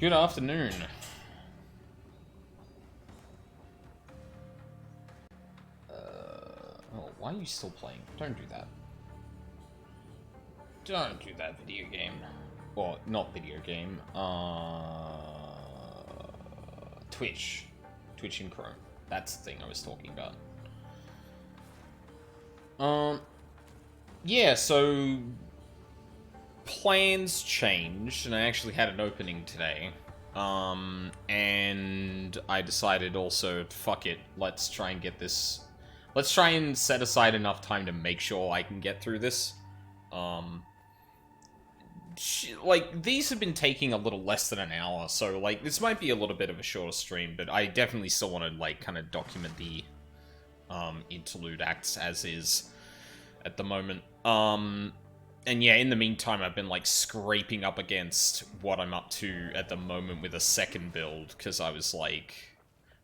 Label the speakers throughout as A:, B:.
A: Good afternoon. Oh, why are you still playing? Don't do that. Don't do that, video game. Or, not video game. Twitch. Twitch in Chrome. That's the thing I was talking about. Yeah, so... plans changed, and I actually had an opening today. And I decided also, fuck it, let's try and get this... Let's try and set aside enough time to make sure I can get through this. Like, these have been taking a little less than an hour, so, like, this might be a little bit of a shorter stream, but I definitely still want to, like, kind of document the, interlude acts as is at the moment. And yeah, in the meantime, I've been, like, scraping up against what I'm up to at the moment with a second build, because I was, like...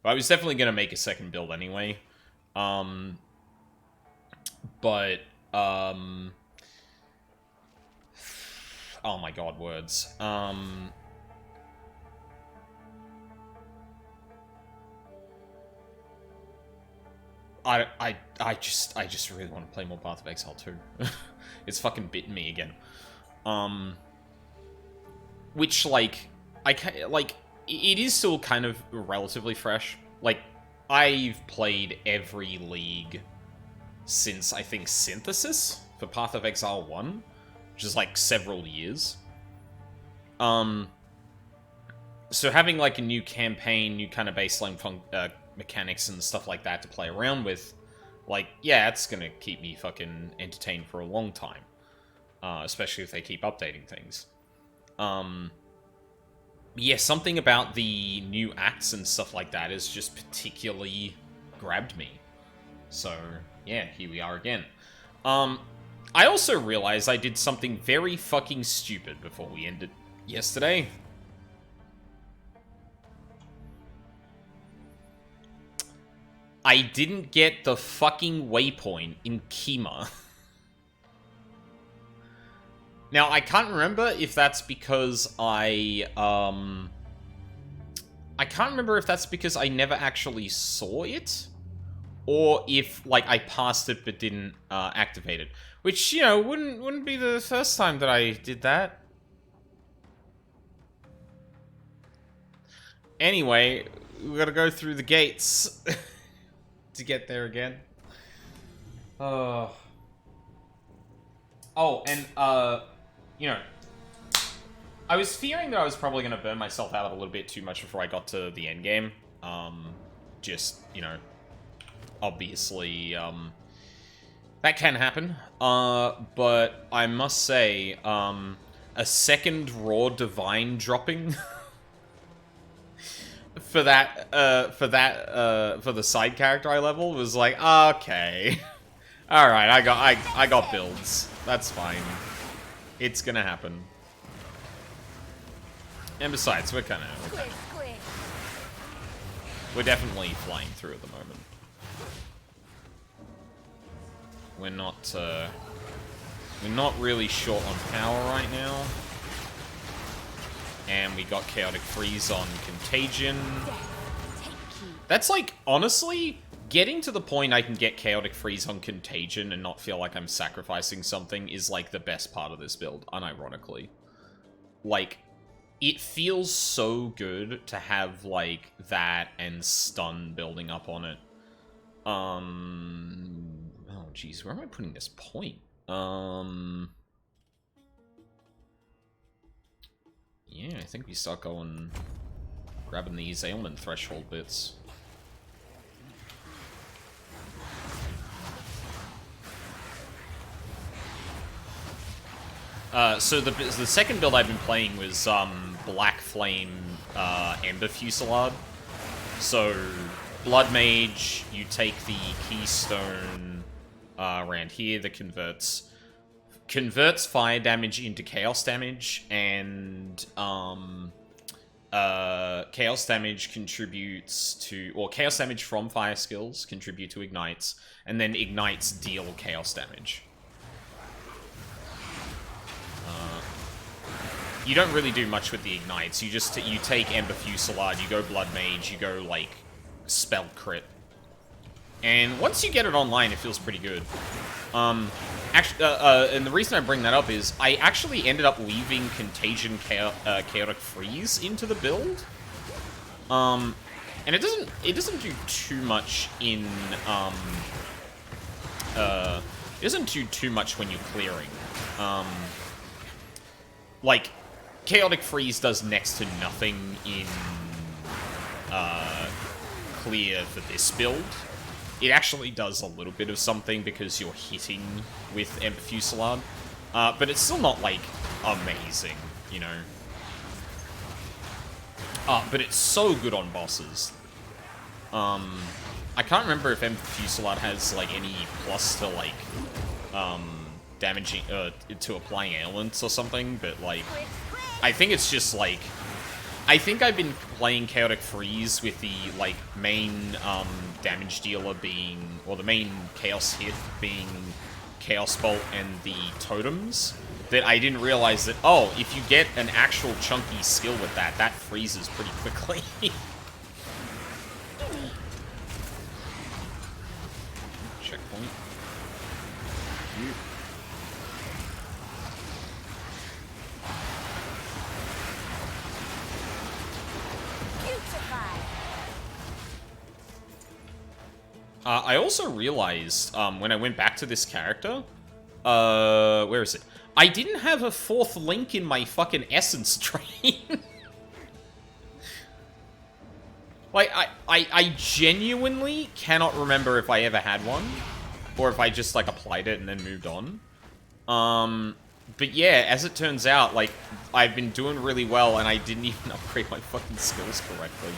A: I was definitely going to make a second build anyway. Oh my god, words. I just really want to play more Path of Exile 2. It's fucking bitten me again. Which, like, it is still kind of relatively fresh. Like, I've played every league since, I think, Synthesis for Path of Exile 1, which is, like, several years. So having, like, a new campaign, new kind of baseline mechanics and stuff like that to play around with, like, yeah, it's gonna keep me fucking entertained for a long time. Especially if they keep updating things. Yeah, something about the new acts and stuff like that has just particularly grabbed me. So, yeah, here we are again. I also realized I did something very fucking stupid before we ended yesterday. I didn't get the fucking waypoint in Kima. Now, I can't remember if that's because I can't remember if that's because I never actually saw it, or if, like, I passed it but didn't activate it. Which, you know, wouldn't be the first time that I did that. Anyway, we gotta go through the gates to get there again. Oh, and, you know, I was fearing that I was probably going to burn myself out a little bit too much before I got to the end game. Just, you know, obviously, that can happen. But I must say, a second Raw Divine dropping for the side character I leveled was like, okay. Alright, I got builds. That's fine. It's gonna happen. And besides, we're definitely flying through at the moment. We're not really short on power right now. And we got Chaotic Freeze on Contagion. That's, like, honestly, getting to the point I can get Chaotic Freeze on Contagion and not feel like I'm sacrificing something is, like, the best part of this build, unironically. Like, it feels so good to have, like, that and stun building up on it. Oh, jeez, where am I putting this point? Yeah, I think we start going... grabbing these ailment threshold bits. So the second build I've been playing was Black Flame Ember Fusillade. So Blood Mage, you take the Keystone around here that converts fire damage into chaos damage, and chaos damage contributes to, or chaos damage from fire skills contribute to ignites, and then ignites deal chaos damage. you don't really do much with the ignites. You just you take Ember Fusillade, you go Blood Mage, you go like Spell Crit, and once you get it online, it feels pretty good. Actually, and the reason I bring that up is I actually ended up weaving Contagion Chaotic Freeze into the build. And it doesn't do too much in it doesn't do too much when you're clearing. Like Chaotic Freeze does next to nothing in clear for this build. It actually does a little bit of something because you're hitting with Ember Fusillade, but it's still not like amazing, you know. But it's so good on bosses. I can't remember if Ember Fusillade has like any plus to like damaging to applying ailments or something, but like I think it's just like I think I've been playing Chaotic Freeze with the like main damage dealer being, or the main chaos hit being Chaos Bolt and the totems, that I didn't realize that, oh, if you get an actual chunky skill with that, that freezes pretty quickly. Checkpoint. I also realized, when I went back to this character, where is it? I didn't have a fourth link in my fucking essence train. Like, I genuinely cannot remember if I ever had one, or if I just, like, applied it and then moved on. But yeah, as it turns out, like, I've been doing really well, and I didn't even upgrade my fucking skills correctly.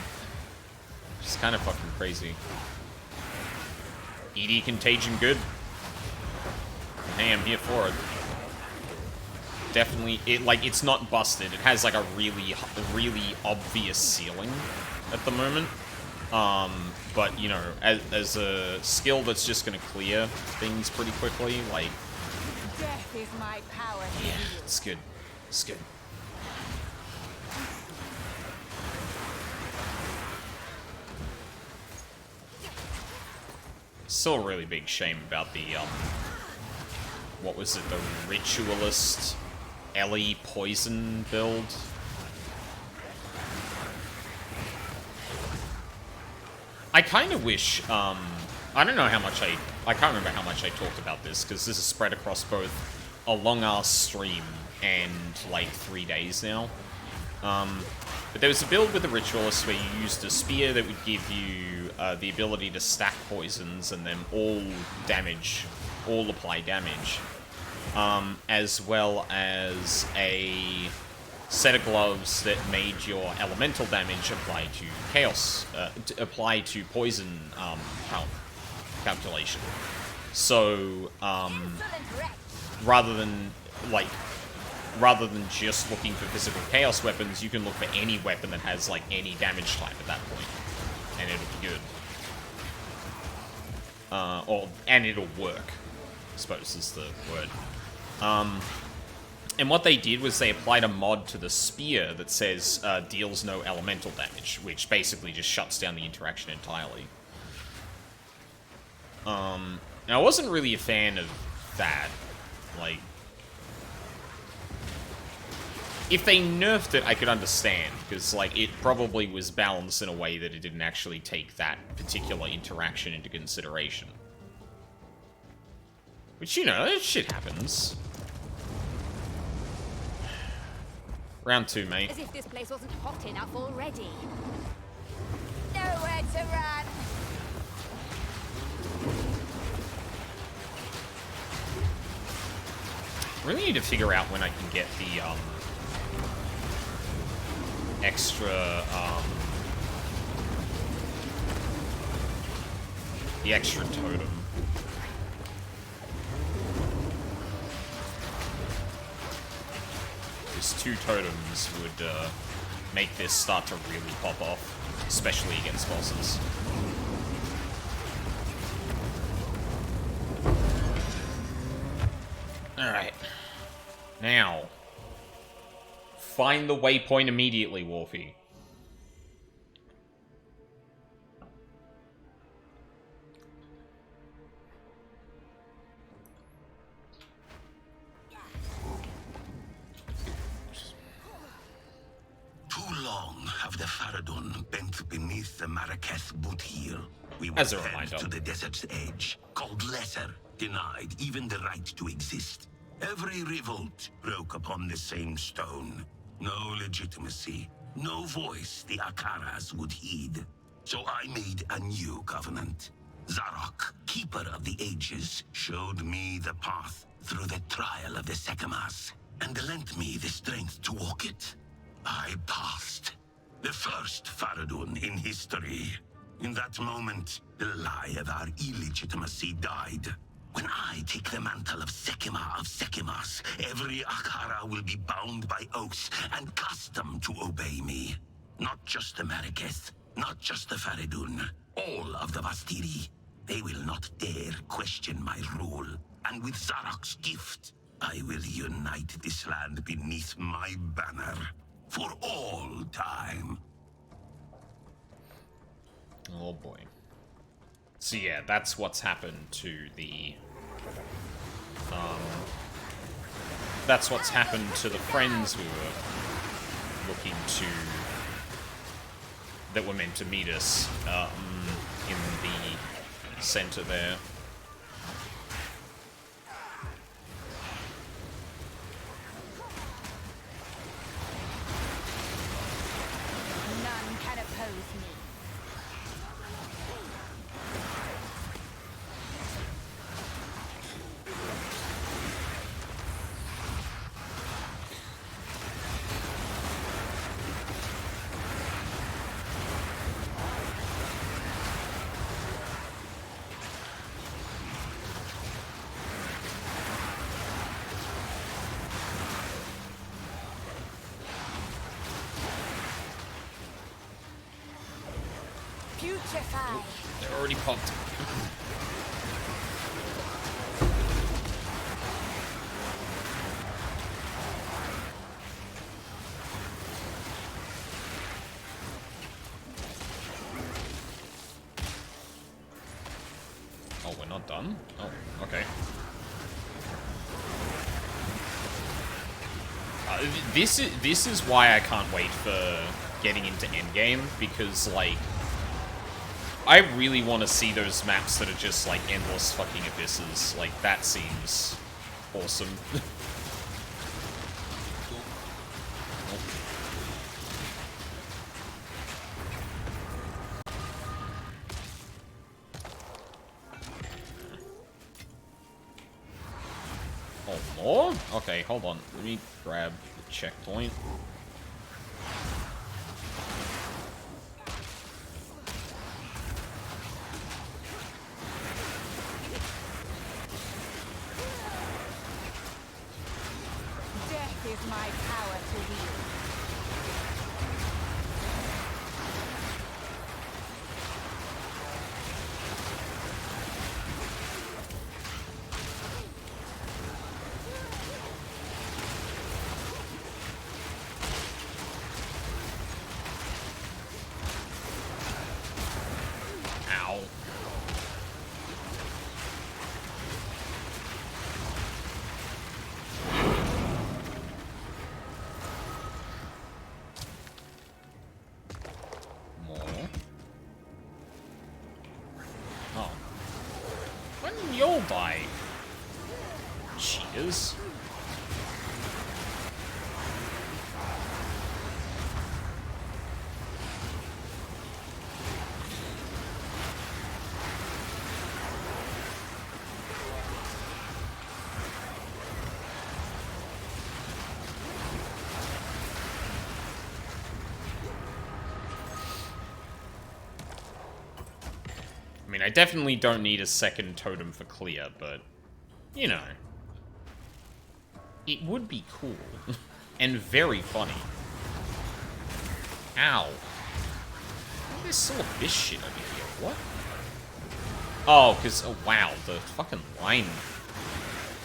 A: Which is kind of fucking crazy. ED Contagion good. Hey, I'm here for it. Definitely, it's not busted. It has like a really obvious ceiling at the moment. But you know, as a skill that's just gonna clear things pretty quickly, like.
B: Death is my power.
A: Yeah, it's good. It's good. Still a really big shame about the, what was it, the Ritualist Ellie Poison build? I kind of wish, I don't know how much I can't remember how much I talked about this, because this is spread across both a long-ass stream and, like, 3 days now. But there was a build with the Ritualist where you used a spear that would give you the ability to stack poisons and then all apply damage. As well as a set of gloves that made your elemental damage apply to chaos, apply to poison calculation. So, rather than just looking for physical chaos weapons, you can look for any weapon that has, like, any damage type at that point. And it'll be good. And it'll work, I suppose is the word. And what they did was they applied a mod to the spear that says, deals no elemental damage, which basically just shuts down the interaction entirely. Now, I wasn't really a fan of that. Like, if they nerfed it, I could understand, because, like, it probably was balanced in a way that it didn't actually take that particular interaction into consideration. Which, you know, that shit happens. Round 2, mate.
B: As if this place wasn't hot enough already. Nowhere to run.
A: Really need to figure out when I can get the, extra totem. Because 2 totems would make this start to really pop off, especially against bosses. Alright. Now, Find the waypoint immediately, Wolfie.
C: Too long have the Faradun bent beneath the Marraketh boot heel. We were
A: As a
C: held
A: reminder.
C: to the desert's edge, called lesser, denied even the right to exist. Every revolt broke upon the same stone. No legitimacy, no voice the Akaras would heed. So I made a new covenant. Zarok, keeper of the ages, showed me the path through the trial of the Sekemas, and lent me the strength to walk it. I passed. The first Faradun in history. In that moment, the lie of our illegitimacy died. When I take the mantle of Sekima of Sekimas, every Akara will be bound by oath and custom to obey me. Not just the Marraketh, not just the Faradun, all of the Bastiri. They will not dare question my rule. And with Zarok's gift, I will unite this land beneath my banner. For all time.
A: Oh boy. So yeah, that's what's happened to the... that's what's happened to the friends we were looking to... that were meant to meet us in the center there.
B: None can oppose me. Putrefy.
A: They're already popped. Oh, we're not done? Oh, okay. This is why I can't wait for getting into endgame, because, like, I really want to see those maps that are just, like, endless fucking abysses. Like, that seems awesome. Oh, more? Okay, hold on. Let me grab the checkpoint.
B: Death is my power to wield.
A: Ow. More. Oh. When you'll die. Cheers. I mean, I definitely don't need a second totem for clear, but, you know. It would be cool. And very funny. Ow. Oh, there's still a bitch shit over here. What? Oh, because, oh wow, the fucking line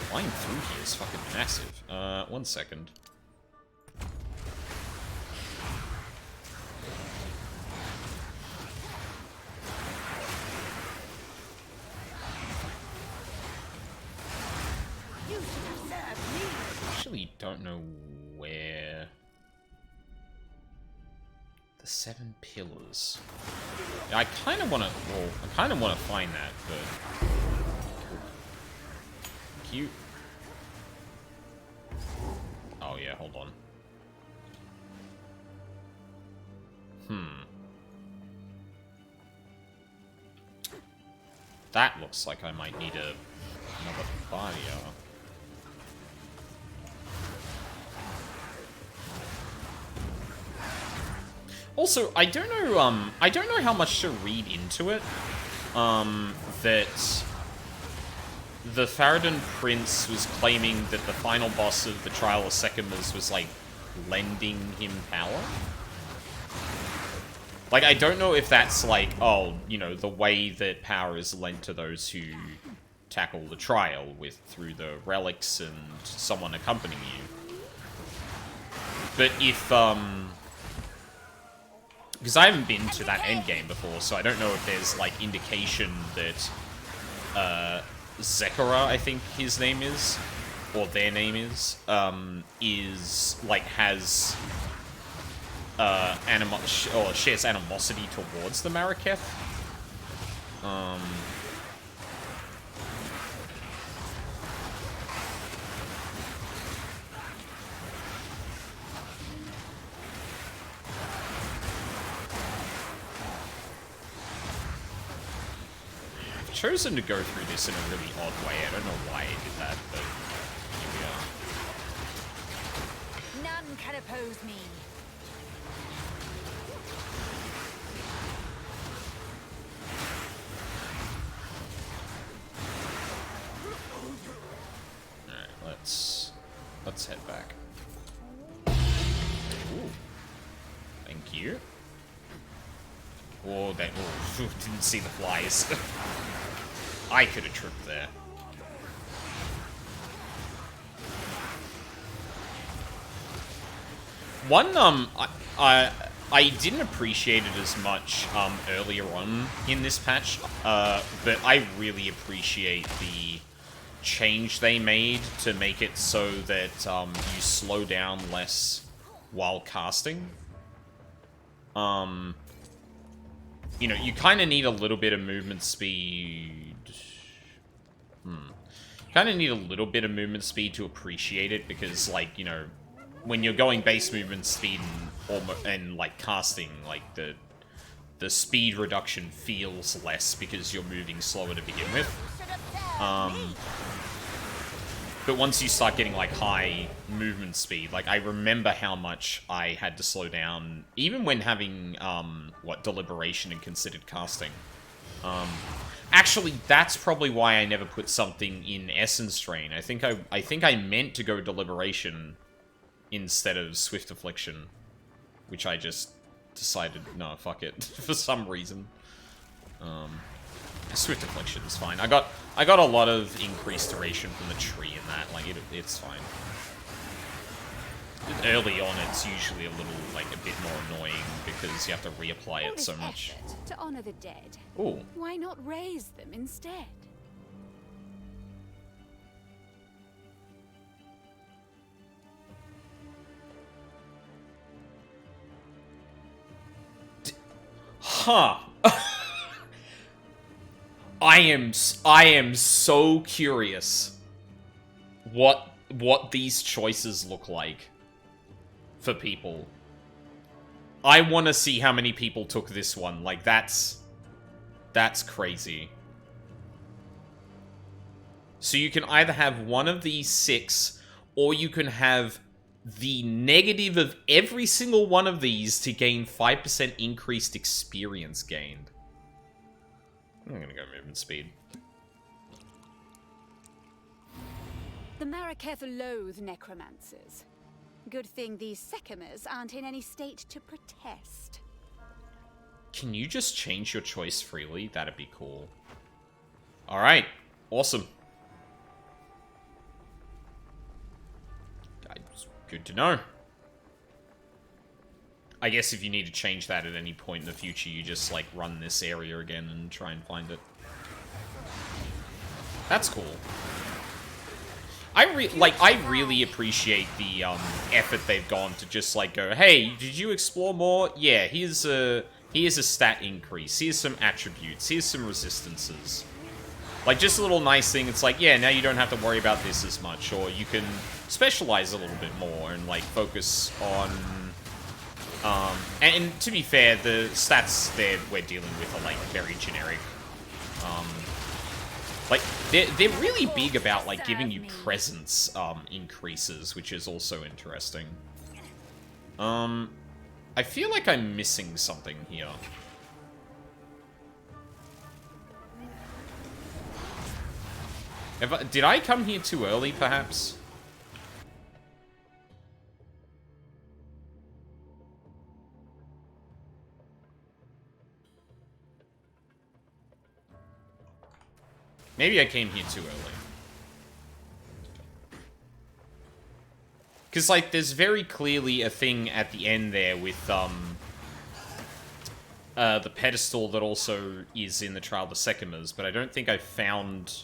A: through here is fucking massive. 1 second. actually don't know where... The 7 pillars. Yeah, I kind of want to... Well, I kind of want to find that, but... Cute. Oh, yeah, hold on. That looks like I might need another fire. Also, I don't know how much to read into it. That the Farad'n Prince was claiming that the final boss of the Trial of Sekimus was, like, lending him power. Like, I don't know if that's, like, oh, you know, the way that power is lent to those who tackle the trial through the relics and someone accompanying you. But if, because I haven't been to that endgame before, so I don't know if there's, like, indication that, Zekora, I think his name is, or their name is, like, has, or shares animosity towards the Maraketh. I've chosen to go through this in a really odd way. I don't know why I did that, but here we are.
B: None can oppose me.
A: Alright, let's head back. Ooh. Thank you. Oh, that didn't see the flies. I could have tripped there. One, I didn't appreciate it as much, earlier on in this patch, but I really appreciate the change they made to make it so that, you slow down less while casting. You know, you kind of need a little bit of movement speed. Kind of need a little bit of movement speed to appreciate it, because, like, you know, when you're going base movement speed and like casting, like the speed reduction feels less because you're moving slower to begin with. But once you start getting like high movement speed, like I remember how much I had to slow down, even when having deliberation and considered casting. Actually, that's probably why I never put something in Essence Drain. I think I meant to go deliberation instead of Swift Affliction, which I just decided, no, fuck it, for some reason. Swift Affliction is fine. I got a lot of increased duration from the tree in that, like, it's fine. Early on, it's usually a little, like, a bit more annoying because you have to reapply it so much.
B: To honor the dead.
A: Ooh.
B: Why not raise them instead?
A: Huh. I am so curious what these choices look like for people. I want to see how many people took this one. Like, that's crazy. So you can either have one of these 6, or you can have the negative of every single one of these to gain 5% increased experience gained. I'm gonna go movement speed.
B: The Maraketh loathe necromancers. Good thing these Sekimus aren't in any state to protest.
A: Can you just change your choice freely? That'd be cool. Alright. Awesome. Good to know. I guess if you need to change that at any point in the future, you just, like, run this area again and try and find it. That's cool. I really appreciate the effort they've gone to just like go, hey, did you explore more? Yeah, here's a stat increase. Here's some attributes. Here's some resistances. Like, just a little nice thing. It's like, yeah, now you don't have to worry about this as much, or you can specialize a little bit more and like focus on. And to be fair, the stats that we're dealing with are like very generic. Like, they're really big about, like, giving you presence, increases, which is also interesting. I feel like I'm missing something here. Did I come here too early, perhaps? Maybe I came here too early. Because, like, there's very clearly a thing at the end there with, the pedestal that also is in the Trial of the Secumers, but I don't think I found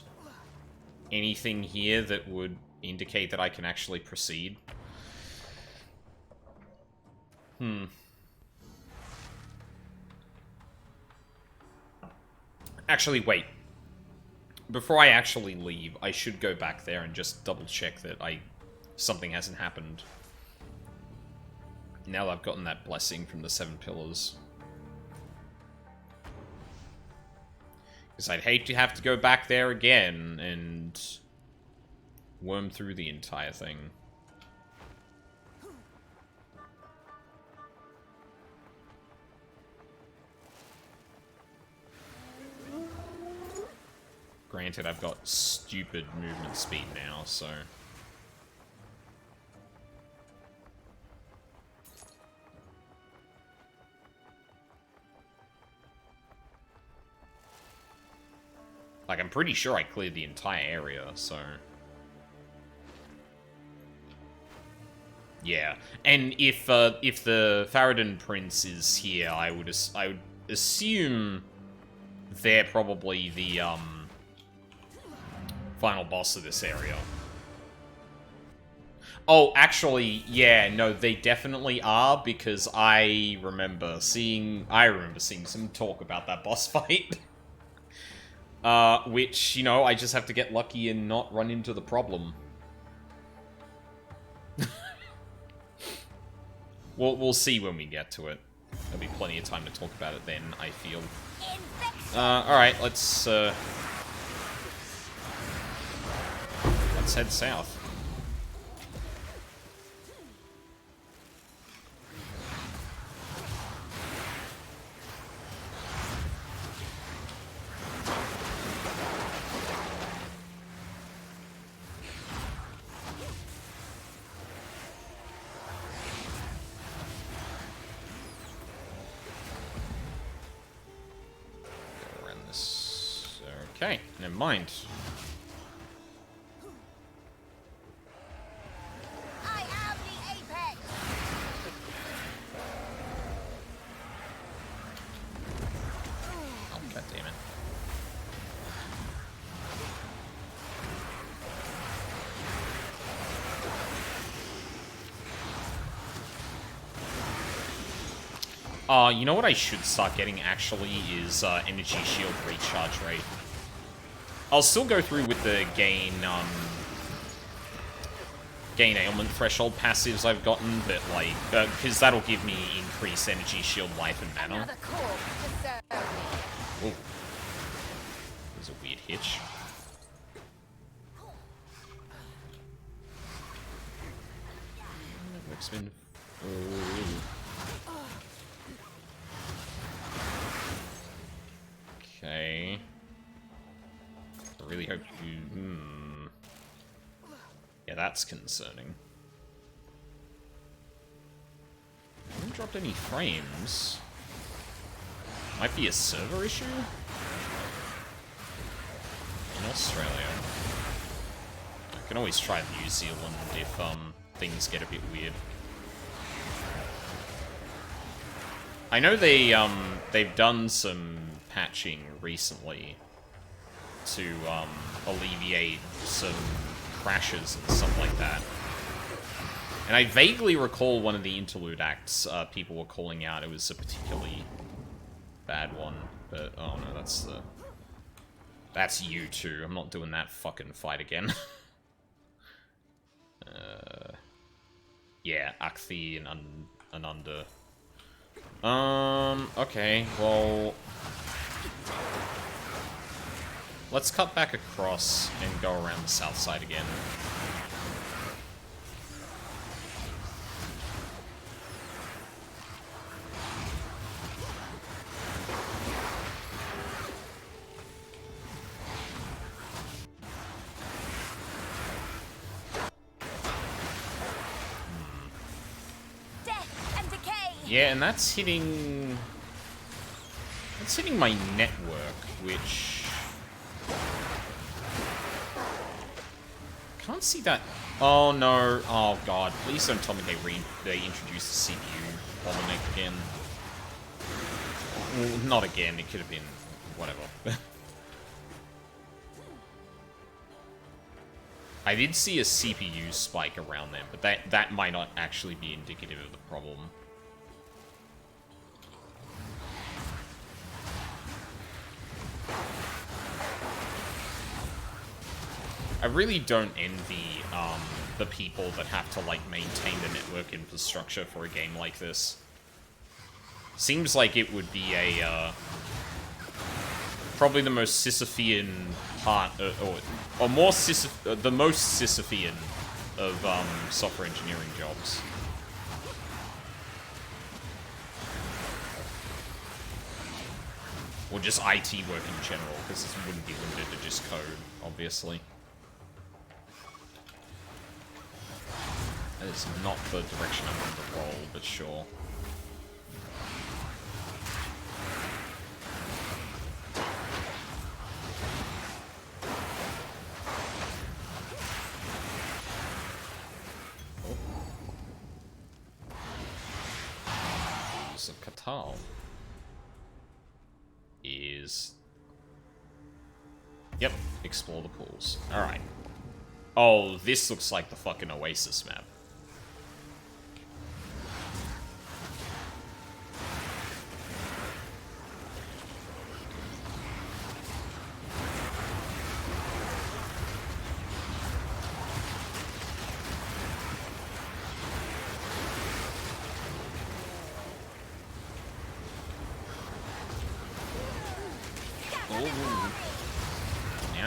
A: anything here that would indicate that I can actually proceed. Actually, wait. Before I actually leave, I should go back there and just double-check that something hasn't happened. Now that I've gotten that blessing from the 7 pillars. Because I'd hate to have to go back there again and worm through the entire thing. Granted, I've got stupid movement speed now, so... Like, I'm pretty sure I cleared the entire area, so... Yeah. And if the Farad'n Prince is here, I would assume they're probably the, final boss of this area. Oh, actually, yeah, no, they definitely are, because I remember seeing some talk about that boss fight. Which, you know, I just have to get lucky and not run into the problem. We'll see when we get to it. There'll be plenty of time to talk about it then, I feel. Alright, let's head south. Run this. Okay, never mind. You know what I should start getting, actually, is energy shield recharge rate. I'll still go through with the gain ailment threshold passives I've gotten, but, like, because that'll give me increased energy shield life and mana. Ooh. There's a weird hitch. X-Men. Okay. I really hope you... Yeah, that's concerning. I haven't dropped any frames. Might be a server issue? In Australia. I can always try New Zealand if, things get a bit weird. I know they've done some patching recently to alleviate some crashes and stuff like that. And I vaguely recall one of the Interlude acts people were calling out. It was a particularly bad one. But, oh no, that's the... That's you two. I'm not doing that fucking fight again. Yeah, Akthi and Under. Okay, well... Let's cut back across and go around the south side again. Yeah, and that's hitting... That's hitting my network, which... Can't see that... Oh, no. Oh, God. Please don't tell me they introduced the CPU bottleneck again. Well, not again. It could have been... Whatever. I did see a CPU spike around there, but that might not actually be indicative of the problem. I really don't envy the people that have to, like, maintain the network infrastructure for a game like this. Seems like it would be a, probably the most Sisyphean part, or more the most Sisyphean of, software engineering jobs. Or just IT work in general, because this wouldn't be limited to just code, obviously. That is not the direction I want to roll, but sure. Use of Katal is... Yep, explore the pools. Alright. Oh, this looks like the fucking Oasis map.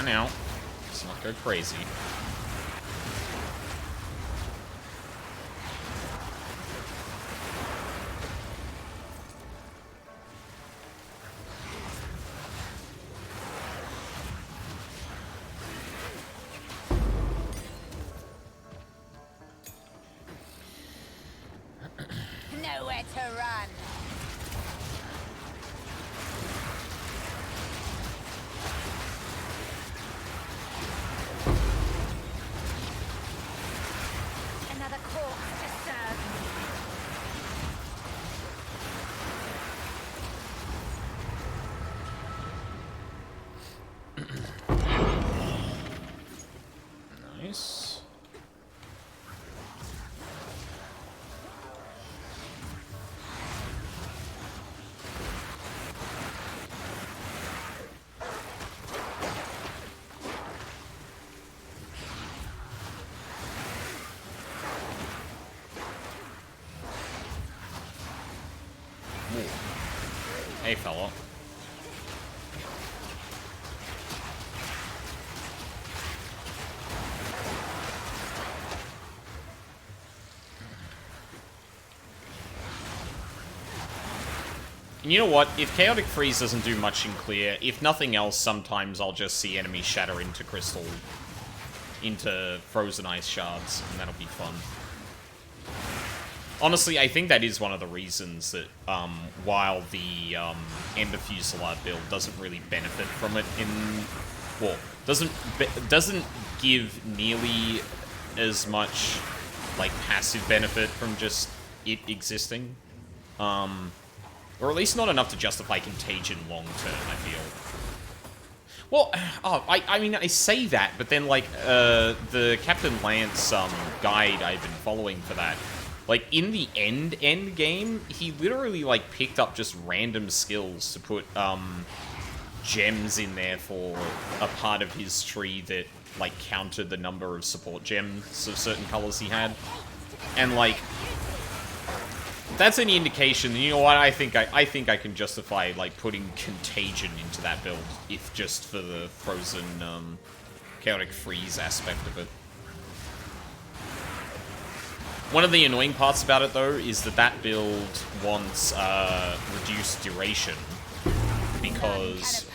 A: Now. Let's not go crazy.
B: Nowhere to run.
A: Nice. Ooh. Hey, fella. And you know what? If Chaotic Freeze doesn't do much in clear, if nothing else, sometimes I'll just see enemies shatter into crystal, into frozen ice shards, and that'll be fun. Honestly, I think that is one of the reasons that, while the, Ember Fusillade build doesn't really benefit from it in... Well, doesn't give nearly as much, like, passive benefit from just it existing. Or at least not enough to justify Contagion long-term, I feel. Well, oh, I mean, I say that, but then, like, the Captain Lance, guide I've been following for that, like, in the end game, he literally, like, picked up just random skills to put, gems in there for a part of his tree that, like, counted the number of support gems of certain colors he had. And, like, that's any indication. You know what? I think I can justify like putting Contagion into that build, if just for the frozen chaotic freeze aspect of it. One of the annoying parts about it though is that build wants reduced duration, because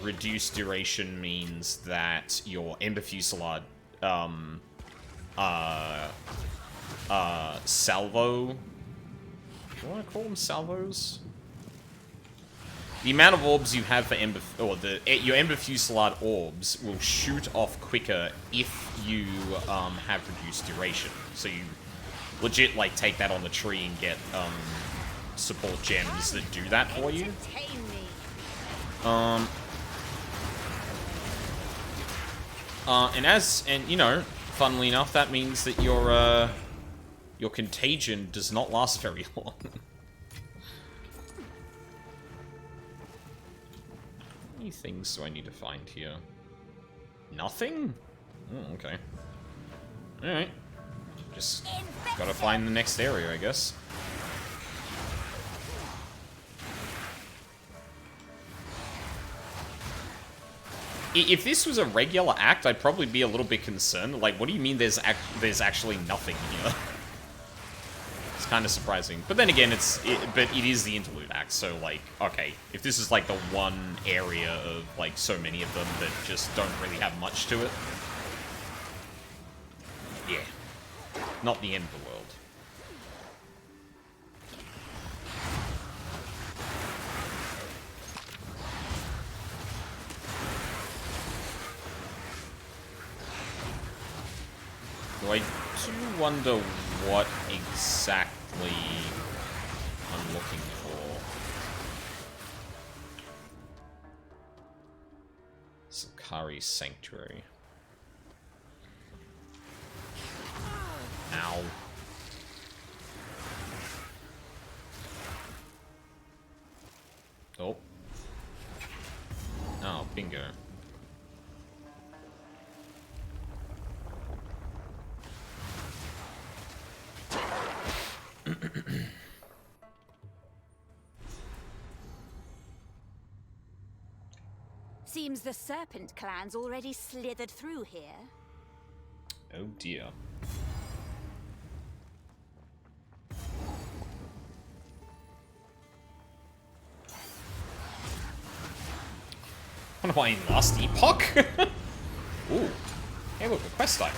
A: reduced duration means that your Ember Fusillade salvo. Do you want to call them salvos? The amount of orbs you have for Ember, or your Ember Fusillade orbs will shoot off quicker if you have reduced duration. So you legit like take that on the tree and get support gems that do that for you. And you know, funnily enough, that means that your Contagion does not last very long. How many things do I need to find here? Nothing? Oh, okay. Alright. Just gotta find the next area, I guess. If this was a regular act, I'd probably be a little bit concerned. Like, what do you mean there's actually nothing here? It's kind of surprising. But then again, but it is the Interlude act, so, like, okay. If this is, like, the one area of, like, so many of them that just don't really have much to it. Yeah. Not the end of the world. So I do wonder what exactly I'm looking for. Sakari Sanctuary. Ow. Oh. Oh, bingo.
B: Seems the Serpent clan's already slithered through here.
A: Oh dear. What am I in last epoch? Ooh. Hey look, a quest item.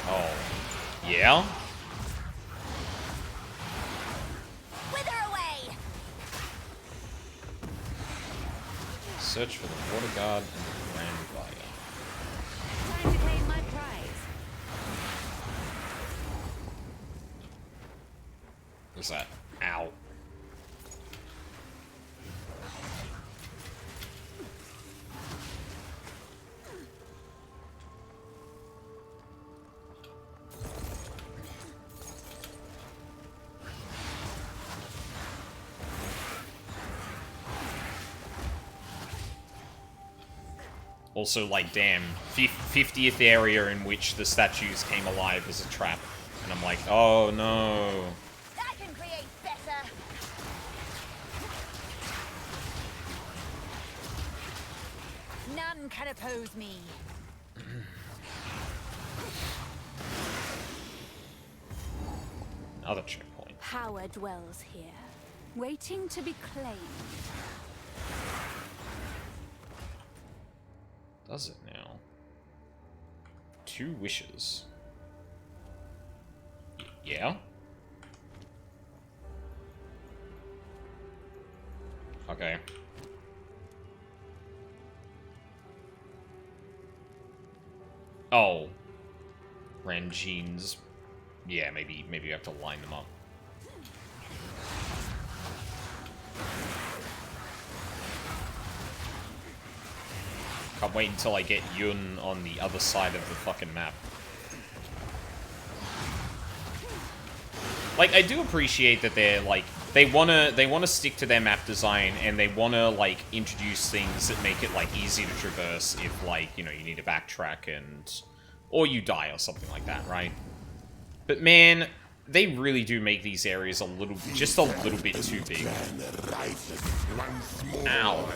A: Oh. Yeah? Search for the Water God and the Grand Fire.
B: Time to claim my prize.
A: What's that? Ow. Also, like, damn, 50th area in which the statues came alive as a trap. And I'm like, oh no.
B: I can create better. None can oppose me.
A: Another checkpoint.
B: Power dwells here, waiting to be claimed.
A: Does it now? 2 wishes. Yeah? Okay. Oh. Ranjin's. Yeah, maybe you have to line them up. can't wait until I get Yun on the other side of the fucking map. Like, I do appreciate that they're, like, they wanna stick to their map design, and they wanna, like, introduce things that make it, like, easy to traverse if, like, you know, you need to backtrack and... or you die or something like that, right? But, man, they really do make these areas a little... just a little bit too big. Ow.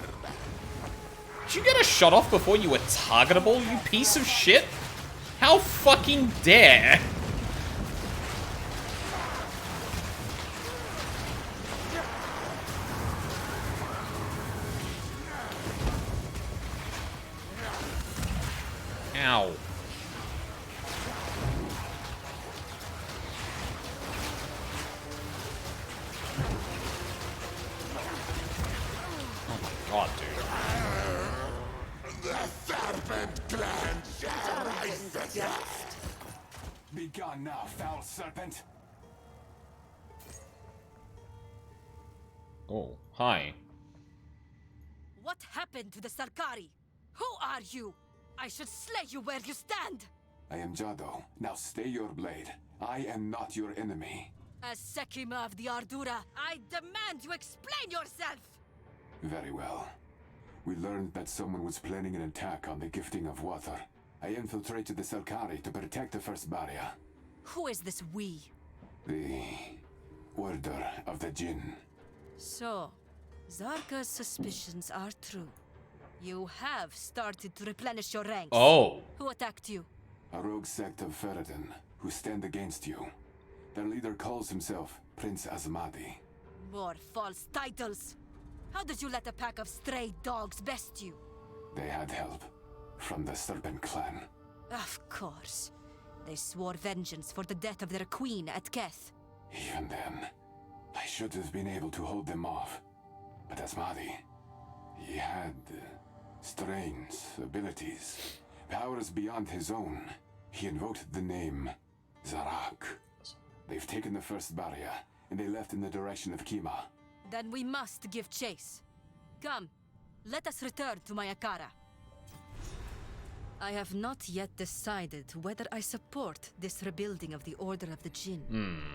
A: Did you get a shot off before you were targetable, you piece of shit? How fucking dare? Ow. Oh my god, dude.
D: The serpent clan shall rise the dust.
E: Be gone now, foul serpent.
A: Oh, hi.
F: What happened to the Sarkari? Who are you? I should slay you where you stand!
E: I am Jado. Now stay your blade. I am not your enemy.
F: As Sekima of the Ardura, I demand you explain yourself!
E: Very well. We learned that someone was planning an attack on the gifting of water. I infiltrated the Sarkari to protect the first barrier.
F: Who is this we?
E: The Order of the Jinn.
F: So, Zarka's suspicions are true. You have started to replenish your ranks.
A: Oh.
F: Who attacked you?
E: A rogue sect of Ferrodin, who stand against you. Their leader calls himself Prince Asmadi.
F: More false titles. How did you let a pack of stray dogs best you?
E: They had help from the Serpent clan.
F: Of course. They swore vengeance for the death of their queen at Keth.
E: Even then, I should have been able to hold them off. But Asmadi, he had strange abilities, powers beyond his own. He invoked the name Zarak. They've taken the first barrier, and they left in the direction of Kima.
F: Then we must give chase. Come, let us return to Mayakara. I have not yet decided whether I support this rebuilding of the Order of the Jinn.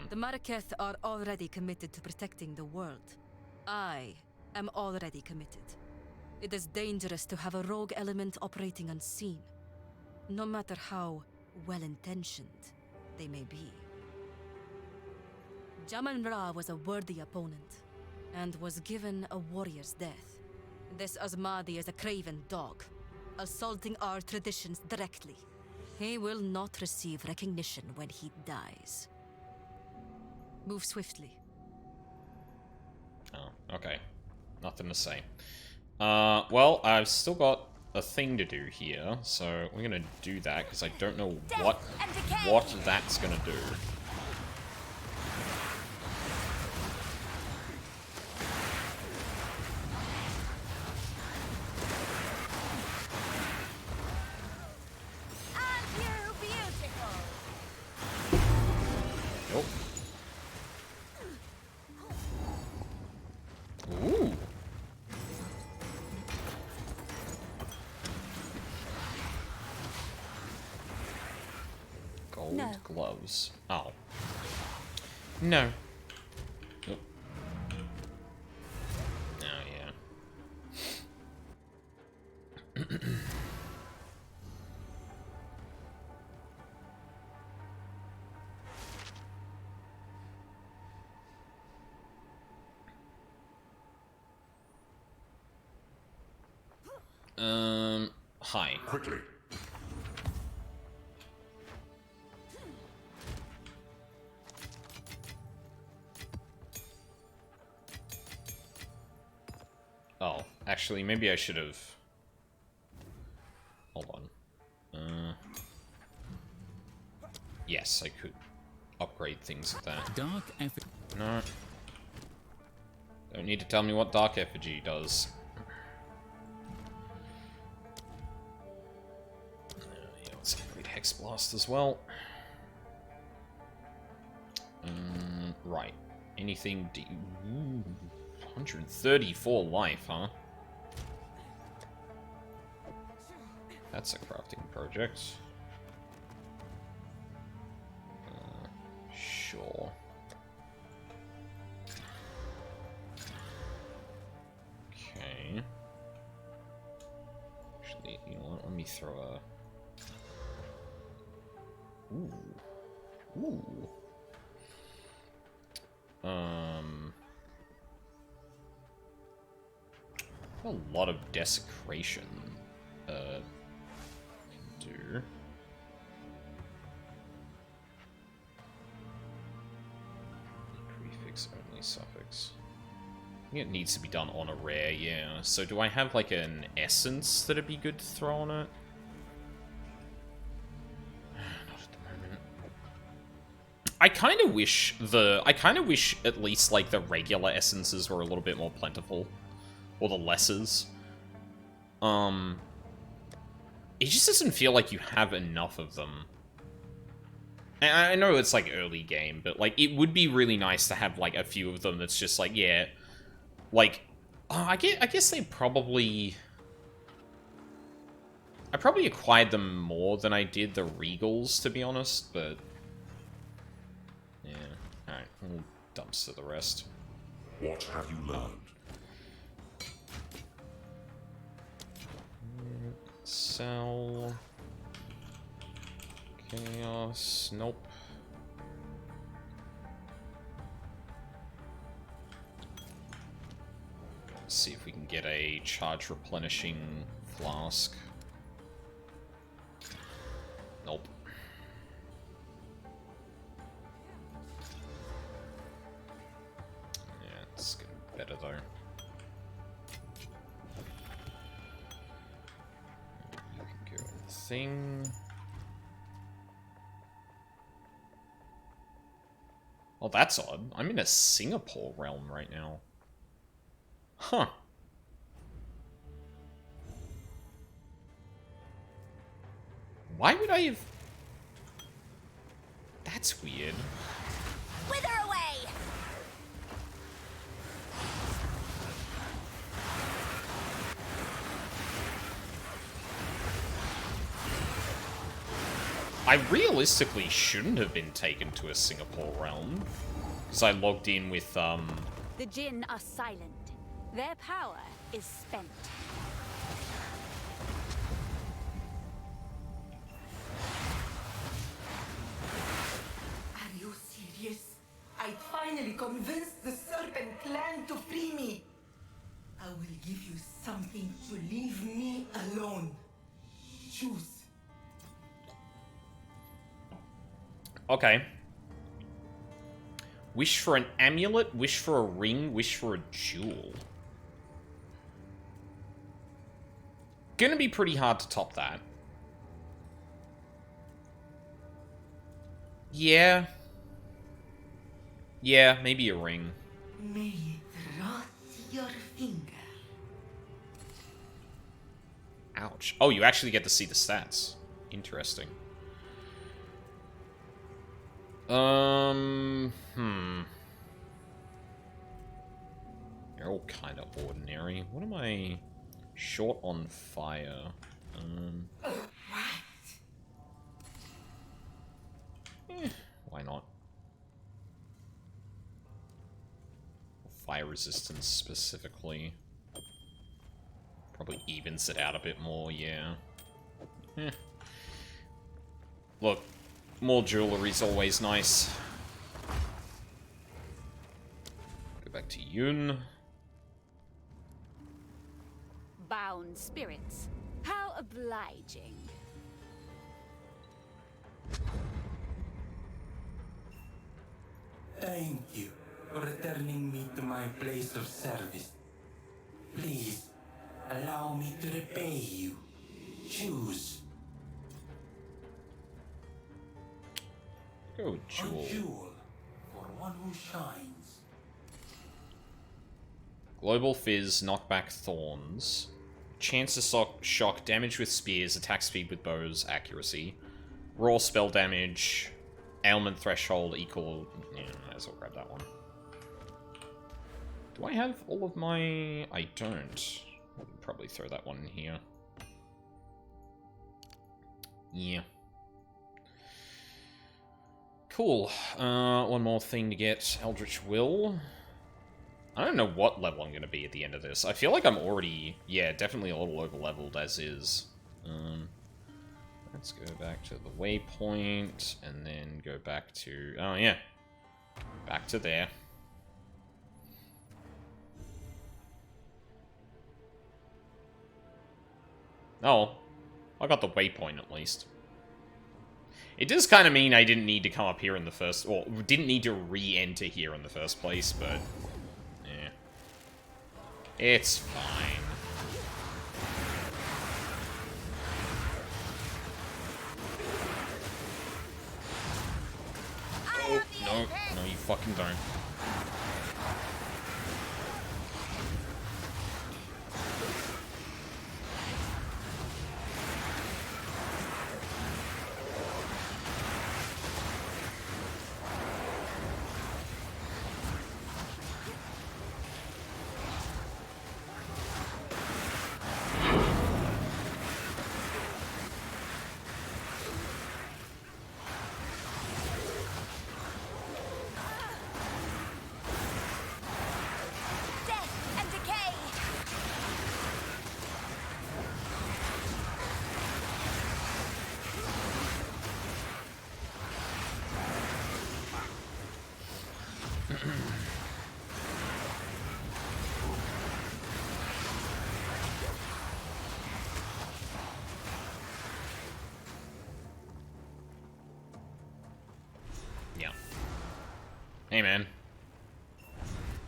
F: The Maraketh are already committed to protecting the world. I am already committed. It is dangerous to have a rogue element operating unseen, no matter how well-intentioned they may be. Jaman Ra was a worthy opponent, and was given a warrior's death. This Asmadi is a craven dog, assaulting our traditions directly. He will not receive recognition when he dies. Move swiftly.
A: Oh, okay. Nothing to say. Well, I've still got a thing to do here, so we're gonna do that, because I don't know what that's gonna do. Nope. Ooh. Gold gloves. Oh. No. Nope. Oh, yeah. Hi.
D: Quickly.
A: Oh, actually, maybe I should have... Hold on. Yes, I could upgrade things with that.
G: Dark effigy.
A: No. Don't need to tell me what Dark Effigy does. Yeah, let's upgrade Hex Blast as well. Right. Anything... Ooh, 134 life, huh? That's a crafting project. Sure. Okay. Actually, you know what? Let me throw a... Ooh. Ooh. A lot of desecration. Can do. Prefix only suffix. I think it needs to be done on a rare, yeah. So do I have like an essence that'd be good to throw on it? Not at the moment. I kind of wish at least like the regular essences were a little bit more plentiful. Or the lessers. It just doesn't feel like you have enough of them. And I know it's like early game, but like it would be really nice to have like a few of them that's just like, yeah, like I guess they probably I probably acquired them more than I did the Regals, to be honest, but yeah. Alright, we'll dumpster the rest.
D: What have you learned?
A: Sell. Chaos. Nope. Let's see if we can get a charge replenishing flask. Nope. Yeah, it's getting better though. Thing. Oh, that's odd. I'm in a Singapore realm right now. Huh. Why would I have... That's weird.
B: Wither away!
A: I realistically shouldn't have been taken to a Singapore realm. Because I logged in with,
B: The Jinn are silent. Their power is spent.
G: Are you serious? I finally convinced the Serpent Clan to free me. I will give you something to leave me alone. Choose.
A: Okay. Wish for an amulet, wish for a ring, wish for a jewel. Gonna be pretty hard to top that. Yeah. Yeah, maybe a ring.
G: May it rot your finger.
A: Ouch. Oh, you actually get to see the stats. Interesting. They're all kind of ordinary. What am I short on fire? Why not? Fire resistance specifically. Probably evens it out a bit more, yeah. Look, more jewelry's always nice. Go back to Yun.
B: Bound spirits. How obliging.
G: Thank you for returning me to my place of service. Please, allow me to repay you. Choose.
A: Go jewel.
G: A jewel for one who shines.
A: Global Fizz, knockback thorns. Chance to shock, damage with spears, attack speed with bows, accuracy. Raw spell damage, ailment threshold equal... Yeah, might as well grab that one. Do I have all of my... I don't. I'll probably throw that one in here. Yeah. Cool. One more thing to get. Eldritch Will. I don't know what level I'm going to be at the end of this. I feel like I'm already, yeah, definitely a little over-leveled as is. Let's go back to the waypoint, and then go back to, oh yeah, back to there. Oh, I got the waypoint at least. It does kind of mean I didn't need to come up here in the first, or didn't need to re-enter here in the first place, but yeah. It's fine. Oh, no, no you fucking don't. Yeah. Hey, man.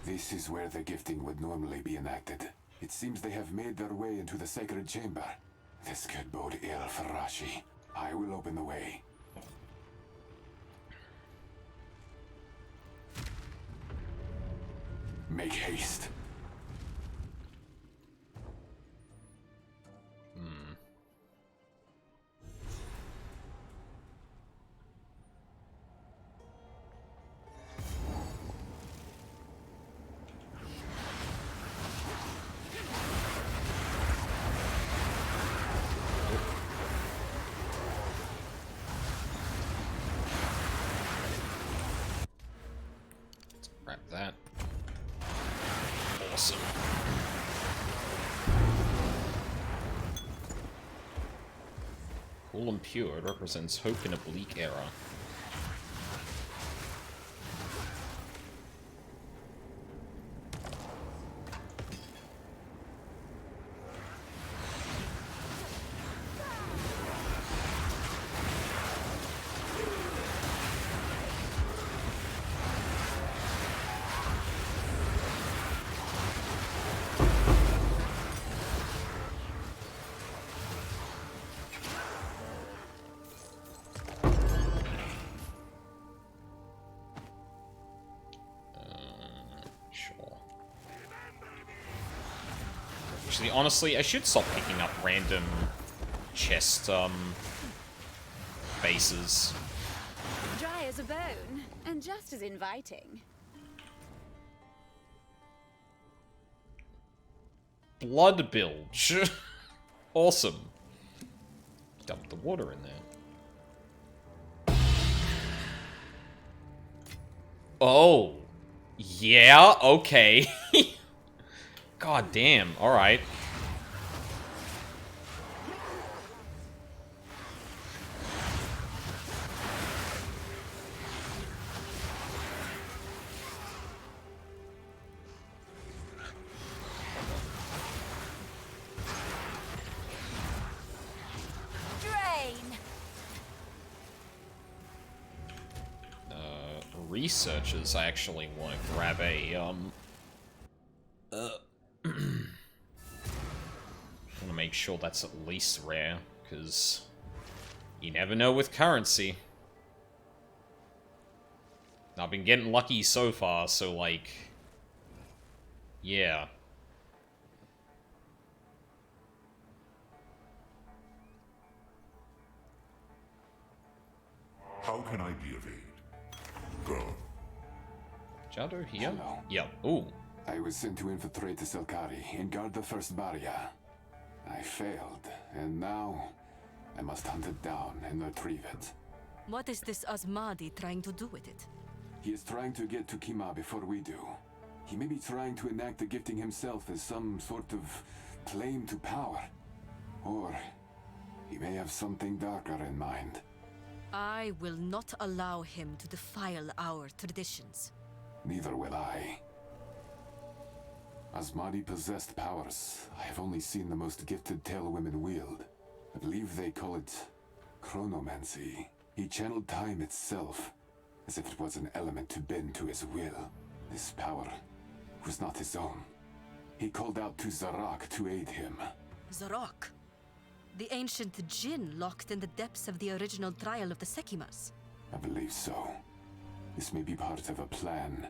E: This is where the gifting would normally be enacted. It seems they have made their way into the sacred chamber. This could bode ill for Rashi. I will open the way. Make haste.
A: Grab that. Awesome. Cool and pure, it represents hope in a bleak era. Actually, honestly, I should stop picking up random chest, bases.
B: Dry as a bone, and just as inviting.
A: Blood bilge. Awesome. Dump the water in there. Oh. Yeah, okay. God damn, alright. Researchers, I actually want to grab a, want to make sure that's at least rare, because you never know with currency. I've been getting lucky so far, so, like, yeah.
D: How can I be of aid? Go.
A: Jado here?
E: Hello.
A: Yeah. Ooh.
E: I was sent to infiltrate the Selkari and guard the first barrier. I failed, and now a must hunt it down and retrieve it.
F: What is this Asmadi trying to do with it?
E: He is trying to get to Kima before we do. He may be trying to enact the gifting himself as some sort of claim to power. Or he may have something darker in mind.
F: I will not allow him to defile our traditions.
E: Neither will I. Asmadi possessed powers I have only seen the most gifted tale women wield. I believe they call it chronomancy. He channeled time itself, as if it was an element to bend to his will. This power was not his own. He called out to Zarak to aid him.
F: Zarok, the ancient Jinn locked in the depths of the original trial of the Sekimas.
E: I believe so. This may be part of a plan.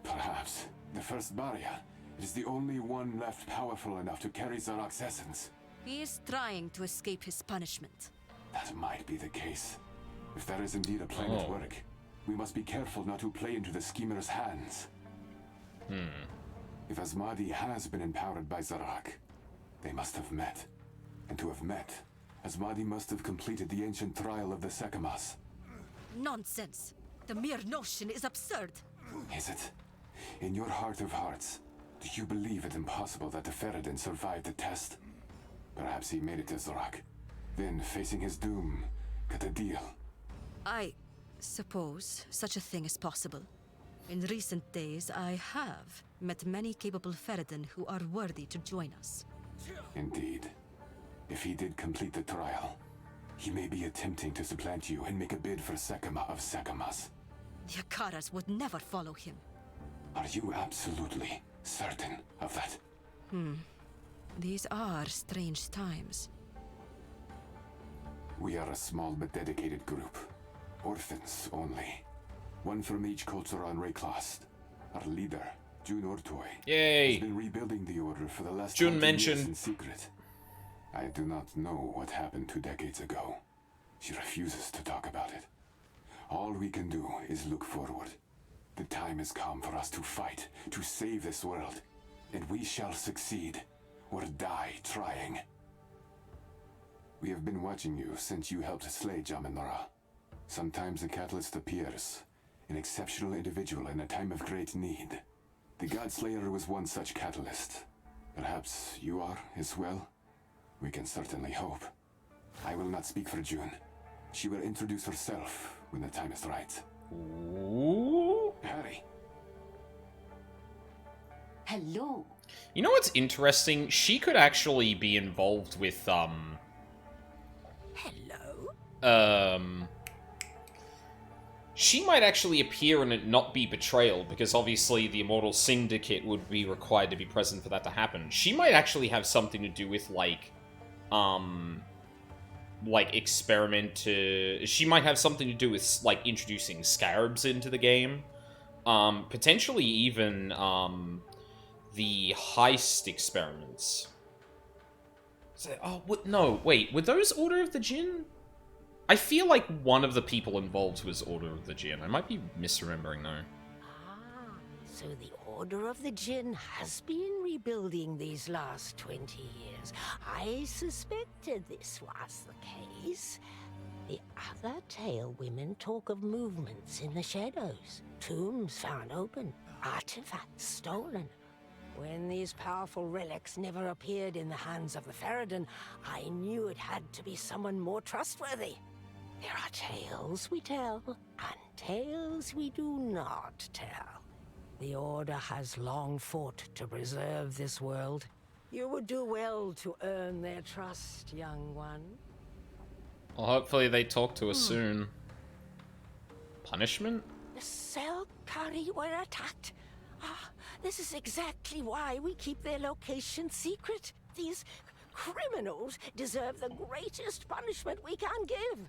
E: Perhaps. The first barrier. It is the only one left powerful enough to carry Zarak's essence.
F: He is trying to escape his punishment.
E: That might be the case. If there is indeed a plan at work, we must be careful not to play into the schemer's hands. If Asmadi has been empowered by Zarak, they must have met. And to have met, Asmadi must have completed the ancient trial of the Sekimas.
F: Nonsense! The mere notion is absurd!
E: Is it? In your heart of hearts, do you believe it impossible that the Ferrodin survived the test? Perhaps he made it to Zarak. Then, facing his doom, cut a deal.
F: I suppose such a thing is possible. In recent days, I have met many capable Ferrodin who are worthy to join us.
E: Indeed. If he did complete the trial, he may be attempting to supplant you and make a bid for Sekima of Sekimas.
F: The Akaras would never follow him.
E: Are you absolutely certain of that?
F: These are strange times.
E: We are a small but dedicated group. Orphans only. One from each culture on Rayclast. Our leader, Jun Ortoy,
A: Yay!
E: has been rebuilding the Order for the last
A: Jun
E: 20 years
A: mentioned.
E: in secret. I do not know what happened 2 decades ago. She refuses to talk about it. All we can do is look forward. The time has come for us to fight, to save this world. And we shall succeed, or die trying. We have been watching you since you helped slay Jaminara. Sometimes a catalyst appears, an exceptional individual in a time of great need. The Godslayer was one such catalyst. Perhaps you are as well? We can certainly hope. I will not speak for June. She will introduce herself when the time is right.
A: Ooh.
E: Harry.
G: Hello.
A: You know what's interesting? She could actually be involved with,
G: Hello.
A: She might actually appear and it not be betrayal, because obviously the Immortal Syndicate would be required to be present for that to happen. She might actually have something to do with, like she might have something to do with, like, introducing scarabs into the game. Potentially even, the heist experiments. No, wait, were those Order of the Jinn? I feel like one of the people involved was Order of the Jinn. I might be misremembering, though.
H: Ah, so the Order of the Jinn has been rebuilding these last 20 years. I suspected this was the case. The other tale women talk of movements in the shadows, tombs found open, artifacts stolen. When these powerful relics never appeared in the hands of the Ferrodin, I knew it had to be someone more trustworthy. There are tales we tell, and tales we do not tell. The Order has long fought to preserve this world. You would do well to earn their trust, young one.
A: Well, hopefully they talk to us soon. Punishment?
H: The Selkari were attacked. Ah, this is exactly why we keep their location secret. These criminals deserve the greatest punishment we can give.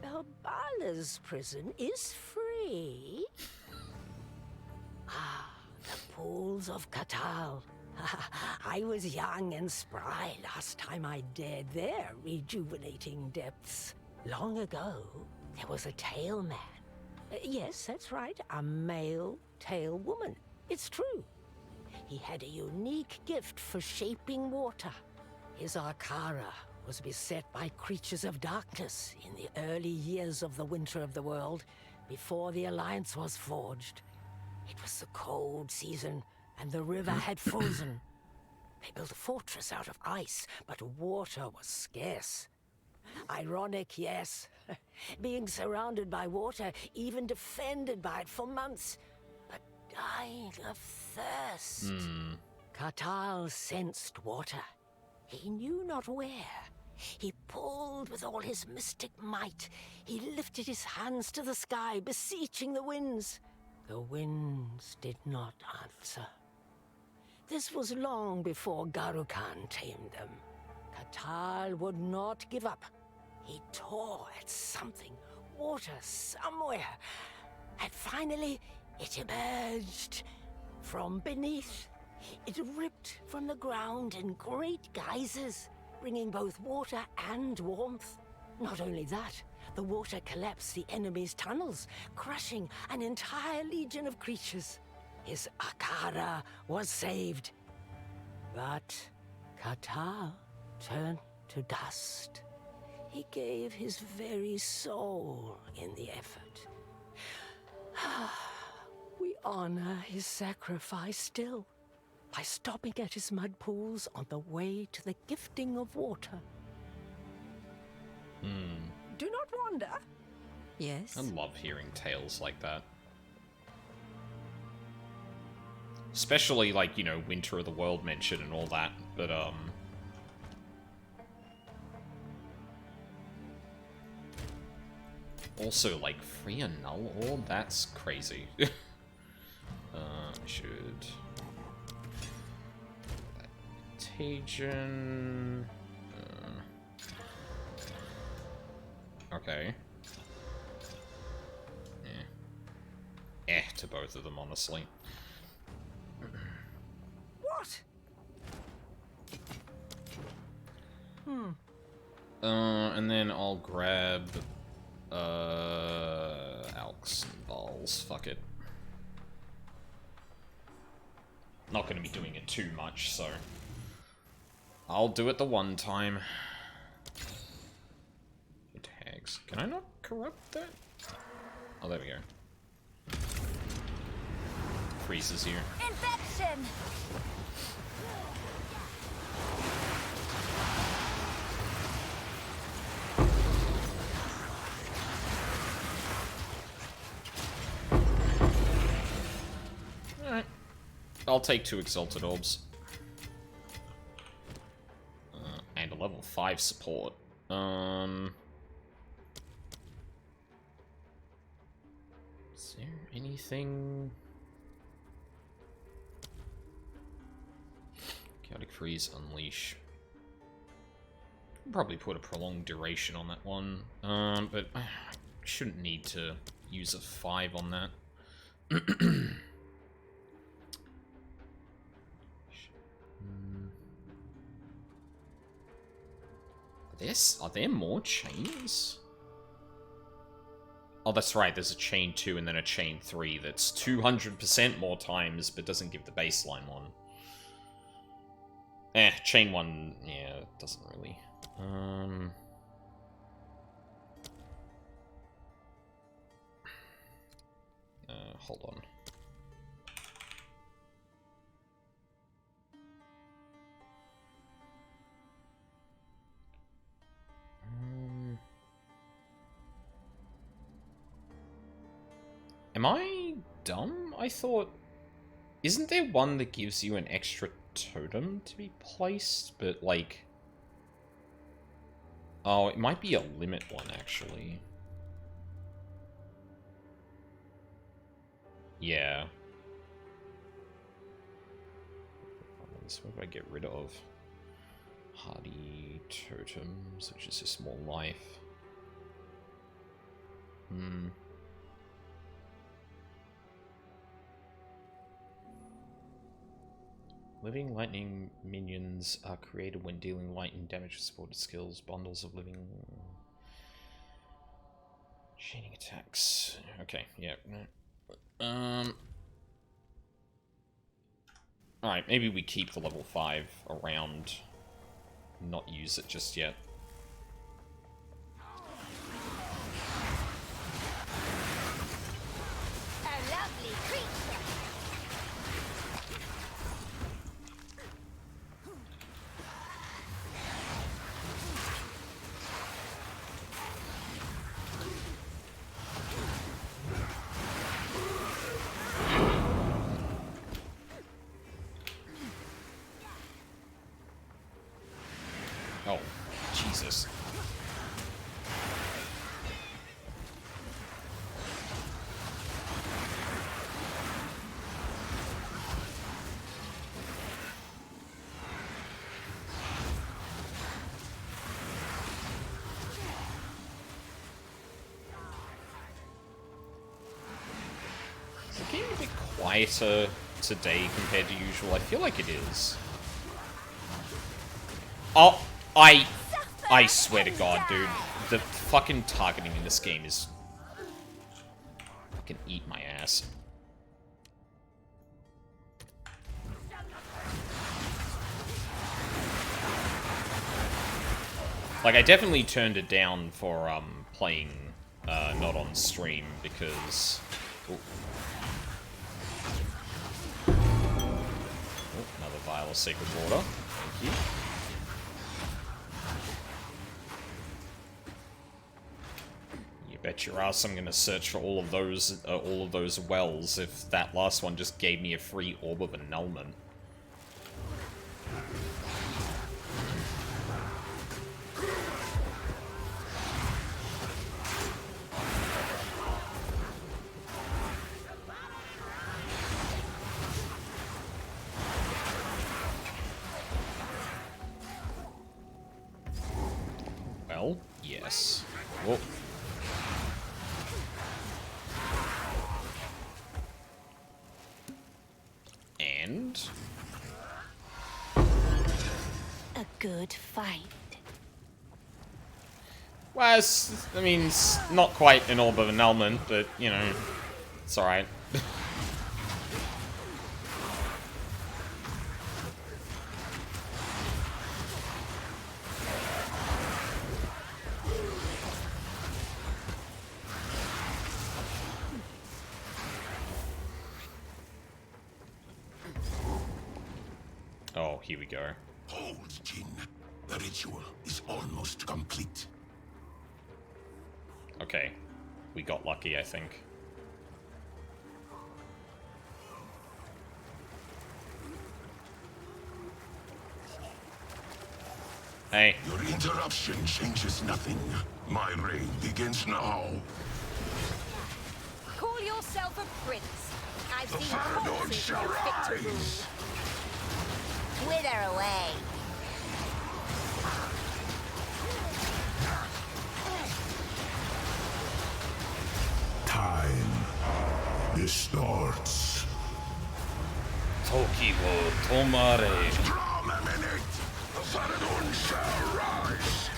H: Elbala's prison is free. Ah, the pools of Katal. I was young and spry last time I dared their rejuvenating depths. Long ago, there was a tail man. Yes, that's right, a male tail woman. It's true. He had a unique gift for shaping water. His Arkara was beset by creatures of darkness in the early years of the Winter of the World, before the Alliance was forged. It was the cold season, and the river had frozen. They built a fortress out of ice, but water was scarce. Ironic, yes. Being surrounded by water, even defended by it for months, but dying of thirst. Katal sensed water. He knew not where. He pulled with all his mystic might. He lifted his hands to the sky, beseeching the winds. The winds did not answer. This was long before Garukan tamed them. Katal would not give up. He tore at something, water somewhere, and finally it emerged from beneath. It ripped from the ground in great geysers, bringing both water and warmth. Not only that, the water collapsed the enemy's tunnels, crushing an entire legion of creatures. His Akara was saved. But Katal turned to dust. He gave his very soul in the effort. We honor his sacrifice still, by stopping at his mud pools on the way to the gifting of water.
F: Do not wander. Yes.
A: I love hearing tales like that. Especially, like, you know, Winter of the World mention and all that, but, also, like, free and null orb? That's crazy. I should... Contagion... Okay. To both of them, honestly.
F: What?
A: And then I'll grab, Alks and Balls. Fuck it. Not gonna be doing it too much, so... I'll do it the one time. Tags. Can I not corrupt that? Oh, there we go. Freezes here.
B: Infection!
A: Alright. I'll take 2 Exalted Orbs. And a level 5 support. Is there anything... Chaotic Freeze, Unleash. Probably put a prolonged duration on that one, but I shouldn't need to use a 5 on that. Are there more chains? Oh, that's right, there's a chain 2 and then a chain 3 that's 200% more times, but doesn't give the baseline one. Chain 1, yeah, doesn't really. Hold on. Am I dumb? I thought... Isn't there one that gives you an extra totem to be placed? But, like... Oh, it might be a limit one, actually. Yeah. What do I get rid of? Hardy totems, which is just more life. Living lightning minions are created when dealing lightning damage with supported skills. Bundles of living... Chaining attacks. Okay, yeah. Alright, maybe we keep the level 5 around. Not use it just yet. quieter today compared to usual? I feel like it is. Oh, I swear to God, dude. The fucking targeting in this game is... fucking eat my ass. Like, I definitely turned it down for, playing, not on stream, because... Ooh. Oh, another vial of sacred water. Thank you. You bet your ass I'm gonna search for all of those wells if that last one just gave me a free orb of annulment. Well, yes. Whoa. And...
H: A good fight.
A: well, I mean, it's not quite an orb of annulment, but, you know, it's alright. Oh, here we go.
C: Hold, Jin. The ritual is almost complete.
A: Okay. We got lucky, I think. Hey.
C: Your interruption changes nothing. My reign begins now.
B: Call yourself a prince. I've
C: The
B: seen
C: Faradon
B: horses
C: shall
B: more fit to rule.
C: rise.
H: Wither away.
D: Time distorts.
A: Toki wo tomare.
C: From a minute, the Faradon shall rise.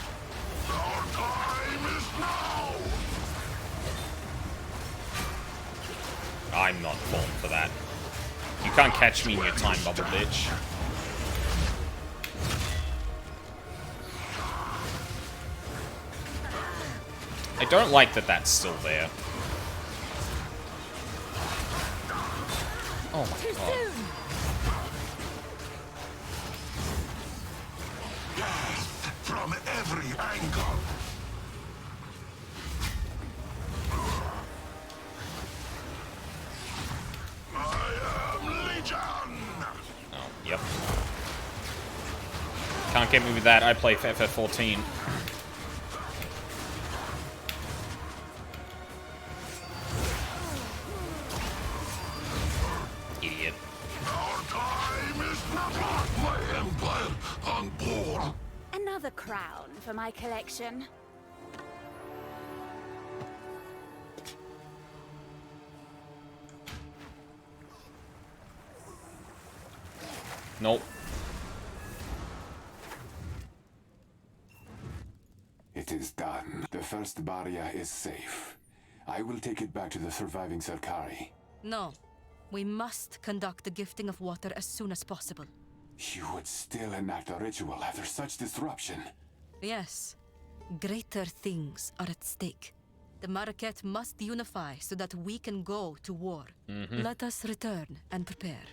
C: Our time is now.
A: I'm not falling for that. You can't catch me in your time bubble, bitch. I don't like that that's still there. Oh my god.
C: Death from every angle. I am Legion.
A: Oh, yep. Can't get me with that. I play FF14. Idiot.
C: Our time is not my empire on board.
B: Another crown for my collection.
A: Nope.
E: It is done. The first barrier is safe. I will take it back to the surviving Sarkari.
F: No. We must conduct the gifting of water as soon as possible.
E: You would still enact a ritual after such disruption?
F: Yes. Greater things are at stake. The Marquette must unify so that we can go to war. Let us return and prepare.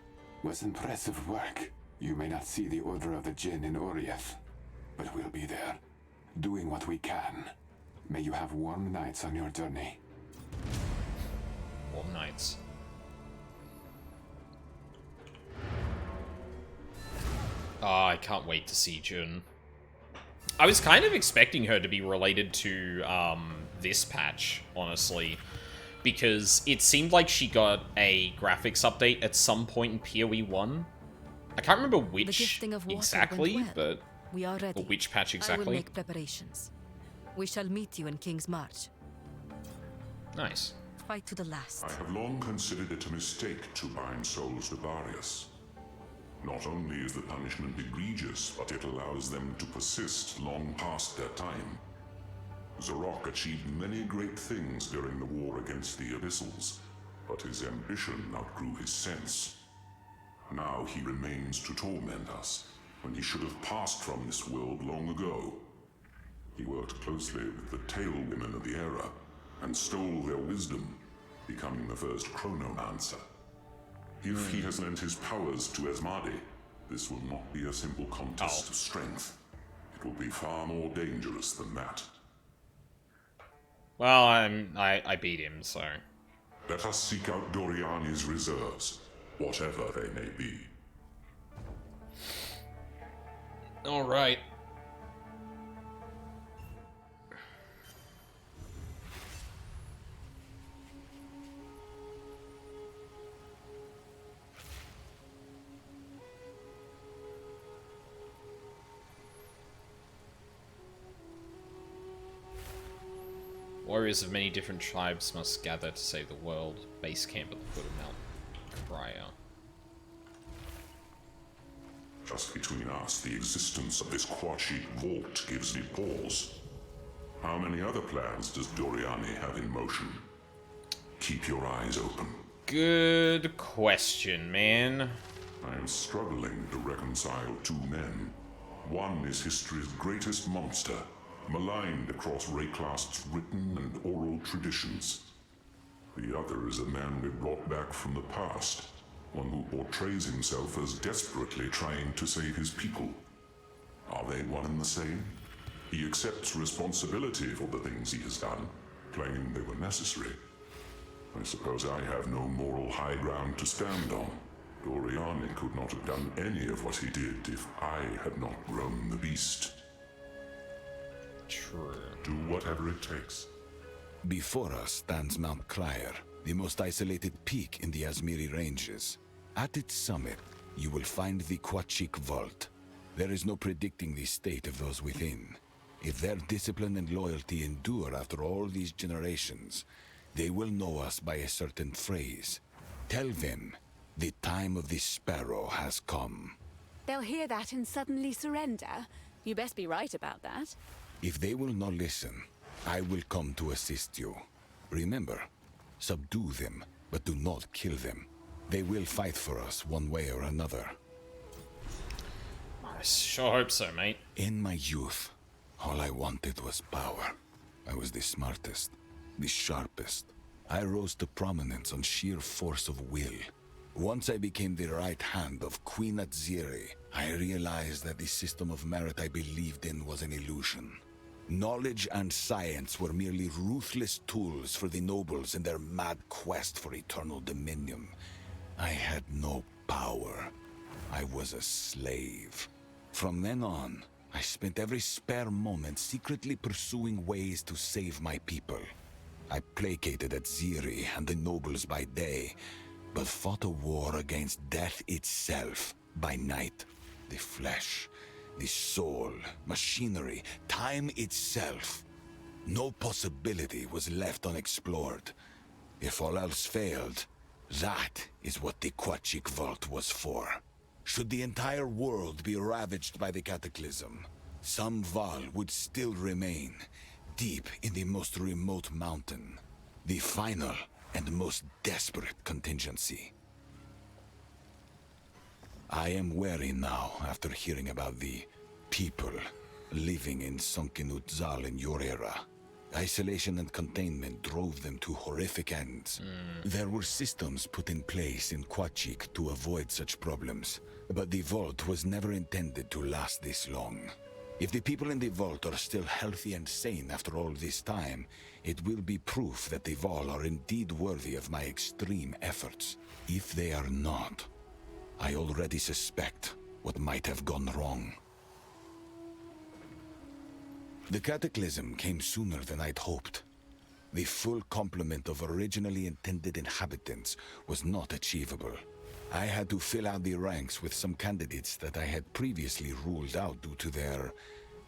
E: Was impressive work. You may not see the Order of the Jinn in Oriath, but we'll be there, doing what we can. May you have warm nights on your journey.
A: Warm nights. Oh, I can't wait to see Jun. I was kind of expecting her to be related to this patch, honestly, because it seemed like she got a graphics update at some point in PoE 1. I can't remember which exactly,
F: went well.
A: but
F: We are ready.
A: or which patch
F: I will
A: exactly.
F: make preparations. We shall meet you in King's March.
A: Nice.
F: fight to the last.
I: I have long considered it a mistake to bind souls to Varius. Not only is the punishment egregious, but it allows them to persist long past their time. Zarok achieved many great things during the war against the Abyssals, but his ambition outgrew his sense. Now he remains to torment us, when he should have passed from this world long ago. He worked closely with the Tailwomen of the era, and stole their wisdom, becoming the first Chronomancer. If he has lent his powers to Asmadi, this will not be a simple contest of strength. It will be far more dangerous than that.
A: Well, I beat him, so...
I: Let us seek out Doriani's reserves, whatever they may be.
A: Alright. Warriors of many different tribes must gather to save the world. Base camp at the foot of Mount Crier.
I: Just between us, the existence of this Quachi vault gives me pause. How many other plans does Doriani have in motion? Keep your eyes open.
A: Good question, man.
I: I am struggling to reconcile two men. One is history's greatest monster, maligned across Rayclast's written and oral traditions. The other is a man we brought back from the past, one who portrays himself as desperately trying to save his people. Are they one and the same? He accepts responsibility for the things he has done, claiming they were necessary. I suppose I have no moral high ground to stand on. Doriani could not have done any of what he did if I had not grown the beast.
A: True.
I: Do whatever it takes.
J: Before us stands Mount Crier, the most isolated peak in the Azmiri Ranges. At its summit, you will find the Quachik Vault. There is no predicting the state of those within. If their discipline and loyalty endure after all these generations, they will know us by a certain phrase. Tell them, the time of the sparrow has come.
B: They'll hear that and suddenly surrender. You best be right about that.
J: If they will not listen, I will come to assist you. Remember, subdue them, but do not kill them. They will fight for us one way or another.
A: I sure hope so, mate.
J: In my youth, all I wanted was power. I was the smartest, the sharpest. I rose to prominence on sheer force of will. Once I became the right hand of Queen Aziri, I realized that the system of merit I believed in was an illusion. Knowledge and science were merely ruthless tools for the nobles in their mad quest for eternal dominion. I had no power. I was a slave. From then on, I spent every spare moment secretly pursuing ways to save my people. I placated Aziri and the nobles by day, but fought a war against death itself by night. The flesh, the soul, machinery, time itself. No possibility was left unexplored. If all else failed, that is what the Quachik Vault was for. Should the entire world be ravaged by the cataclysm, some Val would still remain, deep in the most remote mountain. The final and most desperate contingency. I am wary now after hearing about the people living in Sunken Utzal in your era. Isolation and containment drove them to horrific ends. There were systems put in place in Quachik to avoid such problems, but the vault was never intended to last this long. If the people in the vault are still healthy and sane after all this time, it will be proof that the Val are indeed worthy of my extreme efforts. If they are not, I already suspect what might have gone wrong. The cataclysm came sooner than I'd hoped. The full complement of originally intended inhabitants was not achievable. I had to fill out the ranks with some candidates that I had previously ruled out due to their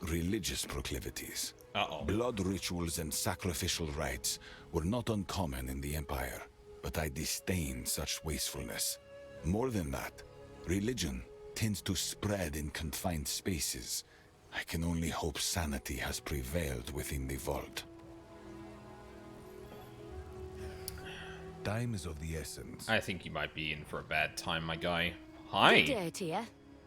J: religious proclivities.
A: Uh-oh.
J: Blood rituals and sacrificial rites were not uncommon in the Empire, but I disdain such wastefulness. More than that, religion tends to spread in confined spaces. I can only hope sanity has prevailed within the vault. Time is of the essence.
A: I think you might be in for a bad time, my guy. Hi.
H: Good day to you.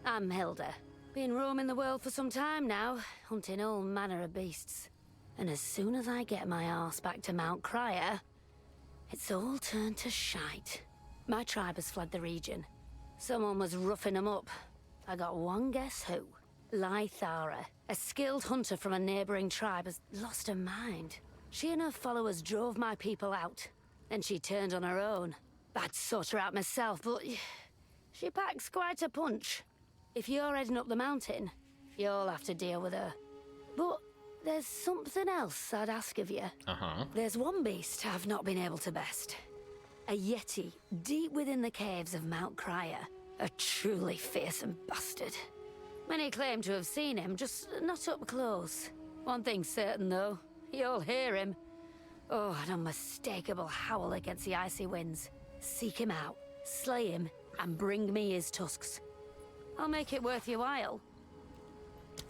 H: I'm Hilda. Been roaming the world for some time now, hunting all manner of beasts. And as soon as I get my arse back to Mount Crier, it's all turned to shite. My tribe has fled the region. Someone was roughing them up. I got one guess who. Lythara, a skilled hunter from a neighboring tribe, has lost her mind. She and her followers drove my people out. Then she turned on her own. I'd sort her out myself, but she packs quite a punch. If you're heading up the mountain, you'll have to deal with her. But there's something else I'd ask of you.
A: Uh-huh.
H: There's one beast I've not been able to best. A yeti, deep within the caves of Mount Crier. A truly fearsome bastard. Many claim to have seen him, just not up close. One thing's certain, though. You'll hear him. Oh, an unmistakable howl against the icy winds. Seek him out, slay him, and bring me his tusks. I'll make it worth your while.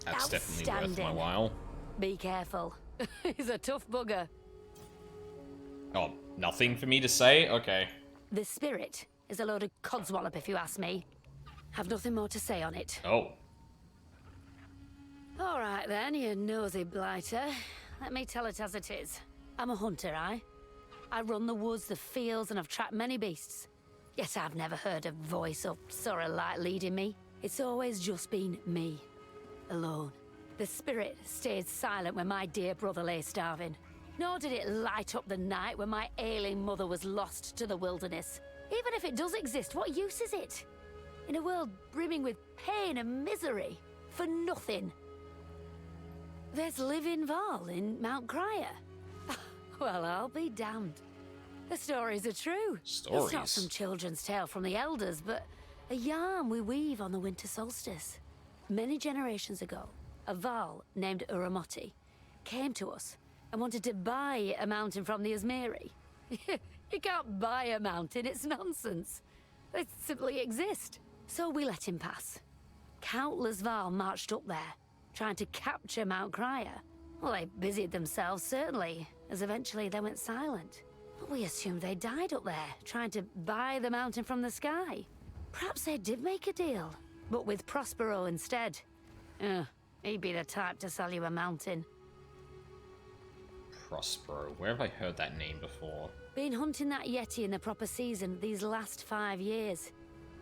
A: That's definitely worth my while.
H: Be careful. He's a tough bugger.
A: Oh, nothing for me to say? Okay.
H: The spirit is a load of codswallop, if you ask me. Have nothing more to say on it.
A: Oh.
H: All right then, you nosy blighter. Let me tell it as it is. I'm a hunter, I run the woods, the fields, and I've trapped many beasts. Yet I've never heard a voice or saw a light leading me. It's always just been me. Alone. The spirit stayed silent when my dear brother lay starving. Nor did it light up the night when my ailing mother was lost to the wilderness. Even if it does exist, what use is it? In a world brimming with pain and misery. For nothing. There's living Val in Mount Crier. Well, I'll be damned. The stories are true.
A: Stories?
H: It's not some children's tale from the elders, but a yarn we weave on the winter solstice. Many generations ago, a Val named Uramotti came to us and wanted to buy a mountain from the Izmiri. You can't buy a mountain, it's nonsense. They simply exist. So we let him pass. Countless Val marched up there, trying to capture Mount Crier. Well, they busied themselves, certainly, as eventually they went silent. But we assumed they died up there, trying to buy the mountain from the sky. Perhaps they did make a deal, but with Prospero instead. He'd be the type to sell you a mountain.
A: Prospero. Where have I heard that name before?
H: Been hunting that yeti in the proper season these last 5 years.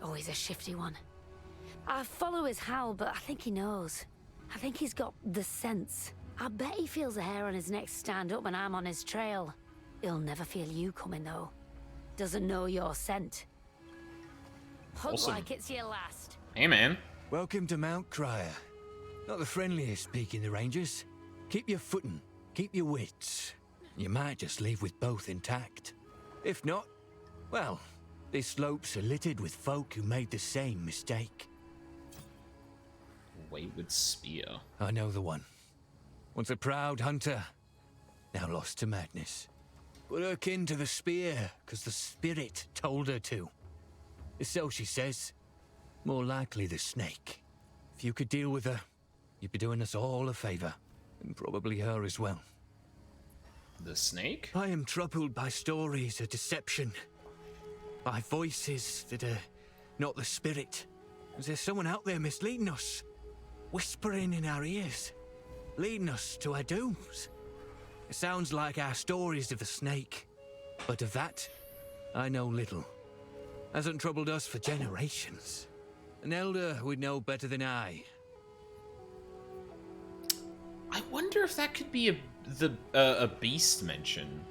H: Oh, he's a shifty one. I follow his howl, but I think he knows. I think he's got the sense. I bet he feels the hair on his neck stand up when I'm on his trail. He'll never feel you coming, though. Doesn't know your scent. Hunt
A: Awesome.
H: like it's your last.
A: Hey, man.
K: Welcome to Mount Crier. Not the friendliest speaking the Rangers. Keep your footing, keep your wits. You might just leave with both intact. If not, well, these slopes are littered with folk who made the same mistake.
A: Wayward Spear.
K: I know the one. Once a proud hunter, now lost to madness. Put her kin to the spear, 'cause the spirit told her to. So she says. More likely the snake. If you could deal with her, you'd be doing us all a favor. And probably her as well.
A: The snake?
K: I am troubled by stories of deception. By voices that are not the spirit. Is there someone out there misleading us? Whispering in our ears? Leading us to our dooms? It sounds like our stories of the snake. But of that, I know little. Hasn't troubled us for generations. An elder would know better than I.
A: I wonder if that could be a beast mention.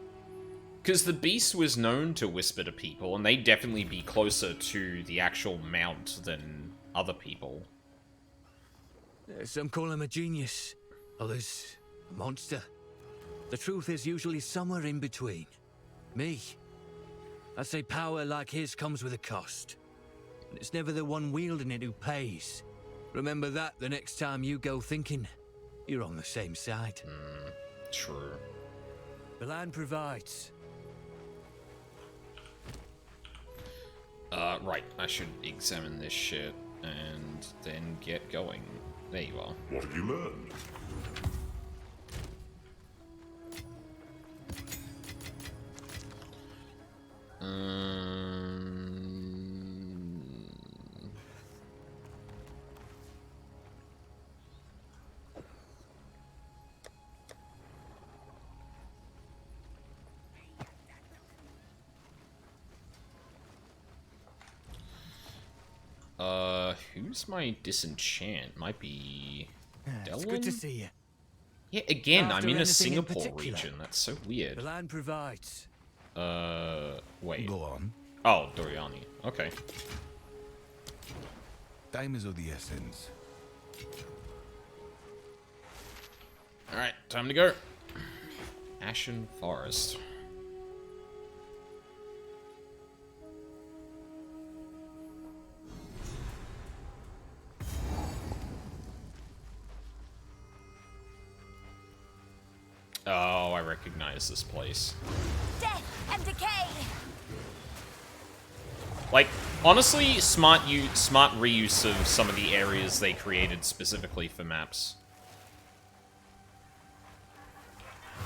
A: Because the beast was known to whisper to people, and they'd definitely be closer to the actual mount than other people.
K: Some call him a genius, others a monster. The truth is usually somewhere in between. Me, I say power like his comes with a cost. And it's never the one wielding it who pays. Remember that the next time you go thinking. you're on the same side.
A: True.
K: The land provides.
A: Right. I should examine this shit and then get going. There you are.
I: What have you learned?
A: Who's my disenchant? Might be
K: It's good to see you.
A: Yeah, again, I'm
K: After
A: in a
K: anything in
A: Singapore
K: particular?
A: region. That's so
K: The
A: weird.
K: land provides.
A: Wait.
J: Go on.
A: Oh, Doriani. Okay.
J: Time is of the essence.
A: Alright, time to go. Ashen Forest. Oh, I recognize this place.
B: Death and decay!
A: Like, honestly, smart reuse of some of the areas they created specifically for maps.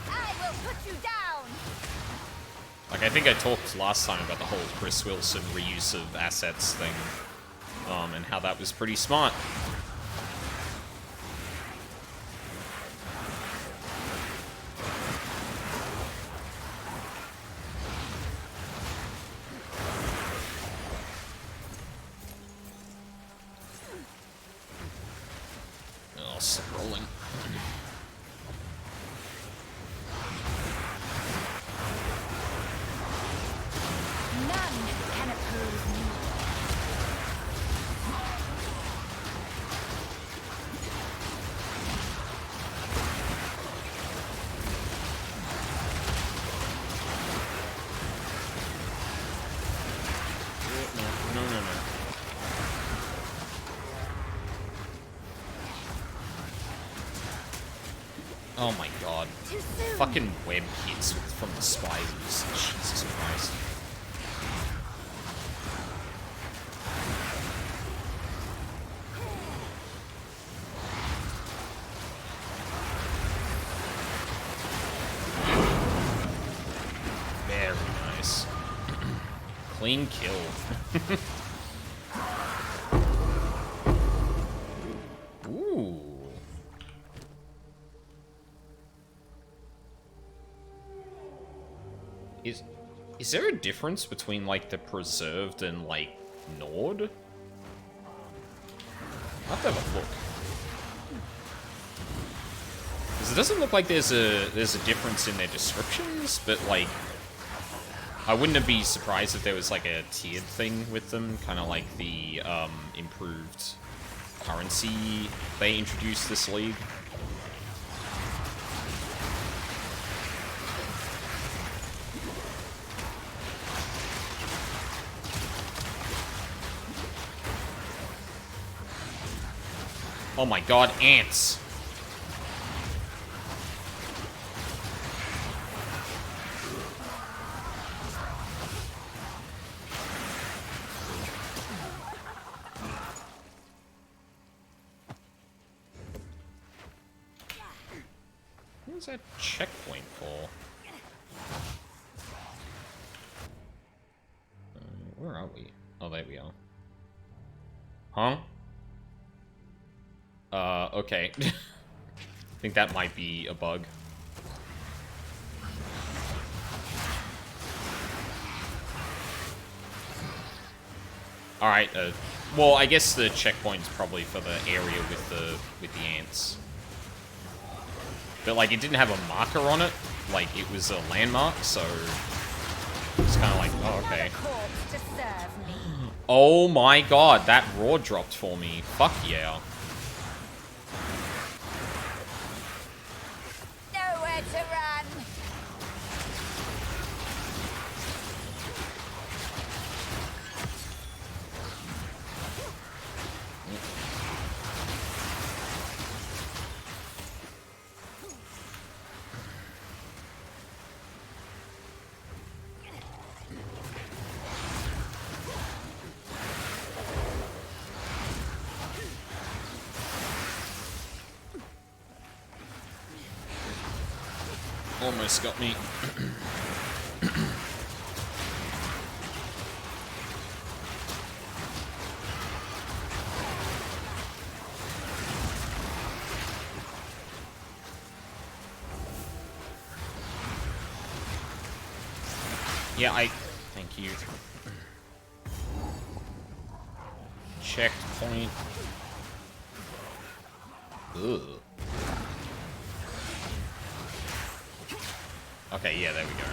B: I will put you down!
A: Like, I think I talked last time about the whole Chris Wilson reuse of assets thing, and how that was pretty smart. Oh, stop rolling.
B: None can oppose me.
A: No. Oh my god.
B: Too soon.
A: Fucking web hits from the spiders. Jesus Christ. Very nice. Clean kill. Ooh. Is there a difference between, like, the preserved and, like, Nord? I'll have to have a look. Because it doesn't look like there's a difference in their descriptions, but, like, I wouldn't be surprised if there was, like, a tiered thing with them, kind of like the, improved currency they introduced this league. Oh my god, ants! What's that checkpoint for? Where are we? Oh, there we are. Huh? Okay. I think that might be a bug. Alright, well, I guess the checkpoint's probably for the area with the ants. But, like, it didn't have a marker on it. Like, it was a landmark, so it's kind of like, oh, okay.
B: Corpse to serve me.
A: Oh my god, that roar dropped for me. Fuck yeah.
B: Nowhere to run.
A: Almost got me. Yeah, thank you. Checkpoint. Ugh. Okay, yeah, there we go.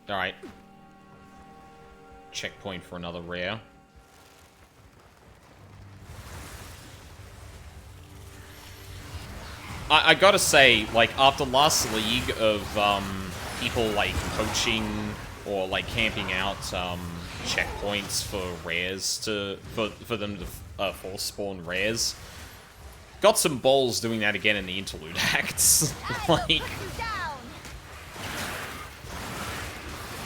A: Alright. Checkpoint for another rare. I gotta say, like, after last league of, people, like, poaching or, like, camping out, checkpoints for rares for them to, force spawn rares, got some balls doing that again in the Interlude acts. Like,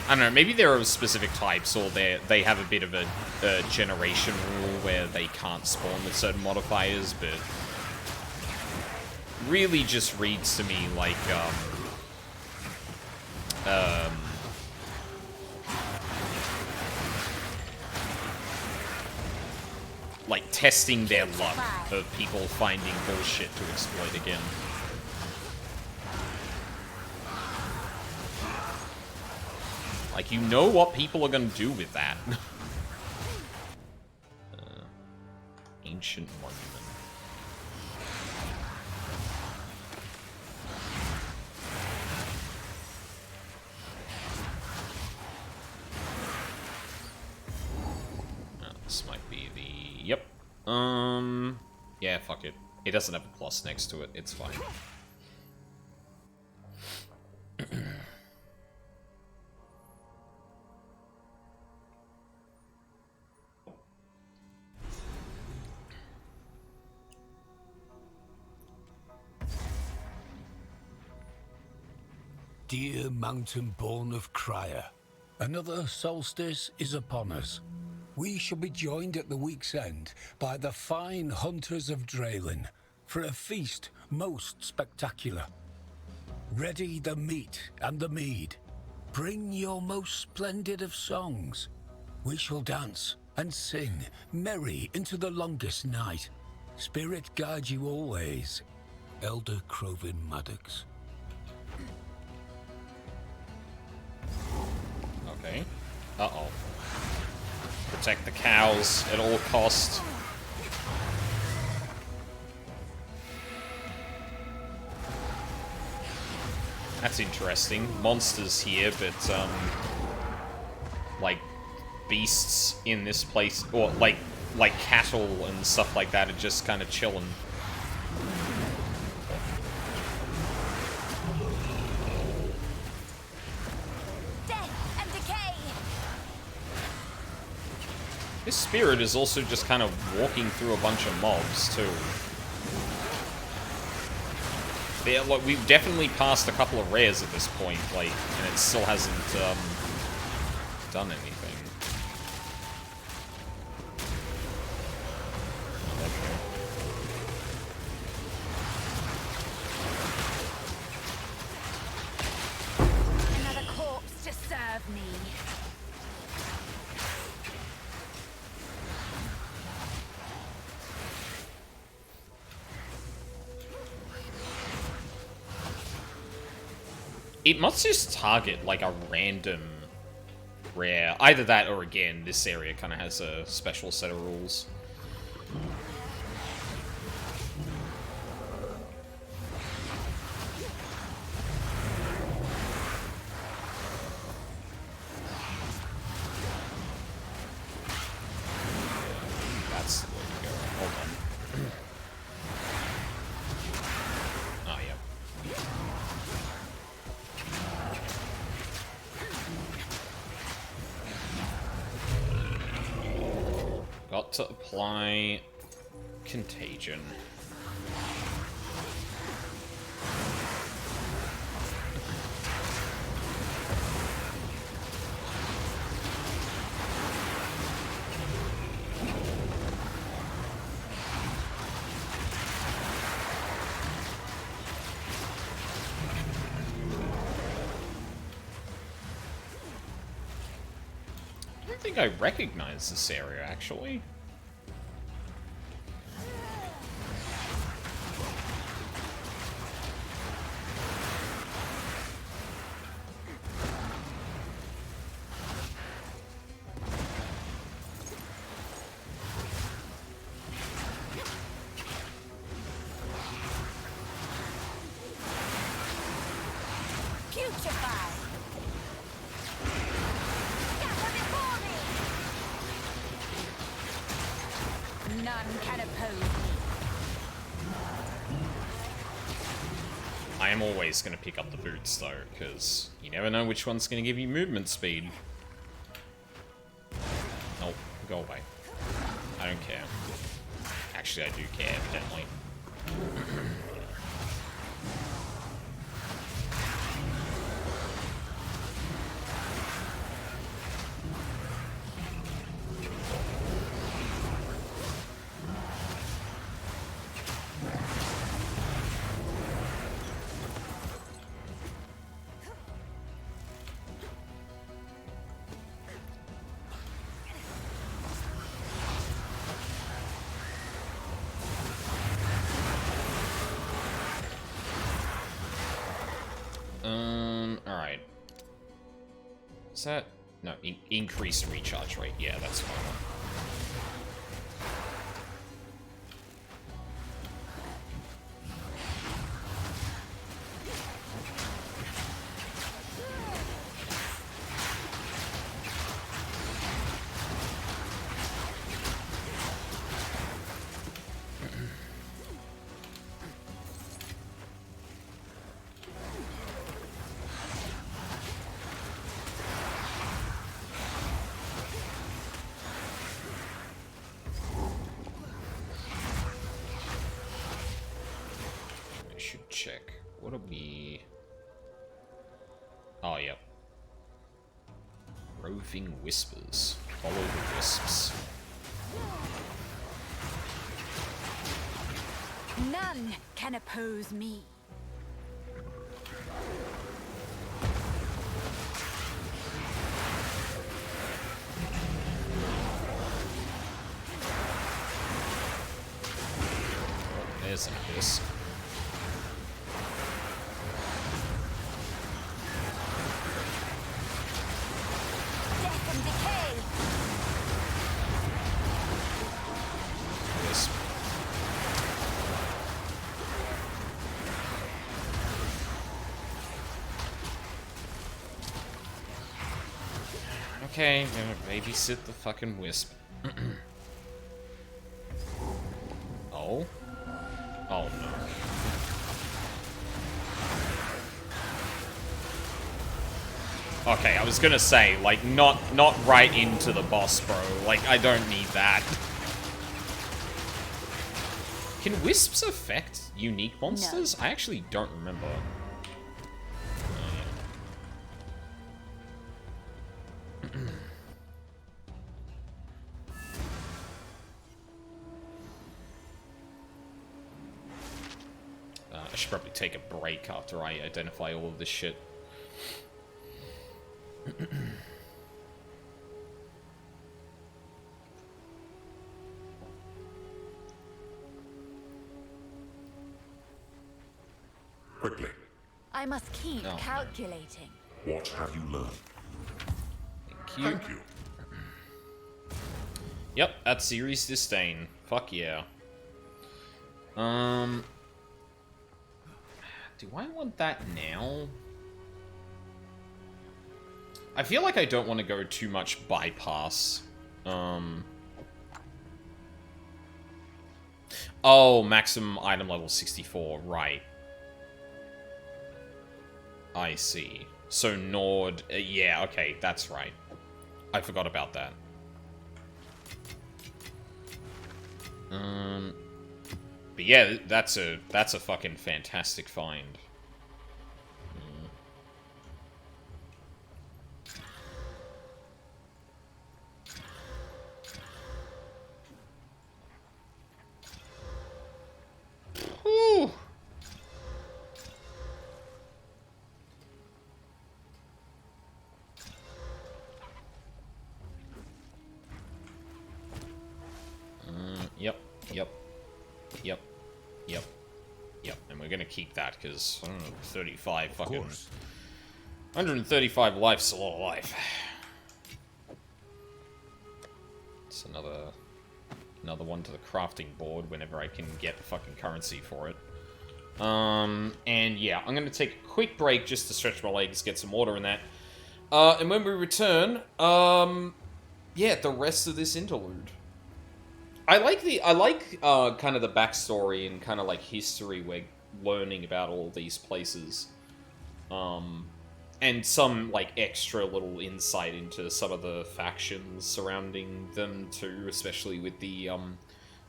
A: I don't know, maybe there are specific types, or they have a bit of a generation rule where they can't spawn with certain modifiers, but really just reads to me like, like testing their luck of people finding bullshit to exploit again. Like, you know what people are gonna do with that. Ancient monument. This might be the... Yep. Yeah, fuck it. It doesn't have a plus next to it. It's fine.
L: Dear mountain-born of Cryer, another solstice is upon us. We shall be joined at the week's end by the fine hunters of Draelin for a feast most spectacular. Ready the meat and the mead. Bring your most splendid of songs. We shall dance and sing merry into the longest night. Spirit guide you always. Elder Crovin Maddox.
A: Okay. Uh-oh. Protect the cows at all costs. That's interesting. Monsters here, but, like, beasts in this place, or, like cattle and stuff like that are just kind of chilling. This spirit is also just kind of walking through a bunch of mobs, too. Yeah, like, we've definitely passed a couple of rares at this point, like, and it still hasn't, done anything.
B: Another corpse to serve me.
A: It must just target, like, a random rare. Either that, or again, this area kind of has a special set of rules. That's the way to go. Hold on. Oh, yeah. Got to apply contagion. don't think I recognize this area, actually. I am always going to pick up the boots, though, because you never know which one's going to give you movement speed. Oh, go away. I don't care. Actually, I do care, evidently. Alright. Is that... No, increased recharge rate. Yeah, that's what I want. Check. What are we... Oh, yep. Roving Whispers. Follow the wisps.
B: None can oppose me.
A: There's an abyss. Okay, I'm gonna babysit the fucking wisp. Oh? Oh no. Okay, I was gonna say, like, not right into the boss, bro. Like, I don't need that. Can wisps affect unique monsters? No. I actually don't remember. I should probably take a break after I identify all of this shit.
I: Quickly.
B: I must keep calculating.
I: What have you learned?
A: Thank you.
I: Thank you.
A: Yep, that's Series Disdain. Fuck yeah. Do I want that now? I feel like I don't want to go too much bypass. Oh, maximum item level 64, right. I see. So Nord, yeah, okay, that's right. I forgot about that. But yeah, that's a fucking fantastic find. Whew. Yep. Yep. Yep. Yep. And we're gonna keep that, because 35 fucking... 135 life's a lot of life. It's another one to the crafting board whenever I can get the fucking currency for it. And yeah, I'm gonna take a quick break just to stretch my legs, get some water in that. And when we return, yeah, the rest of this interlude. I like kind of the backstory and kind of like history we're learning about all these places. And some like extra little insight into some of the factions surrounding them too, especially with the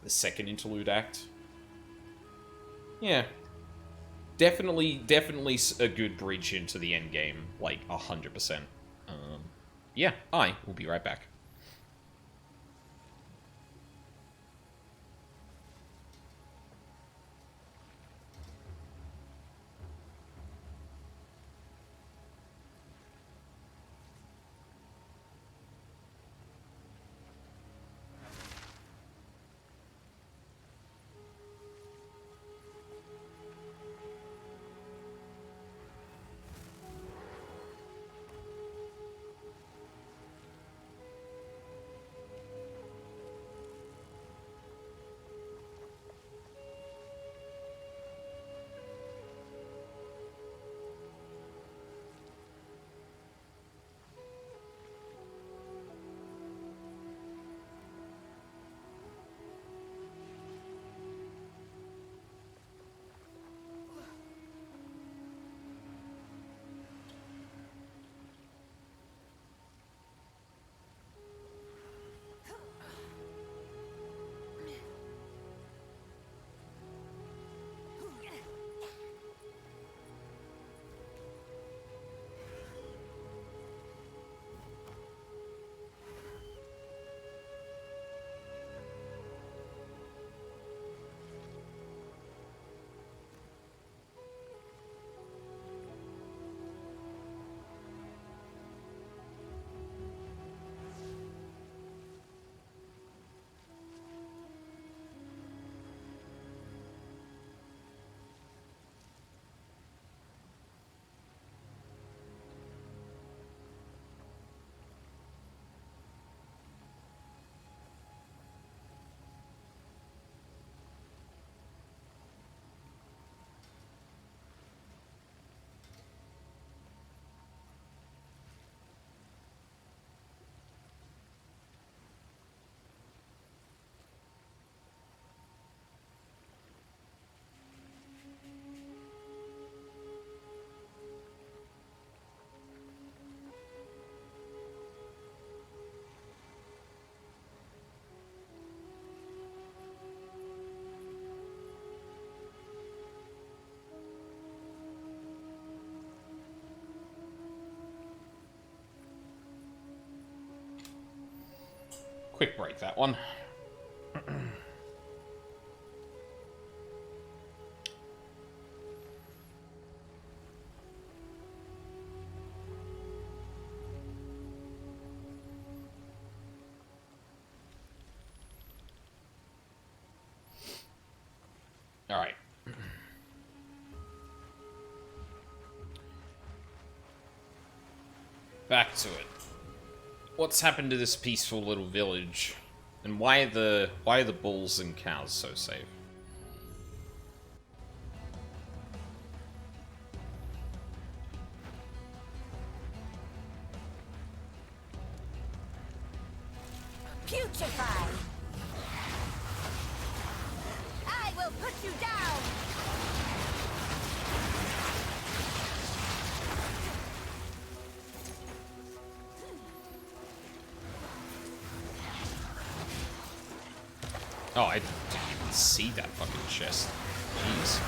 A: second interlude act. Yeah. Definitely a good bridge into the end game, like 100%. Yeah, I will be right back. Quick break, that one. All right. Back to it. What's happened to this peaceful little village? And why are the bulls and cows so safe?
B: Putrefy! I will put you down!
A: Oh, I didn't even see that fucking chest. Jeez.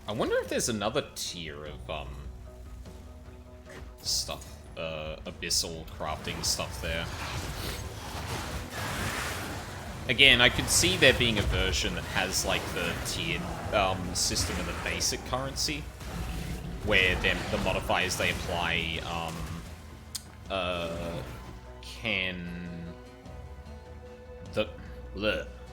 A: I wonder if there's another tier of, stuff, abyssal crafting stuff there. Again, I could see there being a version that has, like, the tiered, system of the basic currency, where the modifiers they apply,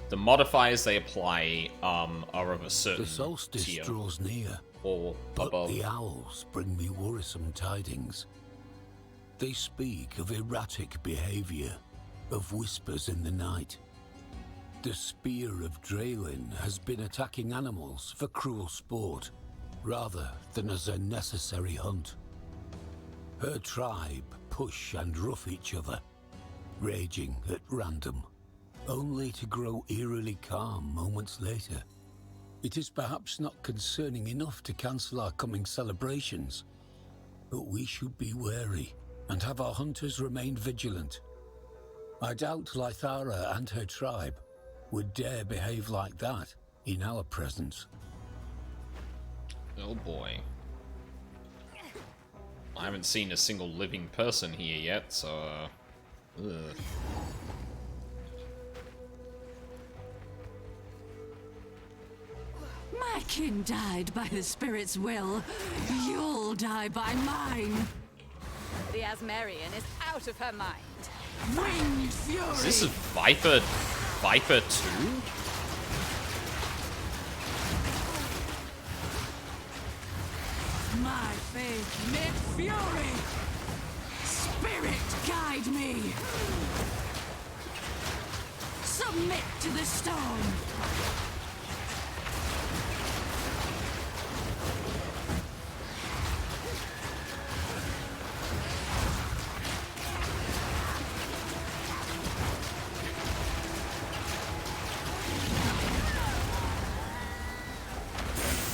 A: the modifiers they apply, are of a certain
L: The solstice
A: tier.
L: draws near,
A: Or
L: but
A: above.
L: the owls bring me worrisome tidings. They speak of erratic behavior, of whispers in the night. The spear of Draelyn has been attacking animals for cruel sport, rather than as a necessary hunt. Her tribe push and rough each other, raging at random, only to grow eerily calm moments later. It is perhaps not concerning enough to cancel our coming celebrations, but we should be wary and have our hunters remain vigilant. I doubt Lythara and her tribe would dare behave like that in our presence.
A: Oh boy. I haven't seen a single living person here yet, so, ugh.
F: My kin died by the spirit's will. You'll die by mine.
B: The Asmerian is out of her mind.
F: Winged fury!
A: Is this a Viper 2?
F: My faith mid fury! Spirit guide me! Submit to the stone!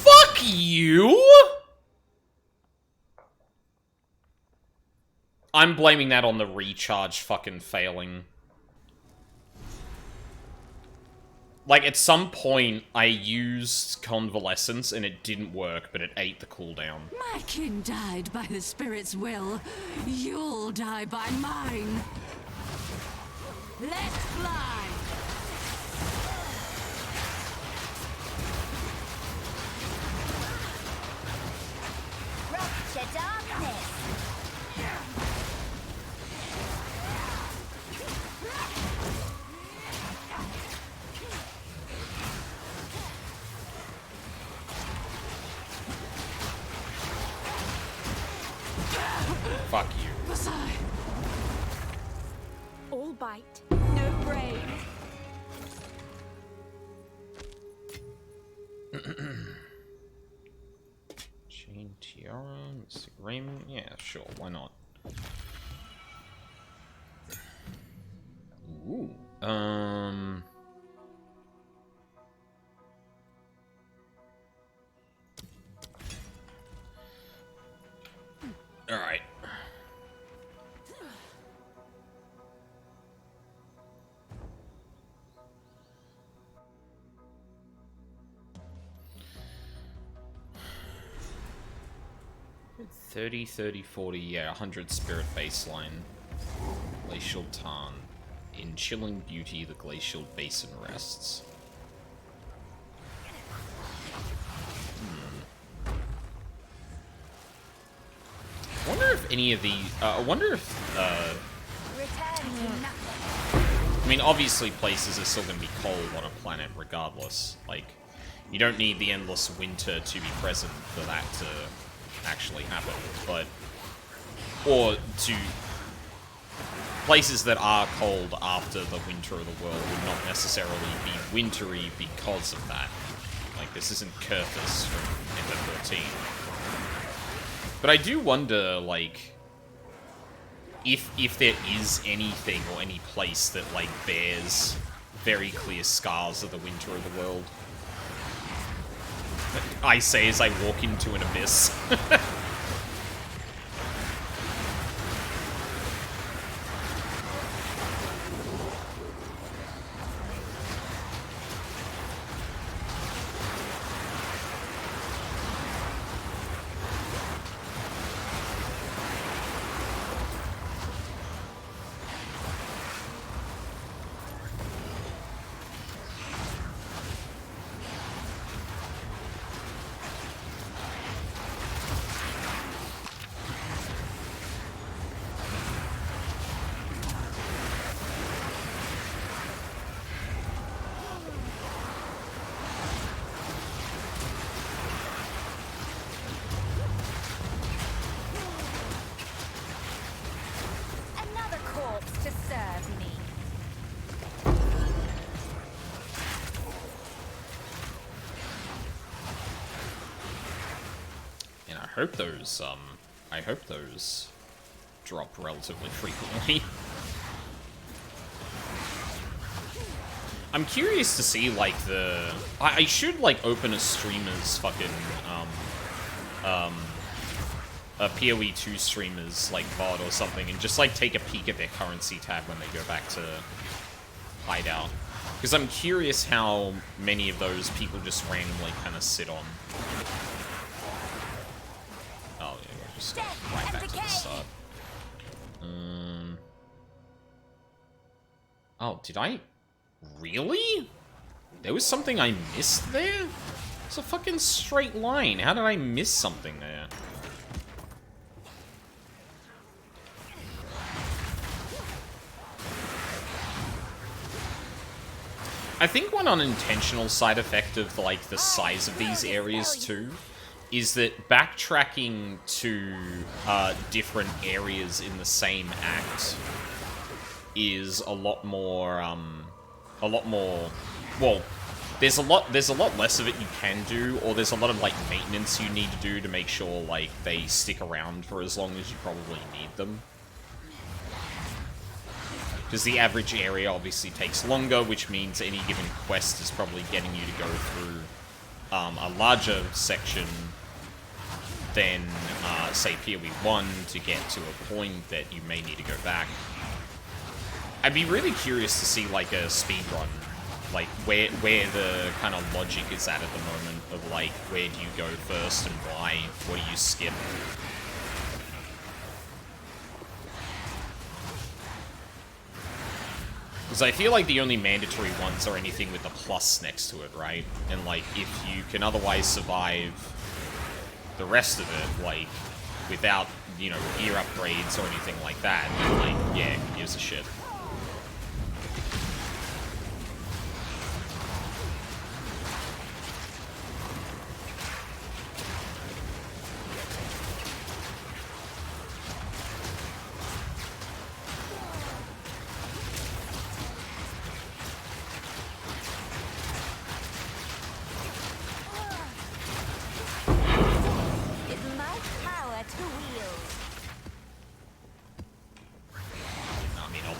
A: Fuck you! I'm blaming that on the recharge fucking failing. Like, at some point, I used Convalescence and it didn't work, but it ate the cooldown.
F: My kin died by the spirit's will. You'll die by mine. Let's fly!
B: Rupture darkness!
A: Fuck you.
F: Messiah!
B: All bite, no brain.
A: Chain Tiara, Mystic Raiment. Yeah, sure, why not? Ooh. Alright. $30, $30, $40, yeah, 100 spirit baseline. Glacial Tarn. In chilling beauty, the glacial basin rests. I wonder if any of the... I wonder if...
B: Return to nothing.
A: I mean, obviously places are still going to be cold on a planet regardless. Like, you don't need the endless winter to be present for that to actually happen. But... Or to... Places that are cold after the winter of the world would not necessarily be wintry because of that. Like, this isn't Kurthus from Ender 13. But I do wonder, like, if there is anything or any place that, like, bears very clear scars of the winter of the world. I say as I walk into an abyss. I hope those drop relatively frequently. I'm curious to see, like, I should, like, open a streamer's fucking, a PoE 2 streamer's, like, VOD or something, and just, like, take a peek at their currency tab when they go back to Hideout. Because I'm curious how many of those people just randomly kind of sit on. Oh, yeah, we'll just go right back to the start. Oh, did I... Really? There was something I missed there? It's a fucking straight line. How did I miss something there? I think one unintentional side effect of, like, the size of these areas, too, is that backtracking to different areas in the same act is a lot more, well, there's a lot less of it you can do, or there's a lot of, like, maintenance you need to do to make sure, like, they stick around for as long as you probably need them. Because the average area obviously takes longer, which means any given quest is probably getting you to go through a larger section than, say, PoE 1 to get to a point that you may need to go back. I'd be really curious to see, like, a speedrun, like, where the kind of logic is at the moment of, like, where do you go first and why, what do you skip. Because I feel like the only mandatory ones are anything with a plus next to it, right? And, like, if you can otherwise survive the rest of it, like, without, you know, gear upgrades or anything like that, then, like, yeah, who gives a shit?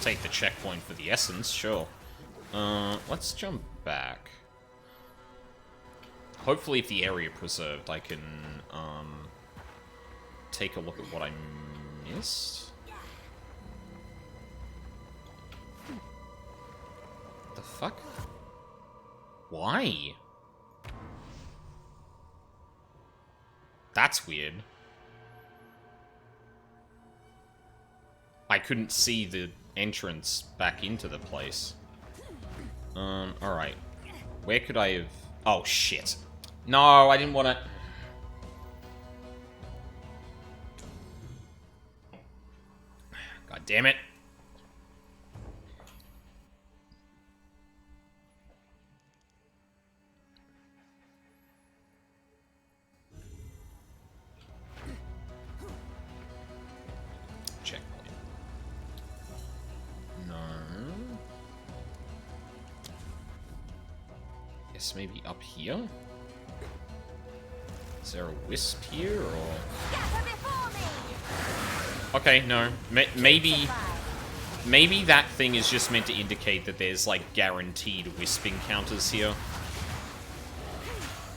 A: Take the checkpoint for the essence, sure. Let's jump back. Hopefully if the area preserved, I can, take a look at what I missed. The fuck? Why? That's weird. I couldn't see the entrance back into the place. Alright. Where could I have... Oh, shit. No, I didn't want to... God damn it. Maybe up here? Is there a wisp here, or... Okay, no. Maybe that thing is just meant to indicate that there's, like, guaranteed wisp encounters here.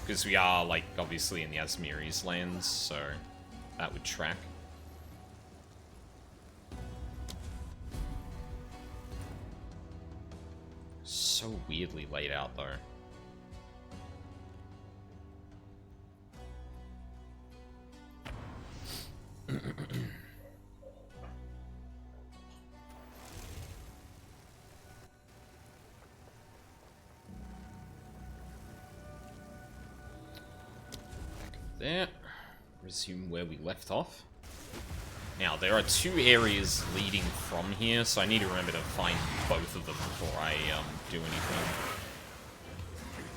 A: Because we are, like, obviously in the Asmiri's lands, so that would track. So weirdly laid out, though. There. Resume where we left off. Now, there are two areas leading from here, so I need to remember to find both of them before I do anything.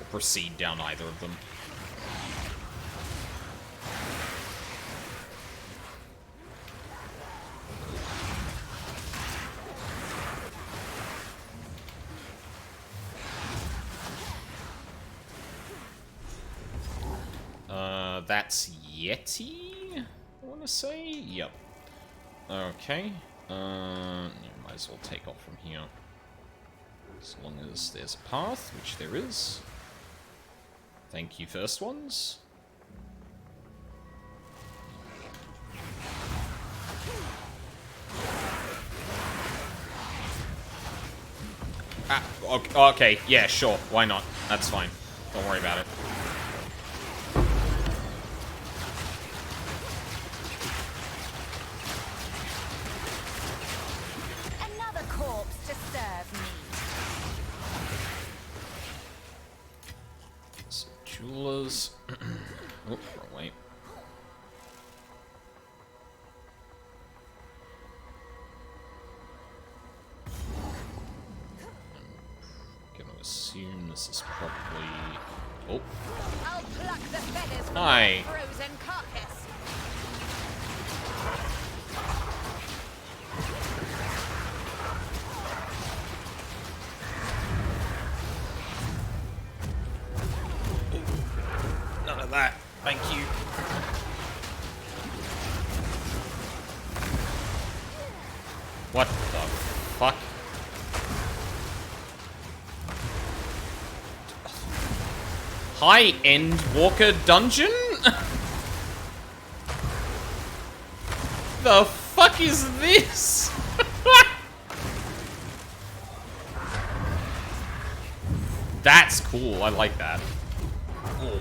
A: Or proceed down either of them. That's Yeti? want to say. Yep. Okay. Might as well take off from here. As long as there's a path, which there is. Thank you, first ones. Ah, okay, yeah, sure. Why not? That's fine. Don't worry about it.
B: Another corpse to serve me.
A: Some jewelers. Oh, wrong way. Assume this is probably... Oh.
B: I'll pluck the feathers from
A: Hi.
B: your frozen carcass.
A: None of that. Thank you. What the fuck? High-end Walker dungeon? The fuck is this? That's cool. I like that. Oh.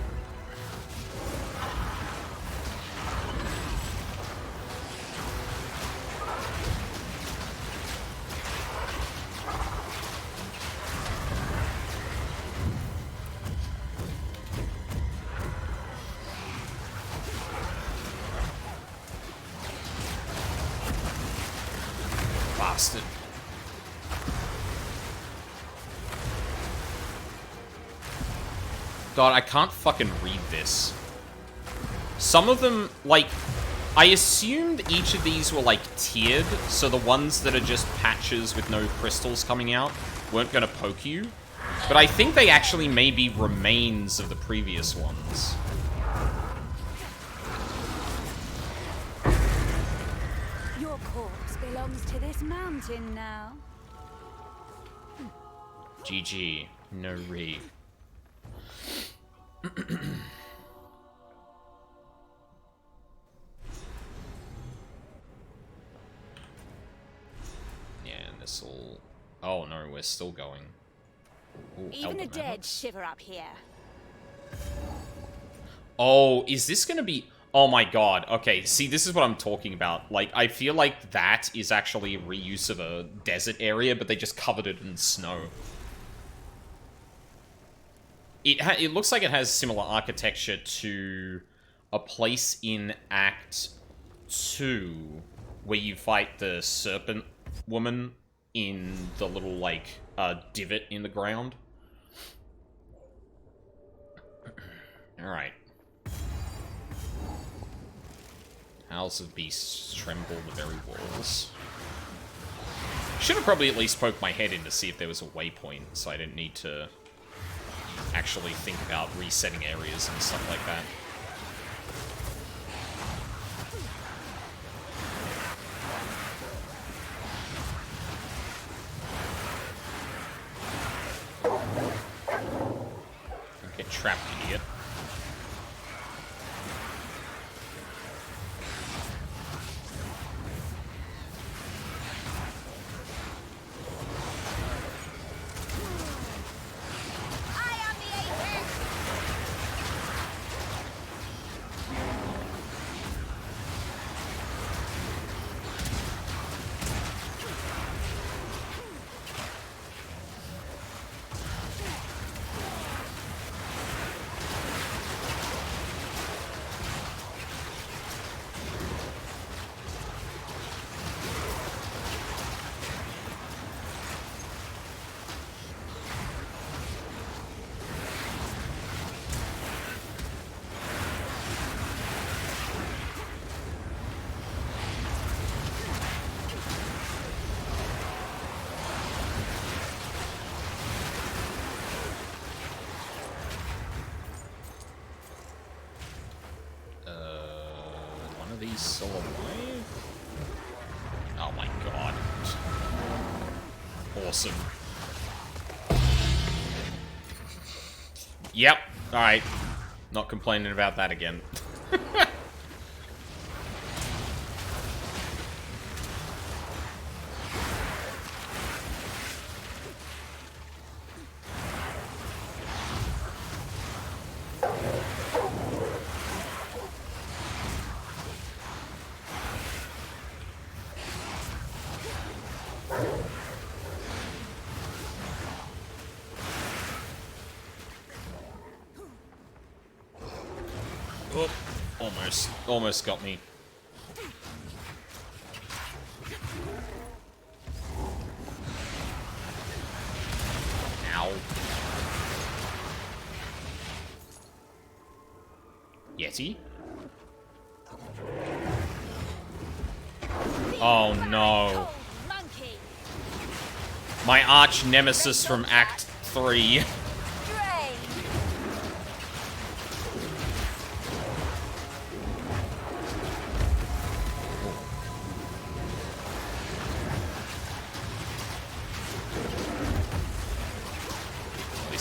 A: Bastard. God, I can't fucking read this. Some of them, like, I assumed each of these were, like, tiered, so the ones that are just patches with no crystals coming out weren't gonna poke you. But I think they actually may be remains of the previous ones.
B: Your corpse belongs to this mountain now.
A: GG. No re. Yeah, and this'll... Oh no, we're still going. Ooh,
B: Even the
A: Elder
B: dead
A: Mammoths.
B: shiver up here.
A: Oh, is this gonna be... Oh my god, okay, see, this is what I'm talking about. Like, I feel like that is actually a reuse of a desert area, but they just covered it in snow. It looks like it has similar architecture to a place in Act 2 where you fight the serpent woman in the little, like, divot in the ground. Alright. Howls of beasts tremble the very walls. Should have probably at least poked my head in to see if there was a waypoint, so I didn't need to actually think about resetting areas and stuff like that. Don't get trapped, idiot. these still alive? Oh my god. Awesome. Yep. Alright. Not complaining about that again. Oh, almost got me. Ow. Yeti? Oh no. My arch nemesis from Act 3.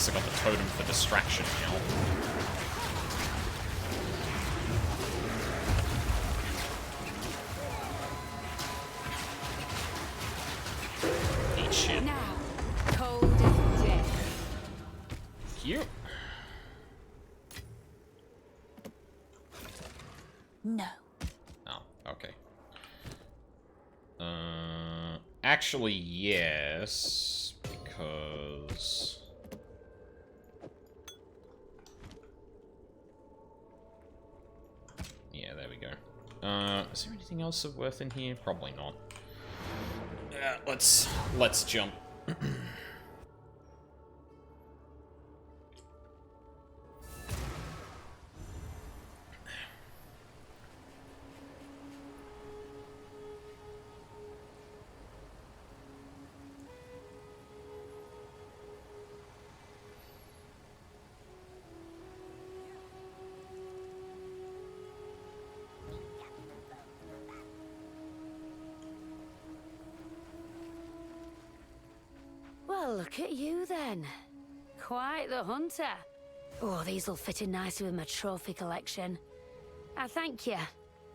A: I got the totem for distraction now. Eat shit.
B: Now, cold as death.
A: Cute.
B: No.
A: Oh, okay. Actually, yes, because... Yeah, there we go. Is there anything else of worth in here? Probably not. Yeah, let's jump.
H: Well, look at you then. Quite the hunter. Oh, these'll fit in nicely with my trophy collection. I thank you.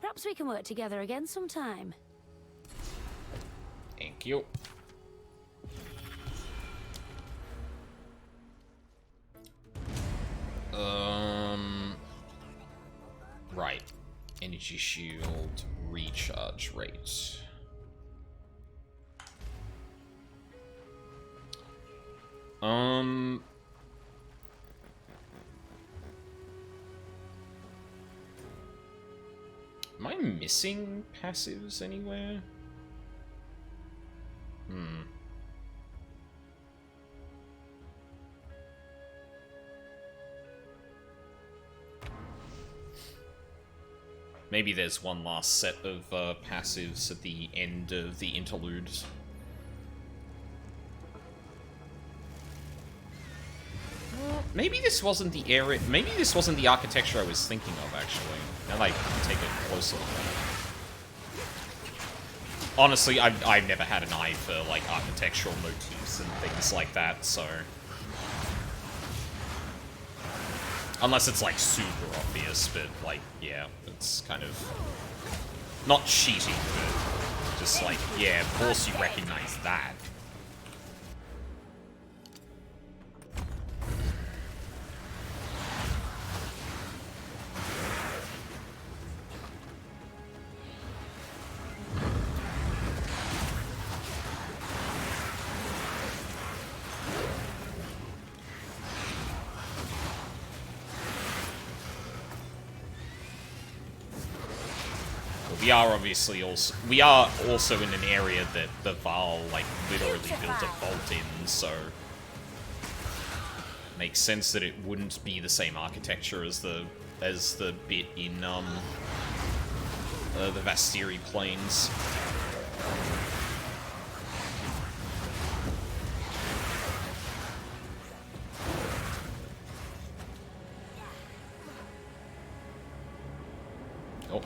H: Perhaps we can work together again sometime.
A: Thank you. Right. Energy shield recharge rate. Am I missing passives anywhere? Maybe there's one last set of passives at the end of the interlude. Maybe this wasn't the area. Maybe this wasn't the architecture I was thinking of, actually. Now that I take a closer look. Honestly, I've never had an eye for, like, architectural motifs and things like that, so... Unless it's, like, super obvious, but, like, yeah, it's kind of... Not cheating, but just like, yeah, of course you recognize that. We are also in an area that the Val, like, literally built a vault in, so... Makes sense that it wouldn't be the same architecture as the bit in, the Vastiri Plains. Oh.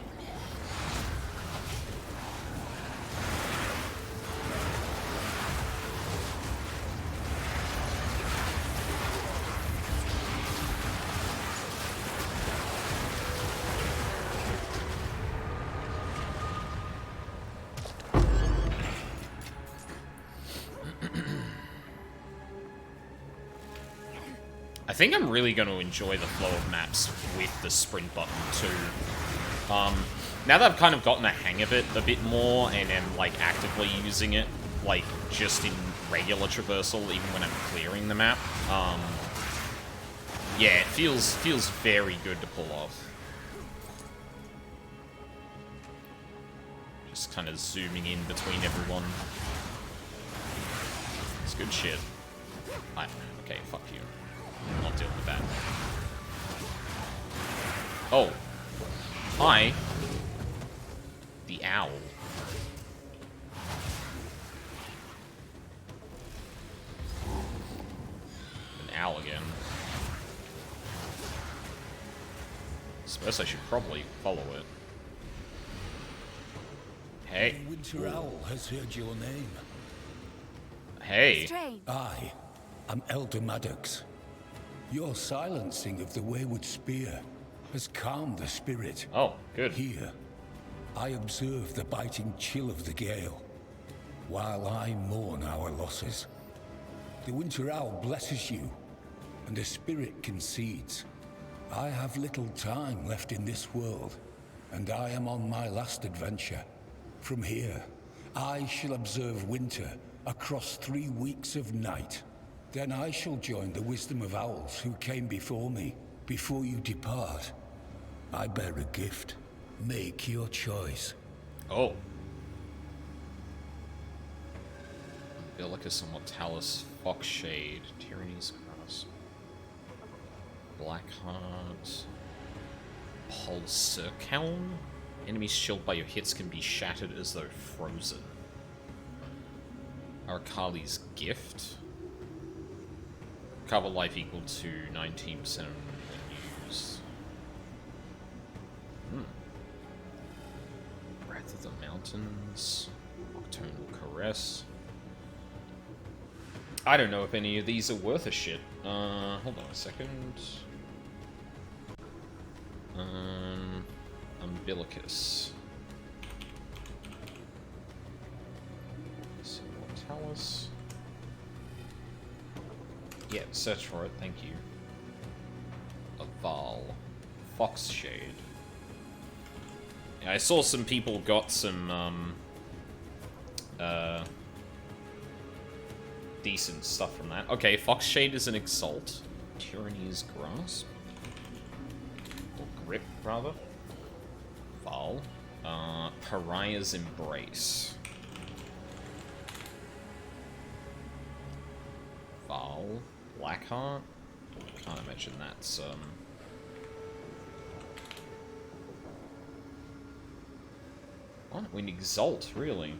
A: I think I'm really going to enjoy the flow of maps with the sprint button too. Now that I've kind of gotten the hang of it a bit more and am like actively using it, like just in regular traversal, even when I'm clearing the map, yeah, it feels very good to pull off. Just kind of zooming in between everyone. It's good shit. Okay, fuck you. I'm not dealing with that. Oh. Hi. The owl. An owl again. Suppose I should probably follow it. Hey.
L: The Winter Owl has heard your name.
A: Hey.
L: I am Elder Maddox. Your silencing of the wayward spear has calmed the spirit.
A: Oh, good.
L: Here, I observe the biting chill of the gale, while I mourn our losses. The Winter Owl blesses you, and the spirit concedes. I have little time left in this world, and I am on my last adventure. From here, I shall observe winter across 3 weeks of night. Then I shall join the wisdom of owls who came before me. Before you depart, I bear a gift. Make your choice.
A: Oh. Umbilicus and Mortalis, Foxshade, Tyranny's Grasp, Blackheart, Pulsarkelm. Enemies shelled by your hits can be shattered as though frozen. Arakali's Gift. Cover life equal to 19% when used. Breath of the Mountains. Nocturnal Caress. I don't know if any of these are worth a shit. Hold on a second. Umbilicus. So, Mortalis. Yeah, search for it, thank you. Aval. Foxshade. Yeah, I saw some people got some, decent stuff from that. Okay, Foxshade is an Exalt. Tyranny's Grasp. Or Grip, rather. Val. Pariah's Embrace. Val. Blackheart? Can't imagine that's, What? We need Exalt, really?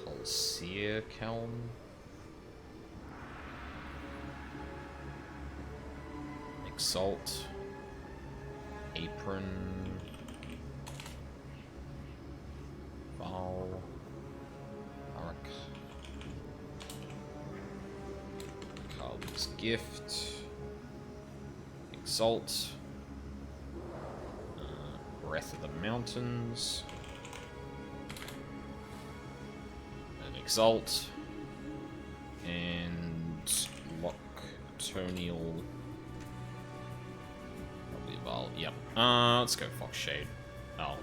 A: Pulsarkelm. Exalt. Apron. Val. Arakali's Gift. Exalt. Breath of the Mountains. An Exalt. And Nocturnal. Probably Val. Yep. Let's go Foxshade. Oh.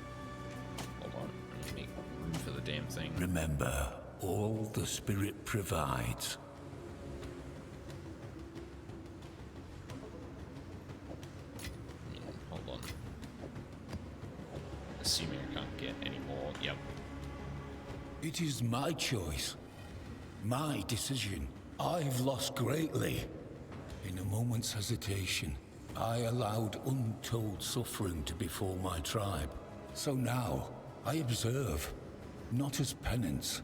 A: Hold on. I need to make room for the damn thing.
L: Remember, all the spirit provides.
A: Hold on. Assuming I can't get any more. Yep.
L: It is my choice. My decision. I've lost greatly. In a moment's hesitation, I allowed untold suffering to befall my tribe. So now, I observe. Not as penance.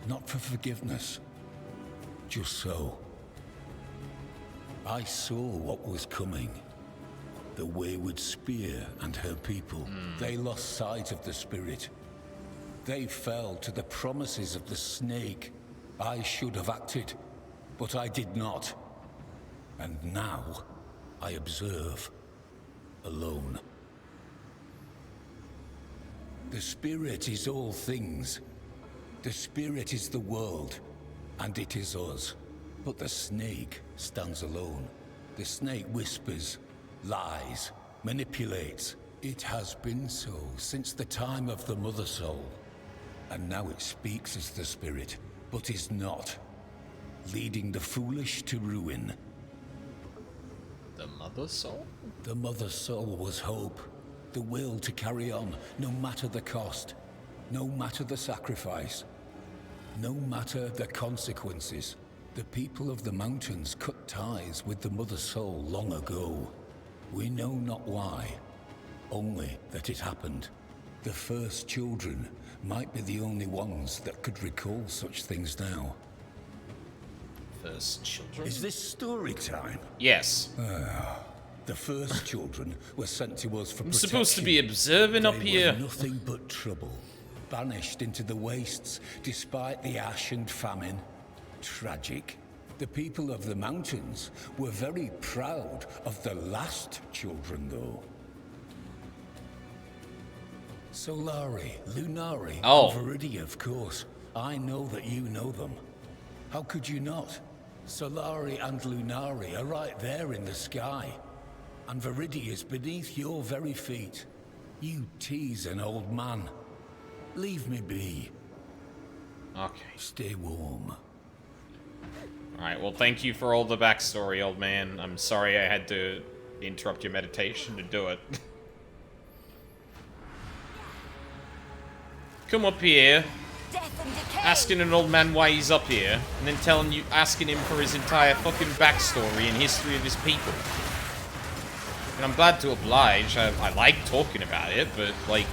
L: Not for forgiveness. Just so. I saw what was coming. The wayward spear and her people. They lost sight of the spirit. They fell to the promises of the snake. I should have acted, but I did not. And now, I observe. Alone. The spirit is all things. The spirit is the world. and it is us. But the snake stands alone. The snake whispers, lies, manipulates. It has been so since the time of the Mother Soul. And now it speaks as the spirit, but is not, leading the foolish to ruin.
A: The Mother Soul?
L: The Mother Soul was hope, the will to carry on, no matter the cost, no matter the sacrifice, no matter the consequences. The people of the mountains cut ties with the Mother Soul long ago. We know not why, only that it happened. The first children might be the only ones that could recall such things now.
A: First children?
L: Is this story time?
A: Yes.
L: The first children were sent to us for
A: I'm
L: protection.
A: supposed to be observing up here.
L: They were nothing but trouble. Banished into the wastes despite the ash and famine. Tragic. The people of the mountains were very proud of the last children, though. Solari, Lunari, and Viridia, of course. I know that you know them. How could you not? Solari and Lunari are right there in the sky. And Viridia is beneath your very feet. You tease an old man. Leave me be.
A: Okay.
L: Stay warm.
A: Alright, well thank you for all the backstory, old man. I'm sorry I had to interrupt your meditation to do it. Come up here, asking an old man why he's up here, and then asking him for his entire fucking backstory and history of his people. And I'm glad to oblige. I like talking about it, but like,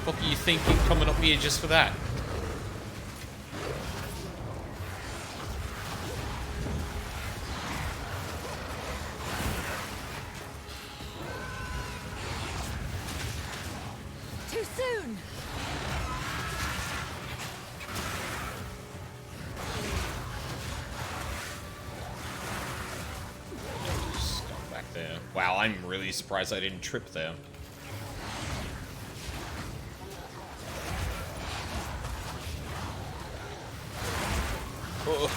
A: what are you thinking coming up here just for that?
F: Too soon!
A: Just go back there. Wow, I'm really surprised I didn't trip there. Oh.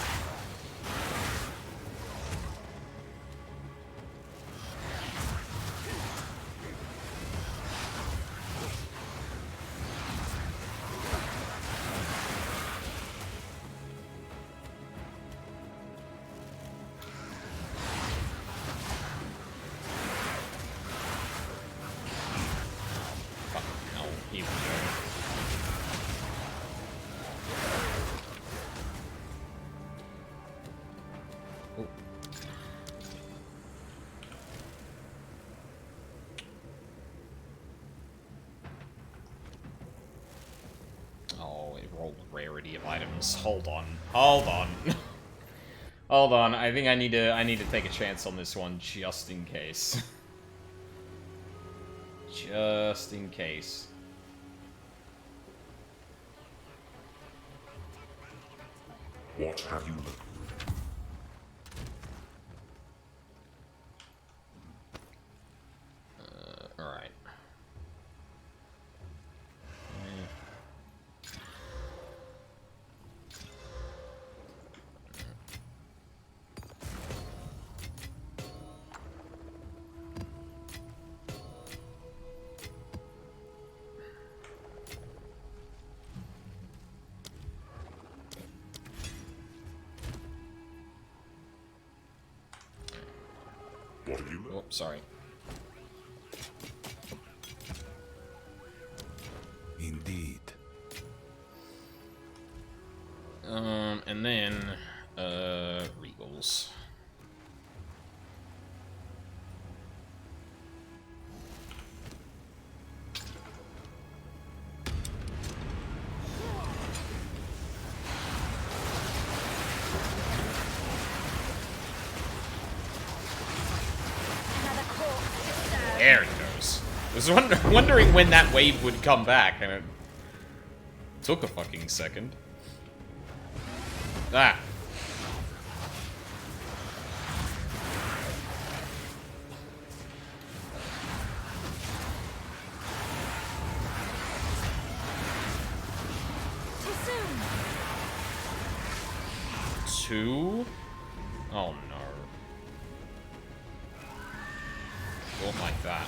A: Rarity of items. Hold on. Hold on. Hold on. I think I need to take a chance on this one just in case. Just in case.
I: What have you learned?
A: Alright.
I: What have you learned?
A: Oh, sorry.
J: Indeed.
A: And then, Regals. There it goes. I was wondering when that wave would come back, and it took a fucking second. Ah.
F: Too soon!
A: 2? Oh no. Don't like that.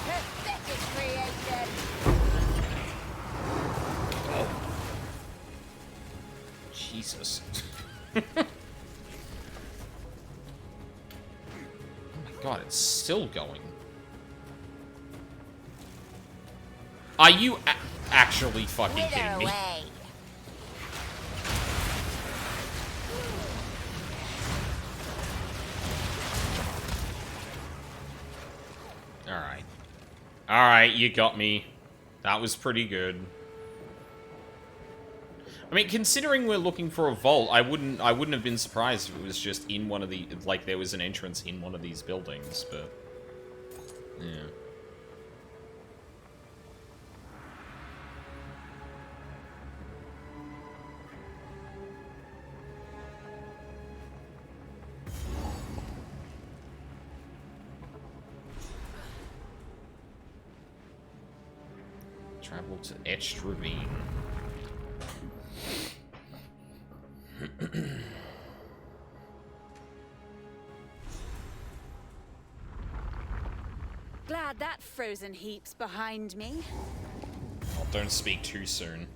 B: Pathetic creation.
A: Oh. Jesus. God, it's still going. Are you actually fucking kidding me?
B: Away.
A: Alright. Alright, you got me. That was pretty good. I mean, considering we're looking for a vault, I wouldn't have been surprised if it was just in one of the, like, there was an entrance in one of these buildings, but yeah. Travel to Etched Ravine.
B: Glad that frozen heap's behind me.
A: Oh, don't speak too soon.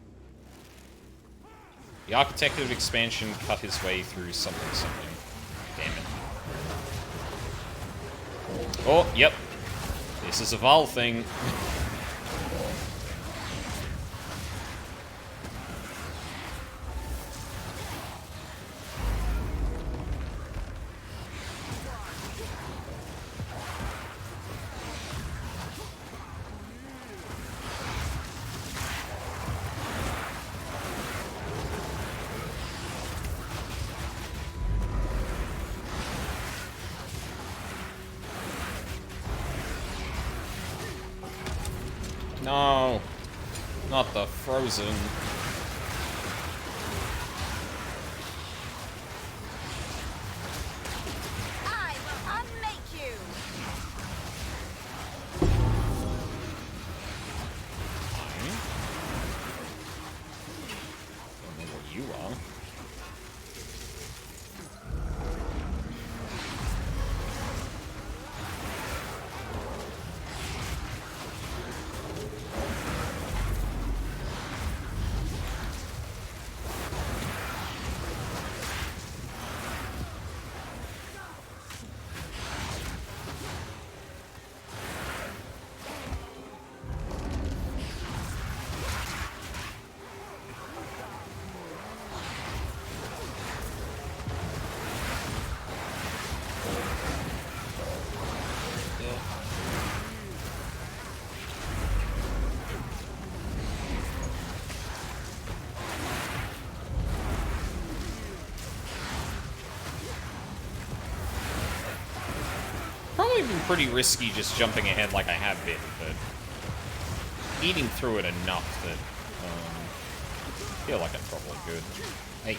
A: The architect of expansion cut his way through something. Damn it. Oh, yep. This is a Val thing. No, not the frozen.
B: I will unmake you.
A: Fine. Don't know what you are. Probably been pretty risky just jumping ahead like I have been, but eating through it enough that I feel like I'm probably good. Hey.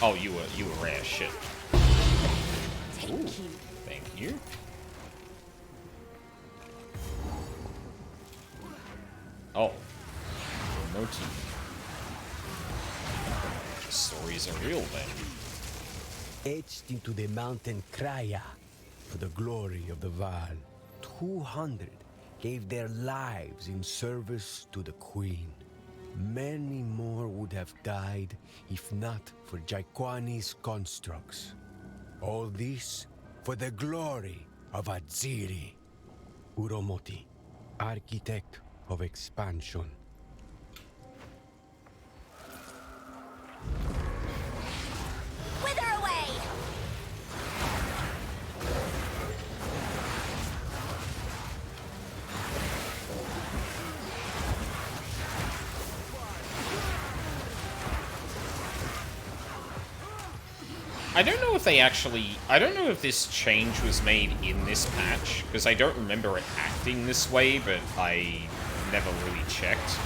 A: Oh, you were rare shit. Ooh, thank you. Oh. No teeth. The stories are real then.
M: Etched into the mountain Kraya for the glory of the Val. 200 gave their lives in service to the Queen. Many more would have died if not for Jaquani's constructs. All this for the glory of Adziri. Uromoti, architect of expansion.
B: Wither away.
A: I don't know if they actually... I don't know if this change was made in this patch, because I don't remember it acting this way, but I never really checked.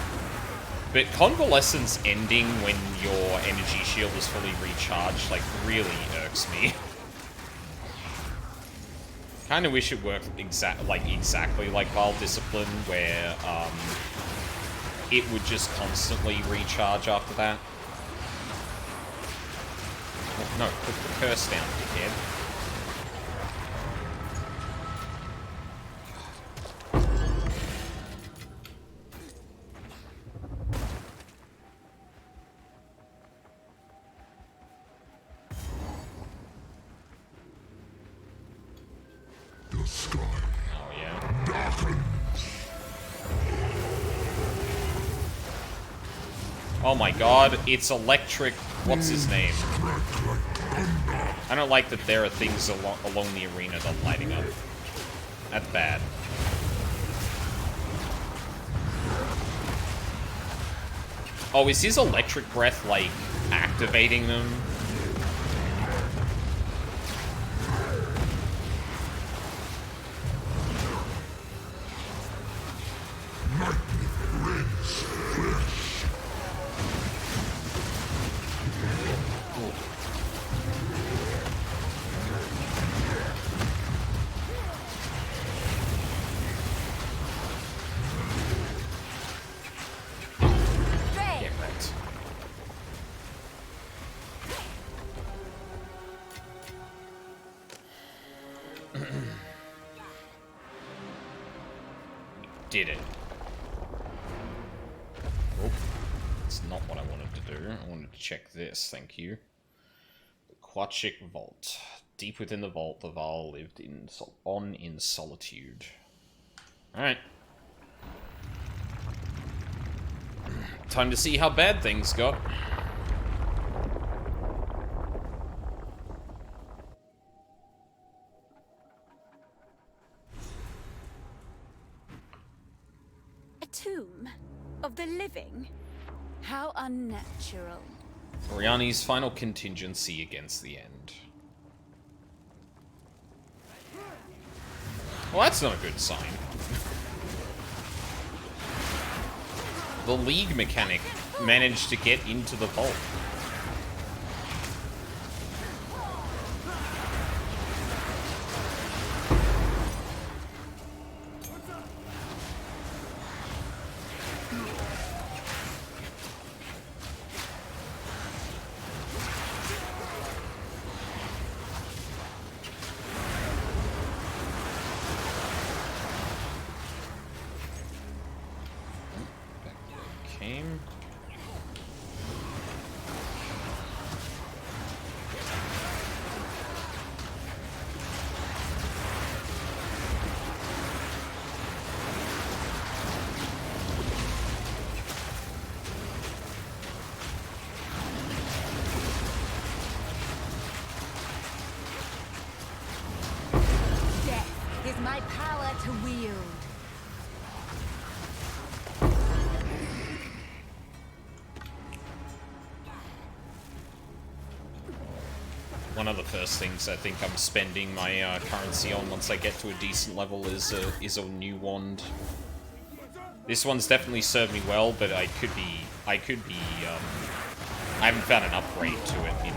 A: But Convalescence ending when your energy shield is fully recharged, like, really irks me. Kind of wish it worked exactly like Vile Discipline, where it would just constantly recharge after that. No, put the curse down, dickhead.
I: The sky
A: Oh, yeah.
I: darkens.
A: Oh my god, it's electric. What's his name? I don't like that there are things along the arena that are lighting up. That's bad. Oh, is his electric breath, like, activating them? Get wrecked. Did it. Oh, that's not what I wanted to do. I wanted to check this, thank you. The Quachik Vault. Deep within the vault, the Val lived in solitude. Alright. Time to see how bad things got.
B: A tomb of the living? How unnatural.
A: Oriani's final contingency against the end. Well, that's not a good sign. The League mechanic managed to get into the vault. Came.
B: Death is my power to wield.
A: One of the first things I think I'm spending my currency on once I get to a decent level is a new wand. This one's definitely served me well, but I haven't found an upgrade to it in...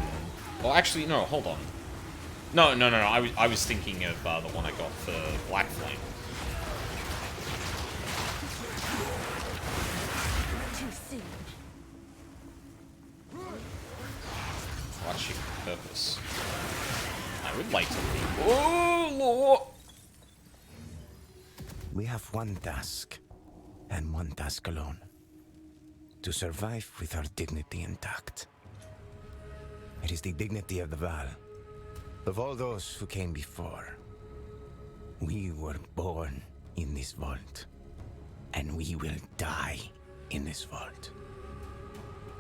A: Well, actually, no, hold on. No, I was thinking of the one I got for Black Flame.
B: Too soon.
A: Watching purpose. I would like to leave. Oh, Lord!
M: We have one task, and one task alone. To survive with our dignity intact. It is the dignity of the Val, of all those who came before. We were born in this vault, and we will die in this vault.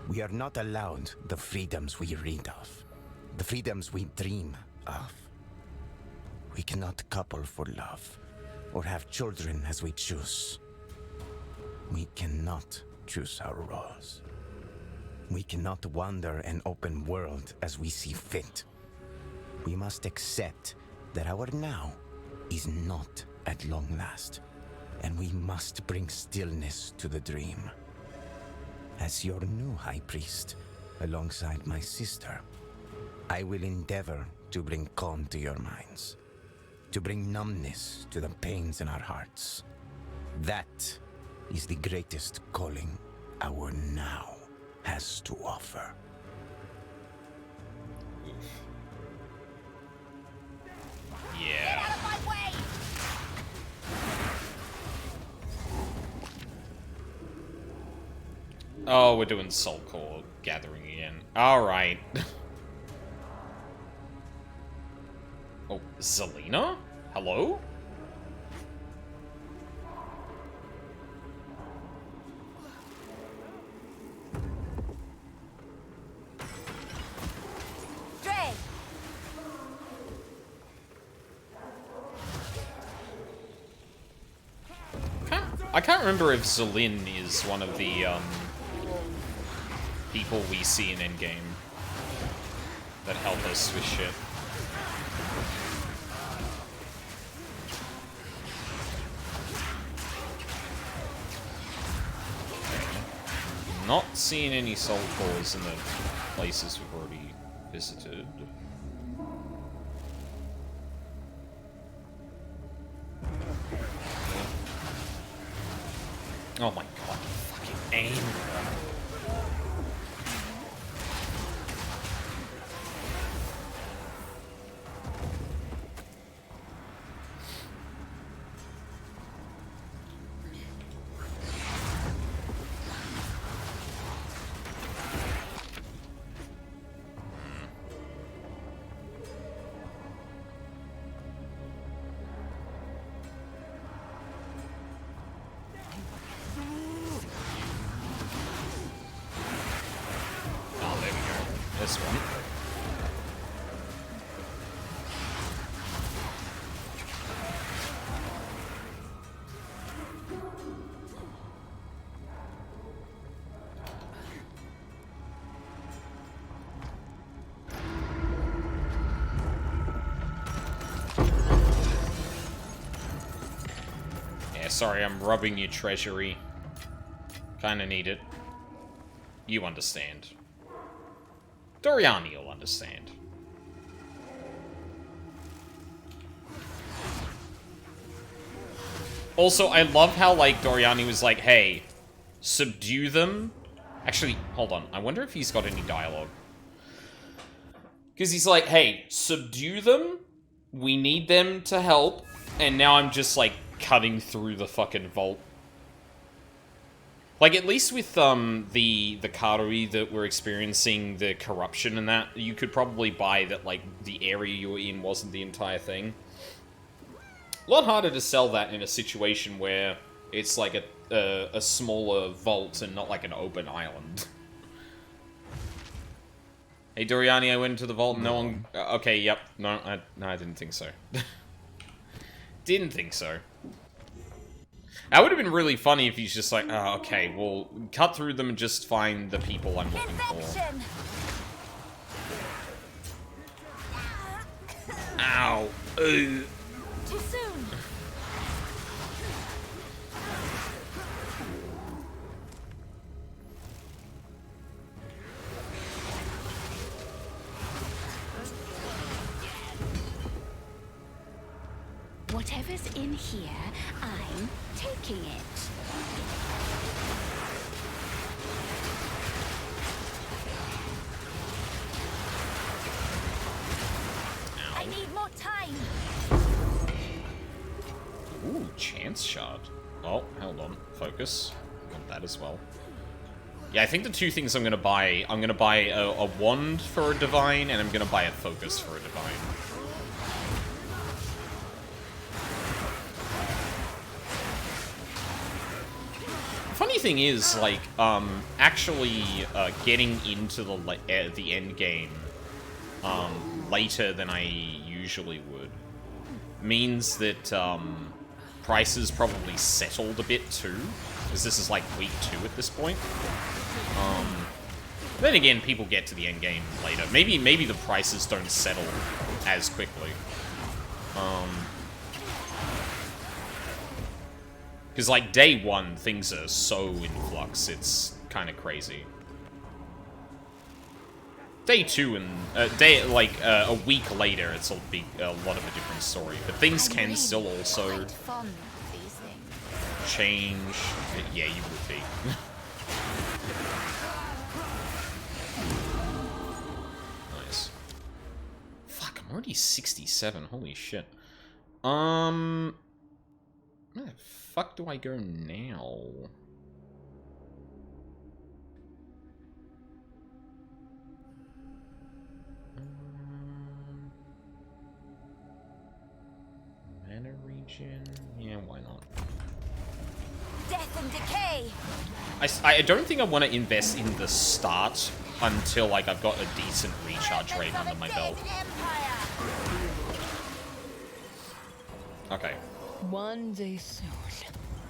M: We are not allowed the freedoms we read of, the freedoms we dream of. We cannot couple for love, or have children as we choose. We cannot choose our roles. We cannot wander an open world as we see fit. We must accept that our now is not at long last, and we must bring stillness to the dream. As your new High Priest, alongside my sister, I will endeavor to bring calm to your minds. to bring numbness to the pains in our hearts. That is the greatest calling our now has to offer.
A: Yeah.
B: Get out of my way!
A: Oh, we're doing Soul Core Gathering again. Alright. Oh, Zelina? Hello?
B: Dre!
A: I can't remember if Zelin is one of the, people we see in Endgame that help us with shit. Not seeing any soul cores in the places we've already visited. Oh my god, fucking aim. Oh, there we go. This one. Yeah, sorry, I'm rubbing your treasury. Kinda need it. You understand. Doriani will understand. Also, I love how, like, Doriani was like, hey, subdue them. Actually, hold on. I wonder if he's got any dialogue. Because he's like, hey, subdue them. We need them to help. And now I'm just, like, cutting through the fucking vault. Like, at least with, the Karui that we're experiencing, the corruption and that, you could probably buy that, like, the area you were in wasn't the entire thing. A lot harder to sell that in a situation where it's, like, a smaller vault and not, like, an open island. Hey, Doriani, I went into the vault, no one... okay, yep. No, I didn't think so. Didn't think so. That would have been really funny if he's just like, oh, okay, well, cut through them and just find the people I'm looking for. Ow. Ugh.
B: Too soon. Whatever's in here, I'm taking it. I need more time.
A: Ooh, chance shard. Oh, hold on. Focus. Got that as well. Yeah, I think the two things I'm gonna buy a wand for a divine, and I'm gonna buy a focus for a divine. Funny thing is, like, actually getting into the end game later than I usually would means that prices probably settled a bit too, because this is like week 2 at this point. Then again, people get to the end game later. Maybe the prices don't settle as quickly. Because, like, day 1, things are so in flux, it's kind of crazy. Day 2 and a week later, it's a lot of a different story. But things can still also change. Yeah, you would be. Nice. Fuck, I'm already 67. Holy shit. Where the fuck do I go now? Mana region? Yeah, why not?
B: Death and decay.
A: I don't think I want to invest in the start until like I've got a decent recharge rate under my belt. Okay.
N: One day soon,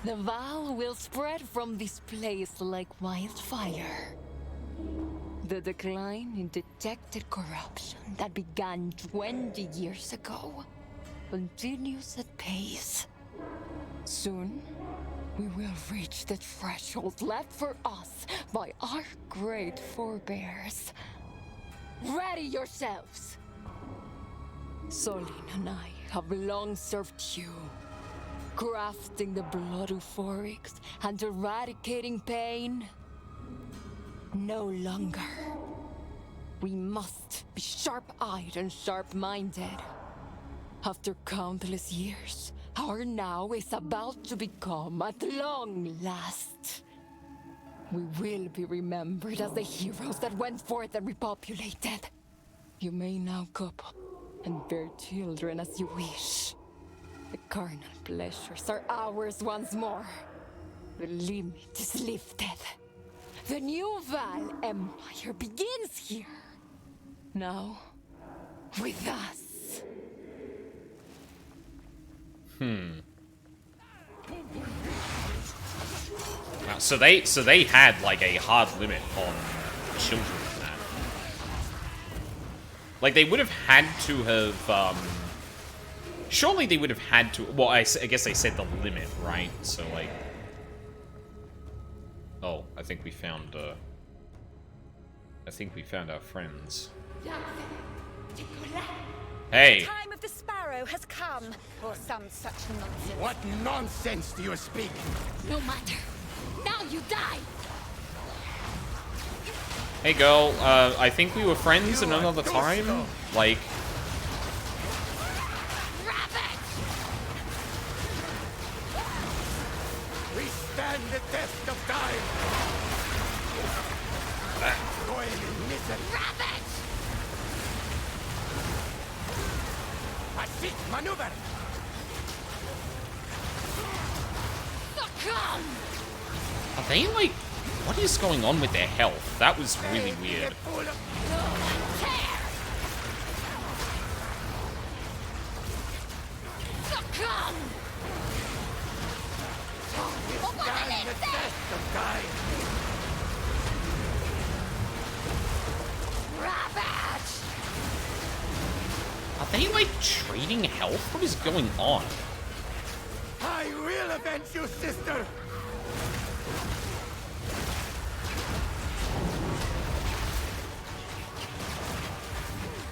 N: the Val will spread from this place like wildfire. The decline in detected corruption that began 20 years ago continues at pace. Soon, we will reach the threshold left for us by our great forebears. Ready yourselves! Solin and I have long served you, crafting the blood euphorics and eradicating pain. No longer. We must be sharp-eyed and sharp-minded. After countless years, our now is about to become at long last. We will be remembered as the heroes that went forth and repopulated. You may now couple and bear children as you wish. The carnal pleasures are ours once more. The limit is lifted. The new Val Empire begins here. Now, with us.
A: So they had like a hard limit on children in that. Like they would have had to have surely they would have had to, well, I guess they said the limit, right? So like, oh, I think we found our friends. Hey.
B: The time of the sparrow has come, or some such nonsense.
D: What nonsense do you speak?
N: No matter. Now you die.
A: Hey girl, I think we were friends in another time. Like,
D: We stand the test of time. Toil in misery.
N: Rabbit!
D: A seat maneuver.
N: Succumb!
A: are they like, what is going on with their health? That was really weird.
N: Succumb!
D: Stand the test of time.
N: Rabbit!
A: Are they like trading health? What is going on?
D: I will avenge you, sister.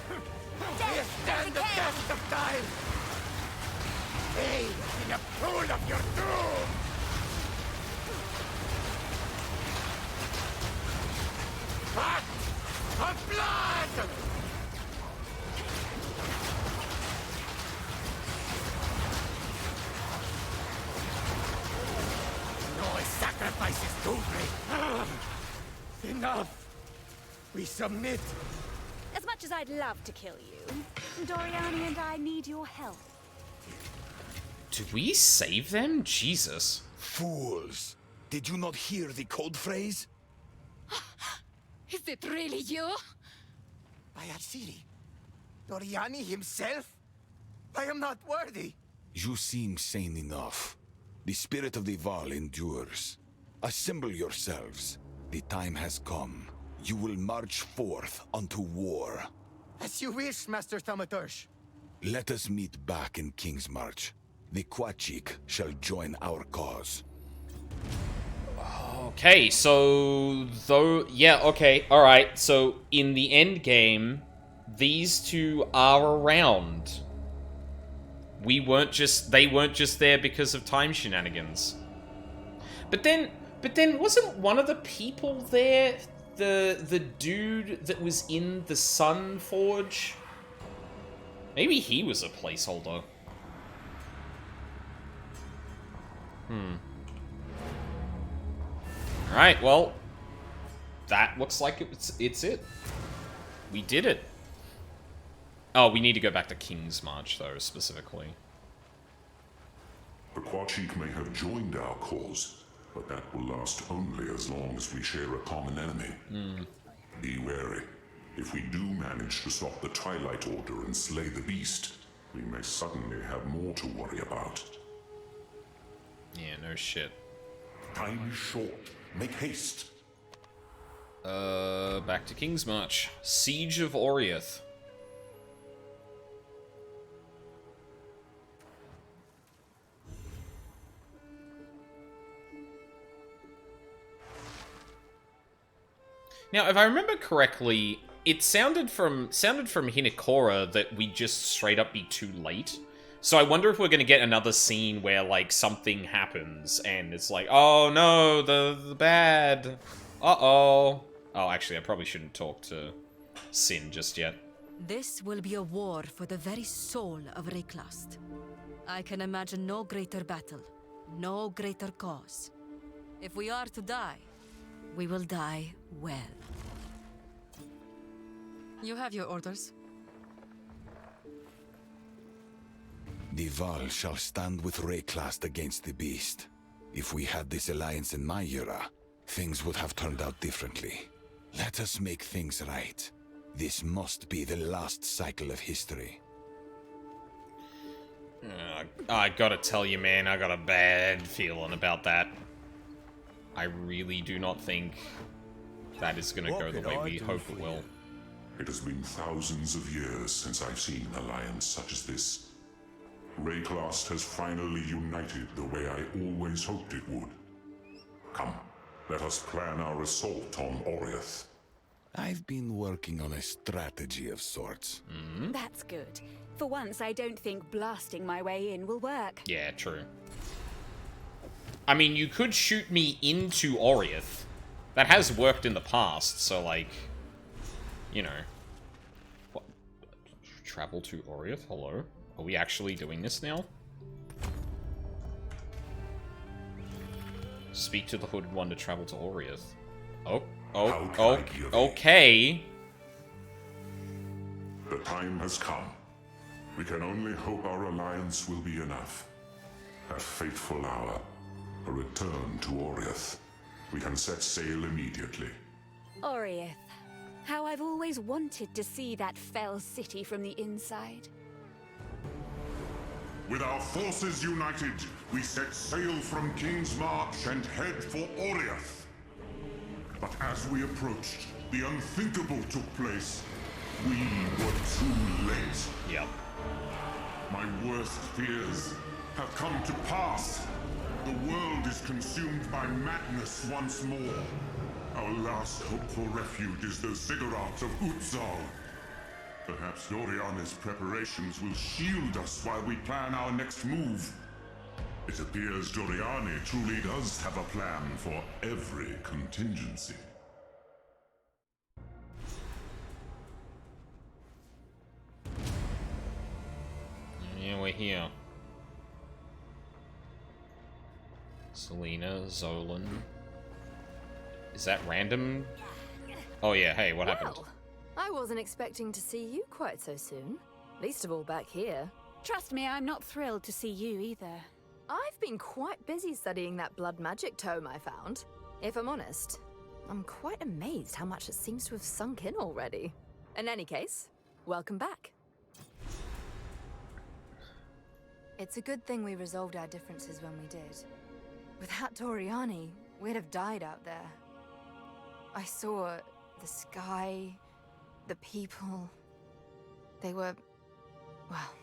D: We stand the test of time. Bathe in a pool of your doom. Act of blood. No sacrifice is too great. Enough. We submit.
B: As much as I'd love to kill you, Doriani and I need your help.
A: Do we save them? Jesus.
J: Fools! Did you not hear the code phrase?
N: Is it really you?
D: Ayarsiri? Doriani himself? I am not worthy.
J: You seem sane enough. The spirit of the Val endures. Assemble yourselves. The time has come. You will march forth unto war.
D: As you wish, Master Thaumaturge.
J: Let us meet back in King's March. The Quachik shall join our cause.
L: Oh,
A: Okay, so okay, all right. So in the end game, these two are around. They weren't just there because of time shenanigans. But then wasn't one of the people there the dude that was in the Sun Forge? Maybe he was a placeholder. Alright, well, that looks like it's it. We did it. Oh, we need to go back to King's March, though, specifically.
I: The Quachik may have joined our cause, but that will last only as long as we share a common enemy. Be wary. If we do manage to stop the Twilight Order and slay the beast, we may suddenly have more to worry about.
A: Yeah, no shit.
I: Time is short. Make haste.
A: Back to King's March. Siege of Oriath. Now, if I remember correctly, it sounded from Hinekora that we'd just straight up be too late. So I wonder if we're gonna get another scene where, like, something happens and it's like, oh no, the bad. Uh-oh. Oh, actually, I probably shouldn't talk to Sin just yet.
F: This will be a war for the very soul of Rayclast. I can imagine no greater battle, no greater cause. If we are to die, we will die well. You have your orders.
J: The Val shall stand with Rayclast against the beast. If we had this alliance in my era, things would have turned out differently. Let us make things right. This must be the last cycle of history.
A: I gotta tell you, man, I got a bad feeling about that. I really do not think that is gonna go the way we hope it will.
I: It has been thousands of years since I've seen an alliance such as this. Rayclast has finally united the way I always hoped it would. Come, let us plan our assault on Oriath.
J: I've been working on a strategy of sorts.
B: That's good. For once, I don't think blasting my way in will work.
A: Yeah, true. I mean, you could shoot me into Oriath. That has worked in the past, so, like, you know. What? Travel to Oriath? Hello? Are we actually doing this now? Speak to the Hooded One to travel to Oriath. Okay.
I: The time has come. We can only hope our alliance will be enough. That fateful hour, a return to Oriath. We can set sail immediately.
B: Oriath. How I've always wanted to see that fell city from the inside.
I: With our forces united, we set sail from King's March and head for Oriath. But as we approached, the unthinkable took place. We were too late.
A: Yep.
I: My worst fears have come to pass. The world is consumed by madness once more. Our last hope for refuge is the ziggurat of Exile. Perhaps Doriani's preparations will shield us while we plan our next move. It appears Doriani truly does have a plan for every contingency.
A: Yeah, we're here. Selena, Zolan. Is that random? Oh yeah, hey, what happened?
O: I wasn't expecting to see you quite so soon. Least of all back here.
B: Trust me, I'm not thrilled to see you either.
O: I've been quite busy studying that blood magic tome I found. If I'm honest, I'm quite amazed how much it seems to have sunk in already. In any case, welcome back. It's a good thing we resolved our differences when we did. Without Doriani, we'd have died out there. I saw the sky, the people. They were... well,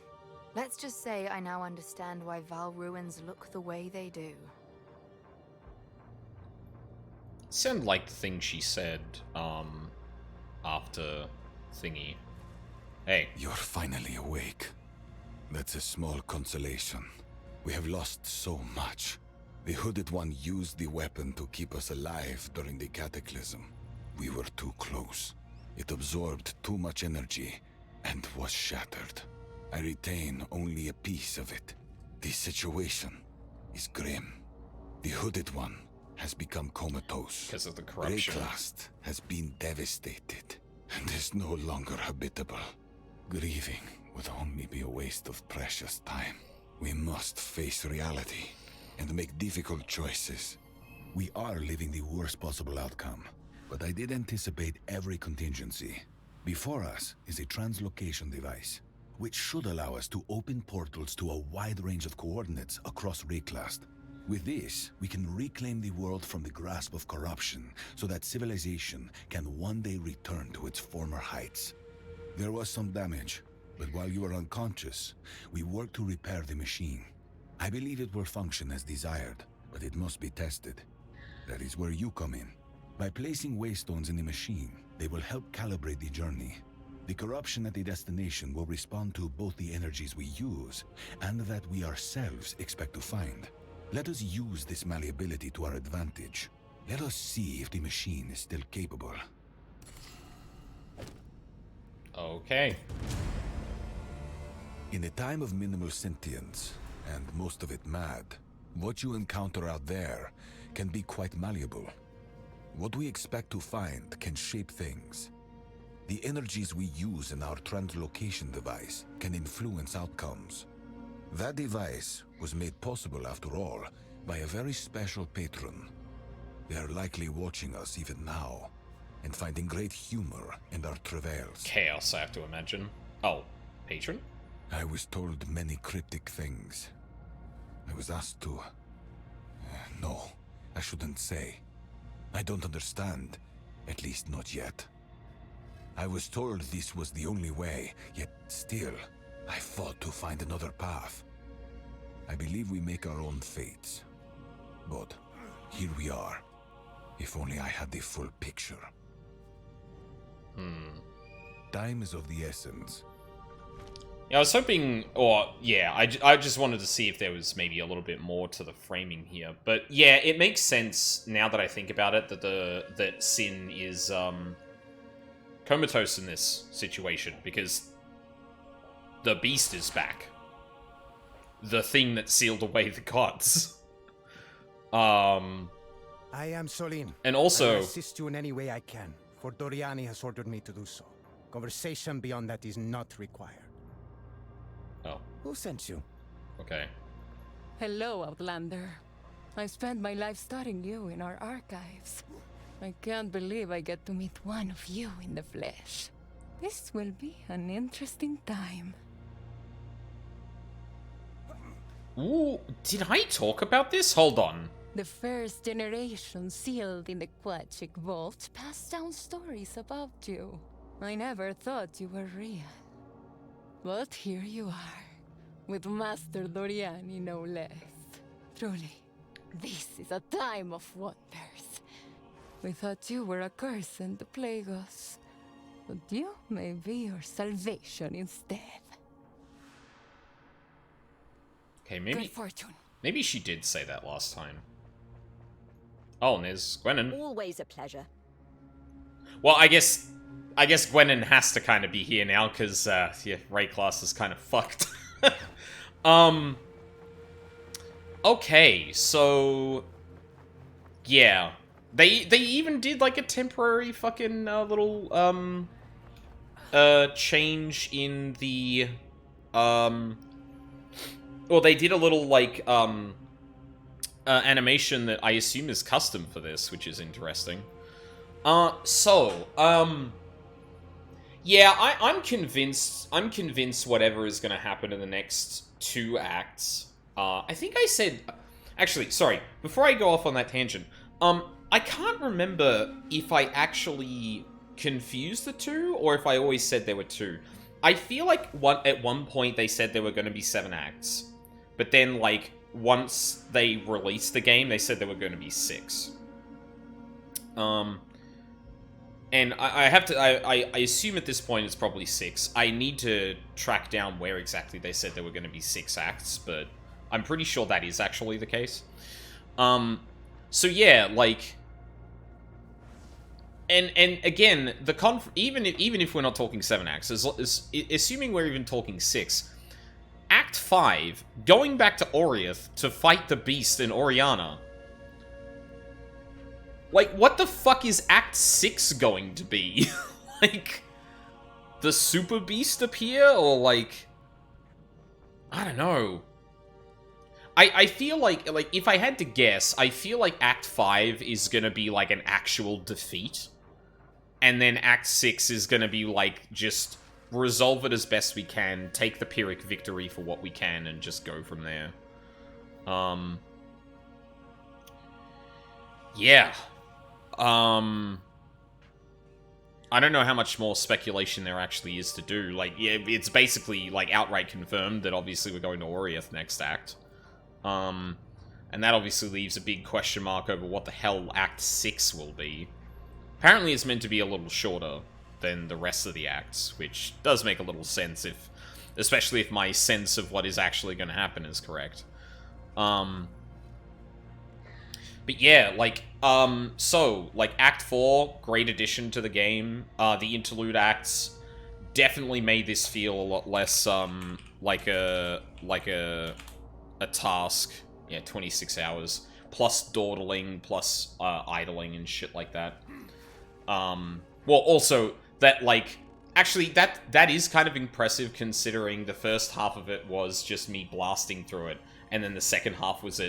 O: let's just say I now understand why Val ruins look the way they do.
A: sounded like the thing she said, after thingy. Hey.
J: You're finally awake. That's a small consolation. We have lost so much. The Hooded One used the weapon to keep us alive during the Cataclysm. We were too close. It absorbed too much energy and was shattered. I retain only a piece of it. The situation is grim. The Hooded One has become comatose.
A: Because of the corruption.
J: Rayclast has been devastated and is no longer habitable. Grieving would only be a waste of precious time. We must face reality and make difficult choices. We are living the worst possible outcome, but I did anticipate every contingency. Before us is a translocation device, which should allow us to open portals to a wide range of coordinates across Rayclast. With this, we can reclaim the world from the grasp of corruption so that civilization can one day return to its former heights. There was some damage, but while you were unconscious, we worked to repair the machine. I believe it will function as desired, but it must be tested. That is where you come in. By placing waystones in the machine, they will help calibrate the journey. The corruption at the destination will respond to both the energies we use and that we ourselves expect to find. Let us use this malleability to our advantage. Let us see if the machine is still capable.
A: Okay.
J: In a time of minimal sentience, and most of it mad, what you encounter out there can be quite malleable. What we expect to find can shape things. The energies we use in our translocation device can influence outcomes. That device was made possible, after all, by a very special patron. They are likely watching us even now, and finding great humor in our travails.
A: Chaos, I have to imagine. Oh, patron?
J: I was told many cryptic things. I was asked to... No, I shouldn't say. I don't understand, at least not yet. I was told this was the only way, yet still, I fought to find another path. I believe we make our own fates. But here we are. If only I had the full picture. Time is of the essence.
A: Yeah, I was hoping, or yeah, I just wanted to see if there was maybe a little bit more to the framing here. But yeah, it makes sense now that I think about it that Sin is comatose in this situation because the beast is back. The thing that sealed away the gods.
P: I am Solin.
A: And also,
P: I will assist you in any way I can, for Doriani has ordered me to do so. Conversation beyond that is not required.
A: Oh.
P: Who sent you?
A: Okay.
N: Hello, Outlander. I spent my life studying you in our archives. I can't believe I get to meet one of you in the flesh. This will be an interesting time.
A: Ooh, did I talk about this? Hold on.
N: The first generation sealed in the Quachic Vault passed down stories about you. I never thought you were real. But here you are, with Master Doriani no less. Truly, this is a time of wonders. We thought you were a curse and to plague us, but you may be your salvation instead.
A: Okay, maybe...
N: Good fortune.
A: Maybe she did say that last time. Oh, and there's Gwennon.
Q: Always a pleasure.
A: Well, I guess Gwennon has to kind of be here now, because, yeah, Rayclast is kind of fucked. Okay, so... Yeah. They even did, like, a temporary fucking, little, change in the, well, they did a little, like, animation that I assume is custom for this, which is interesting. Yeah, I'm convinced whatever is gonna happen in the next 2 acts. I think I said... Actually, sorry, before I go off on that tangent, I can't remember if I actually confused the two, or if I always said there were 2. I feel like at one point they said there were gonna be 7 acts. But then, like, once they released the game, they said there were gonna be 6. And I have to, I assume at this point it's probably 6. I need to track down where exactly they said there were going to be 6 acts, but I'm pretty sure that is actually the case. So yeah, like, and again, even if we're not talking 7 acts, assuming we're even talking 6, Act 5, going back to Oriath to fight the beast in Oriana. Like, what the fuck is Act 6 going to be? Like, the Super Beast appear? Or, like, I don't know. I feel like, if I had to guess, I feel like Act 5 is gonna be, like, an actual defeat. And then Act 6 is gonna be, like, just resolve it as best we can, take the Pyrrhic victory for what we can, and just go from there. Yeah. I don't know how much more speculation there actually is to do. Like, yeah, it's basically, like, outright confirmed that obviously we're going to Oriath next act. And that obviously leaves a big question mark over what the hell Act 6 will be. Apparently it's meant to be a little shorter than the rest of the acts, which does make a little sense, especially if my sense of what is actually going to happen is correct. But yeah, like, so, like, Act 4, great addition to the game. The interlude acts definitely made this feel a lot less, like a task. Yeah, 26 hours. Plus dawdling, plus, idling and shit like that. Well, also, that, like, actually, that is kind of impressive considering the first half of it was just me blasting through it, and then the second half was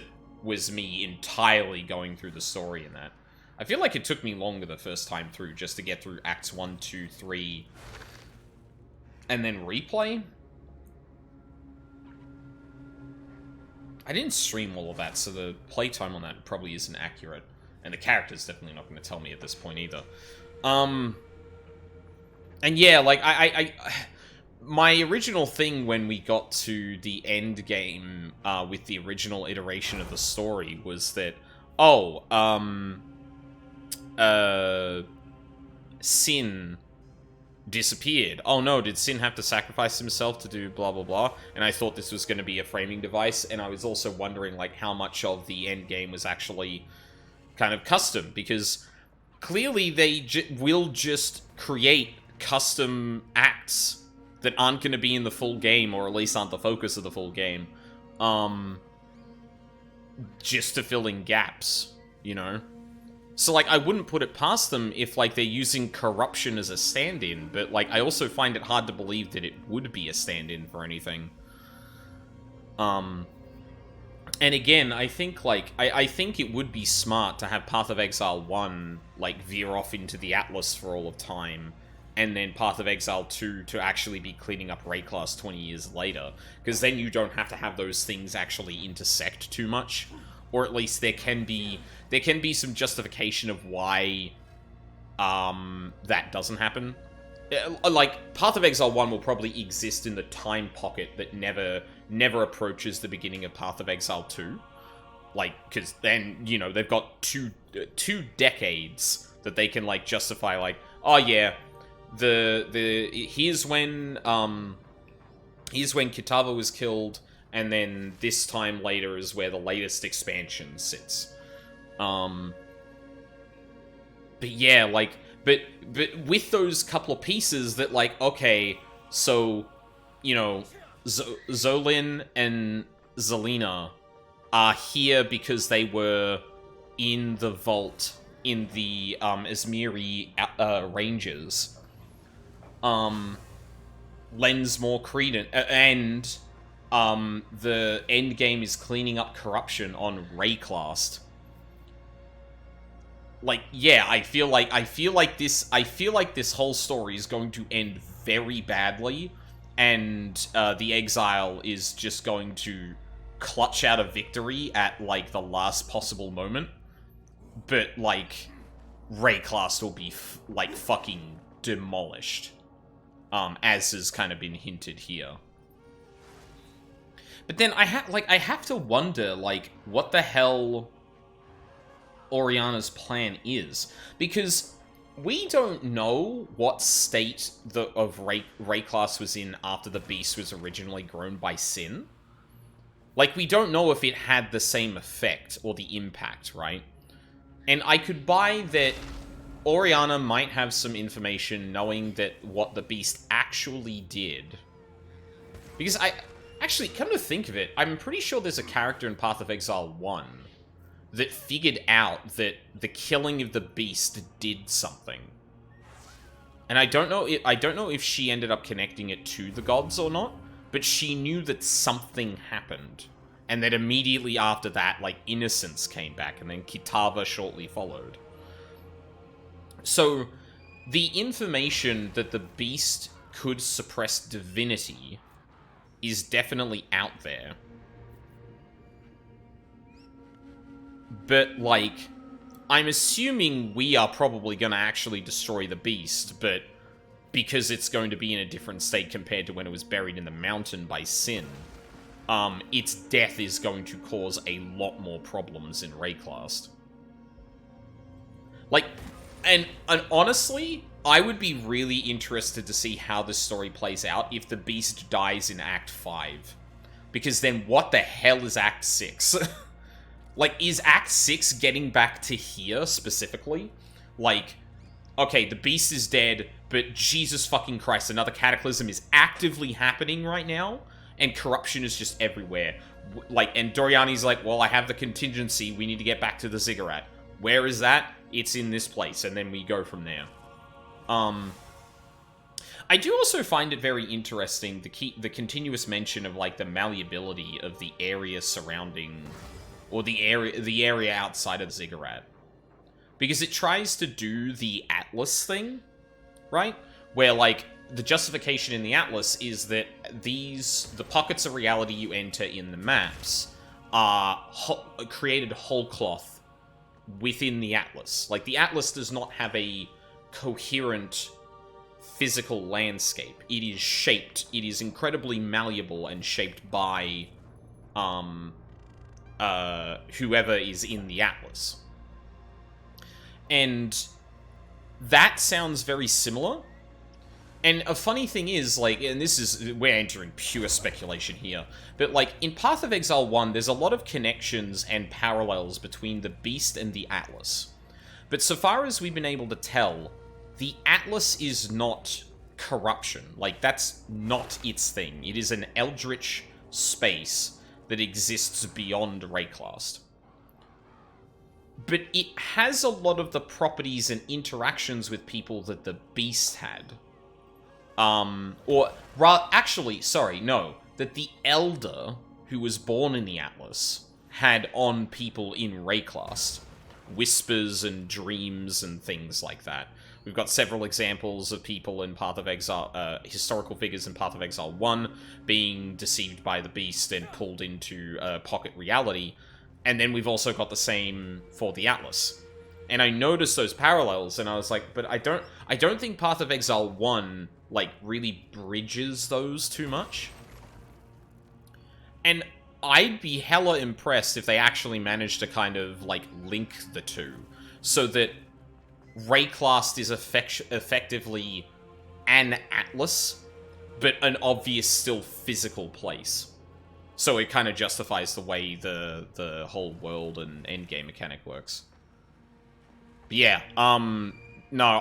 A: me entirely going through the story in that. I feel like it took me longer the first time through just to get through Acts 1, 2, 3, and then replay. I didn't stream all of that, so the playtime on that probably isn't accurate. And the character's definitely not going to tell me at this point either. And yeah, like, my original thing when we got to the end game with the original iteration of the story was that, Sin disappeared. Oh no, did Sin have to sacrifice himself to do blah blah blah? And I thought this was going to be a framing device, and I was also wondering, like, how much of the end game was actually kind of custom, because clearly they will just create custom acts that aren't going to be in the full game, or at least aren't the focus of the full game, just to fill in gaps, you know? So, like, I wouldn't put it past them if, like, they're using corruption as a stand-in, but, like, I also find it hard to believe that it would be a stand-in for anything. And again, I think, like, I think it would be smart to have Path of Exile 1, like, veer off into the Atlas for all of time, and then Path of Exile 2 to actually be cleaning up Rayclass 20 years later, because then you don't have to have those things actually intersect too much, or at least there can be some justification of why that doesn't happen. Like, Path of Exile 1 will probably exist in the time pocket that never approaches the beginning of Path of Exile 2. Like, because then, you know, they've got two decades that they can, like, justify, like, oh yeah, here's when Kitava was killed, and then this time later is where the latest expansion sits. But yeah, like, but with those couple of pieces that, like, okay, so, you know, Zolin and Zelina are here because they were in the vault in the Izmiri Ranges. Lends more credence, and the end game is cleaning up corruption on Rayclass. Like, yeah, I feel like this whole story is going to end very badly, and the Exile is just going to clutch out a victory at, like, the last possible moment. But, like, Rayclass will be like fucking demolished, as has kind of been hinted here. But then I have to wonder, like, what the hell Oriana's plan is. Because we don't know what state of Rayclass was in after the beast was originally grown by Sin. Like, we don't know if it had the same effect or the impact, right? And I could buy that Oriana might have some information knowing that what the beast actually did. Because actually, come to think of it, I'm pretty sure there's a character in Path of Exile 1 that figured out that the killing of the beast did something. And I don't know if she ended up connecting it to the gods or not, but she knew that something happened. And that immediately after that, like, Innocence came back, and then Kitava shortly followed. So, the information that the beast could suppress divinity is definitely out there. But, like, I'm assuming we are probably going to actually destroy the beast, but because it's going to be in a different state compared to when it was buried in the mountain by Sin, its death is going to cause a lot more problems in Rayclast. Like, and honestly, I would be really interested to see how this story plays out if the beast dies in Act 5. Because then what the hell is Act 6? Like, is Act 6 getting back to here, specifically? Like, okay, the beast is dead, but Jesus fucking Christ, another cataclysm is actively happening right now, and corruption is just everywhere. Like, and Doriani's like, well, I have the contingency, we need to get back to the ziggurat. Where is that? It's in this place, and then we go from there. I do also find it very interesting, the continuous mention of, like, the malleability of the area surrounding, or the area outside of Ziggurat. Because it tries to do the Atlas thing, right? Where, like, the justification in the Atlas is that the pockets of reality you enter in the maps are created whole cloth within the Atlas. Like, the Atlas does not have a coherent physical landscape. It is shaped. It is incredibly malleable and shaped by whoever is in the Atlas. And that sounds very similar. And a funny thing is, like, and we're entering pure speculation here, but, like, in Path of Exile 1, there's a lot of connections and parallels between the Beast and the Atlas. But so far as we've been able to tell, the Atlas is not corruption. Like, that's not its thing. It is an eldritch space that exists beyond Rayclast. But it has a lot of the properties and interactions with people that the Beast had. That the Elder, who was born in the Atlas, had on people in Rayclast. Whispers and dreams and things like that. We've got several examples of people in Path of Exile, historical figures in Path of Exile 1 being deceived by the Beast and pulled into pocket reality. And then we've also got the same for the Atlas. And I noticed those parallels, and I was like, but I don't think Path of Exile 1, like, really bridges those too much. And I'd be hella impressed if they actually managed to kind of, like, link the two. So that Rayclast is effectively an Atlas, but an obvious still physical place. So it kind of justifies the way the whole world and endgame mechanic works. But yeah, no,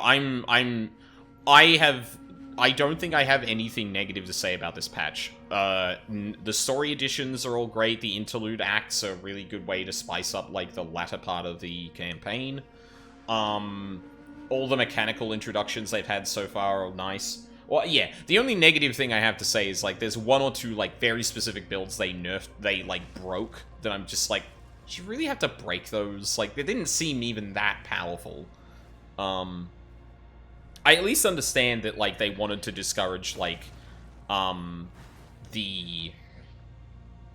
A: I don't think I have anything negative to say about this patch. The story additions are all great. The interlude acts are a really good way to spice up, like, the latter part of the campaign. All the mechanical introductions they've had so far are nice. Well, yeah, the only negative thing I have to say is, like, there's one or two, like, very specific builds they broke, that I'm just like, did you really have to break those? Like, they didn't seem even that powerful. I at least understand that, like, they wanted to discourage, like, they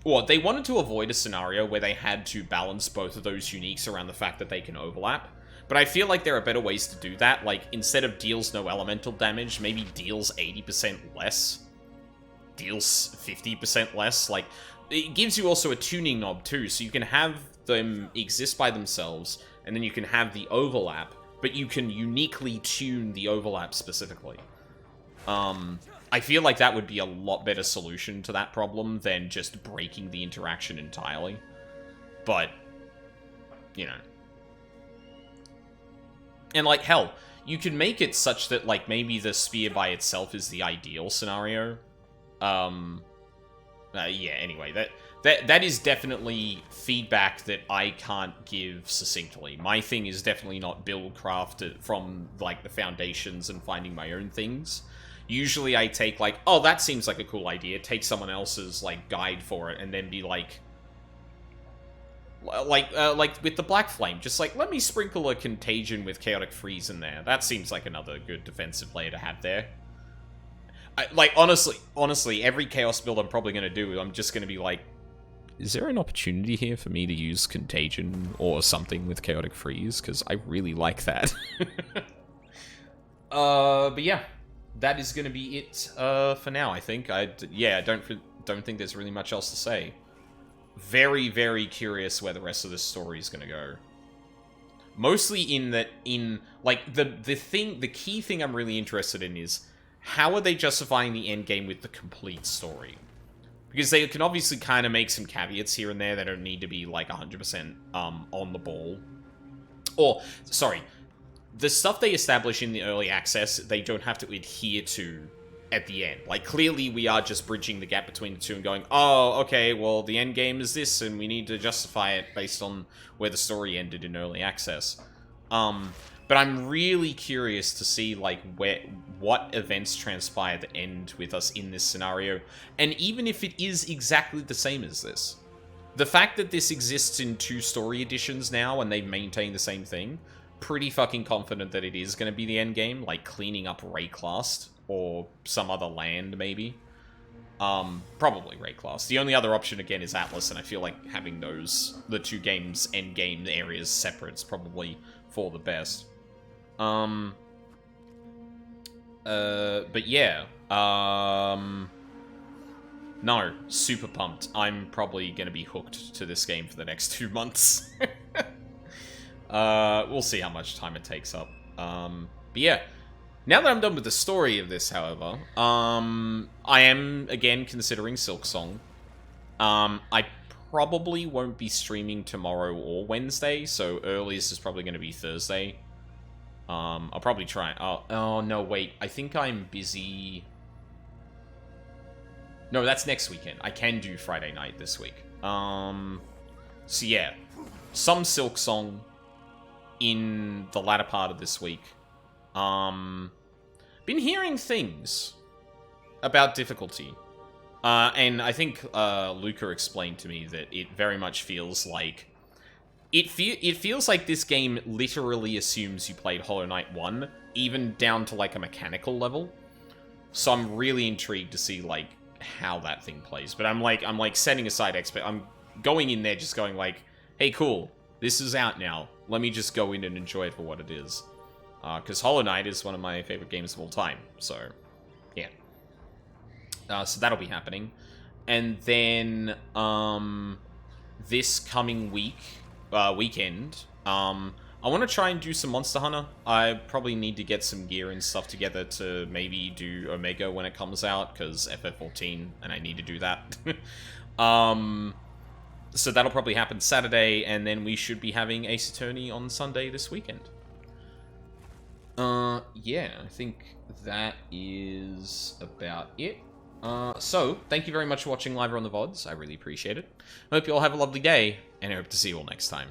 A: wanted to avoid a scenario where they had to balance both of those uniques around the fact that they can overlap. But I feel like there are better ways to do that. Like, instead of deals no elemental damage, maybe deals 80% less. deals 50% less. Like, it gives you also a tuning knob too, so you can have them exist by themselves, and then you can have the overlap, but you can uniquely tune the overlap specifically. I feel like that would be a lot better solution to that problem than just breaking the interaction entirely. But, you know. And, like, hell, you can make it such that, like, maybe the spear by itself is the ideal scenario. Yeah, anyway, that is definitely feedback that I can't give succinctly. My thing is definitely not build craft from, like, the foundations and finding my own things. Usually I take, like, oh, that seems like a cool idea, take someone else's, like, guide for it, and then be like with the Black Flame, just like, let me sprinkle a Contagion with Chaotic Freeze in there. That seems like another good defensive layer to have there. Like, honestly, every Chaos build I'm probably going to do, I'm just going to be like, is there an opportunity here for me to use Contagion or something with Chaotic Freeze? Because I really like that. But yeah, that is going to be it for now, I think. I don't think there's really much else to say. Very, very curious where the rest of this story is going to go. Mostly like, the key thing I'm really interested in is, how are they justifying the endgame with the complete story? Because they can obviously kind of make some caveats here and there that don't need to be, like, 100% on the ball. Or, sorry, the stuff they establish in the early access, they don't have to adhere to at the end. Like, clearly we are just bridging the gap between the two and going, oh, okay, well, the end game is this, and we need to justify it based on where the story ended in early access. But I'm really curious to see, like, what events transpire that end with us in this scenario. And even if it is exactly the same as this, the fact that this exists in 2 story editions now and they maintain the same thing, pretty fucking confident that it is going to be the end game, like cleaning up Rayclast or some other land, maybe. Probably Rayclast. The only other option, again, is Atlas, and I feel like having the 2 games' end game areas separate is probably for the best. But yeah, no, super pumped. I'm probably gonna be hooked to this game for the next 2 months. We'll see how much time it takes up. But yeah, now that I'm done with the story of this, however, I am, again, considering Silksong. I probably won't be streaming tomorrow or Wednesday, so earliest is probably going to be Thursday. I'll probably try... Oh, no, wait. I think I'm busy... No, that's next weekend. I can do Friday night this week. So yeah. Some Silksong in the latter part of this week. Been hearing things about difficulty. And I think Luca explained to me that it very much feels like... It feels like this game literally assumes you played Hollow Knight 1, even down to, like, a mechanical level. So I'm really intrigued to see, like, how that thing plays. But I'm setting aside I'm going in there just going, like, hey, cool, this is out now. Let me just go in and enjoy it for what it is. Because Hollow Knight is one of my favorite games of all time. So, yeah. So that'll be happening. And then, this coming weekend, I want to try and do some Monster Hunter. I probably need to get some gear and stuff together to maybe do Omega when it comes out, because FF14, and I need to do that. So that'll probably happen Saturday, and then we should be having Ace Attorney on Sunday this weekend. Yeah, I think that is about it. So, thank you very much for watching live or on the VODs. I really appreciate it. I hope you all have a lovely day, and I hope to see you all next time.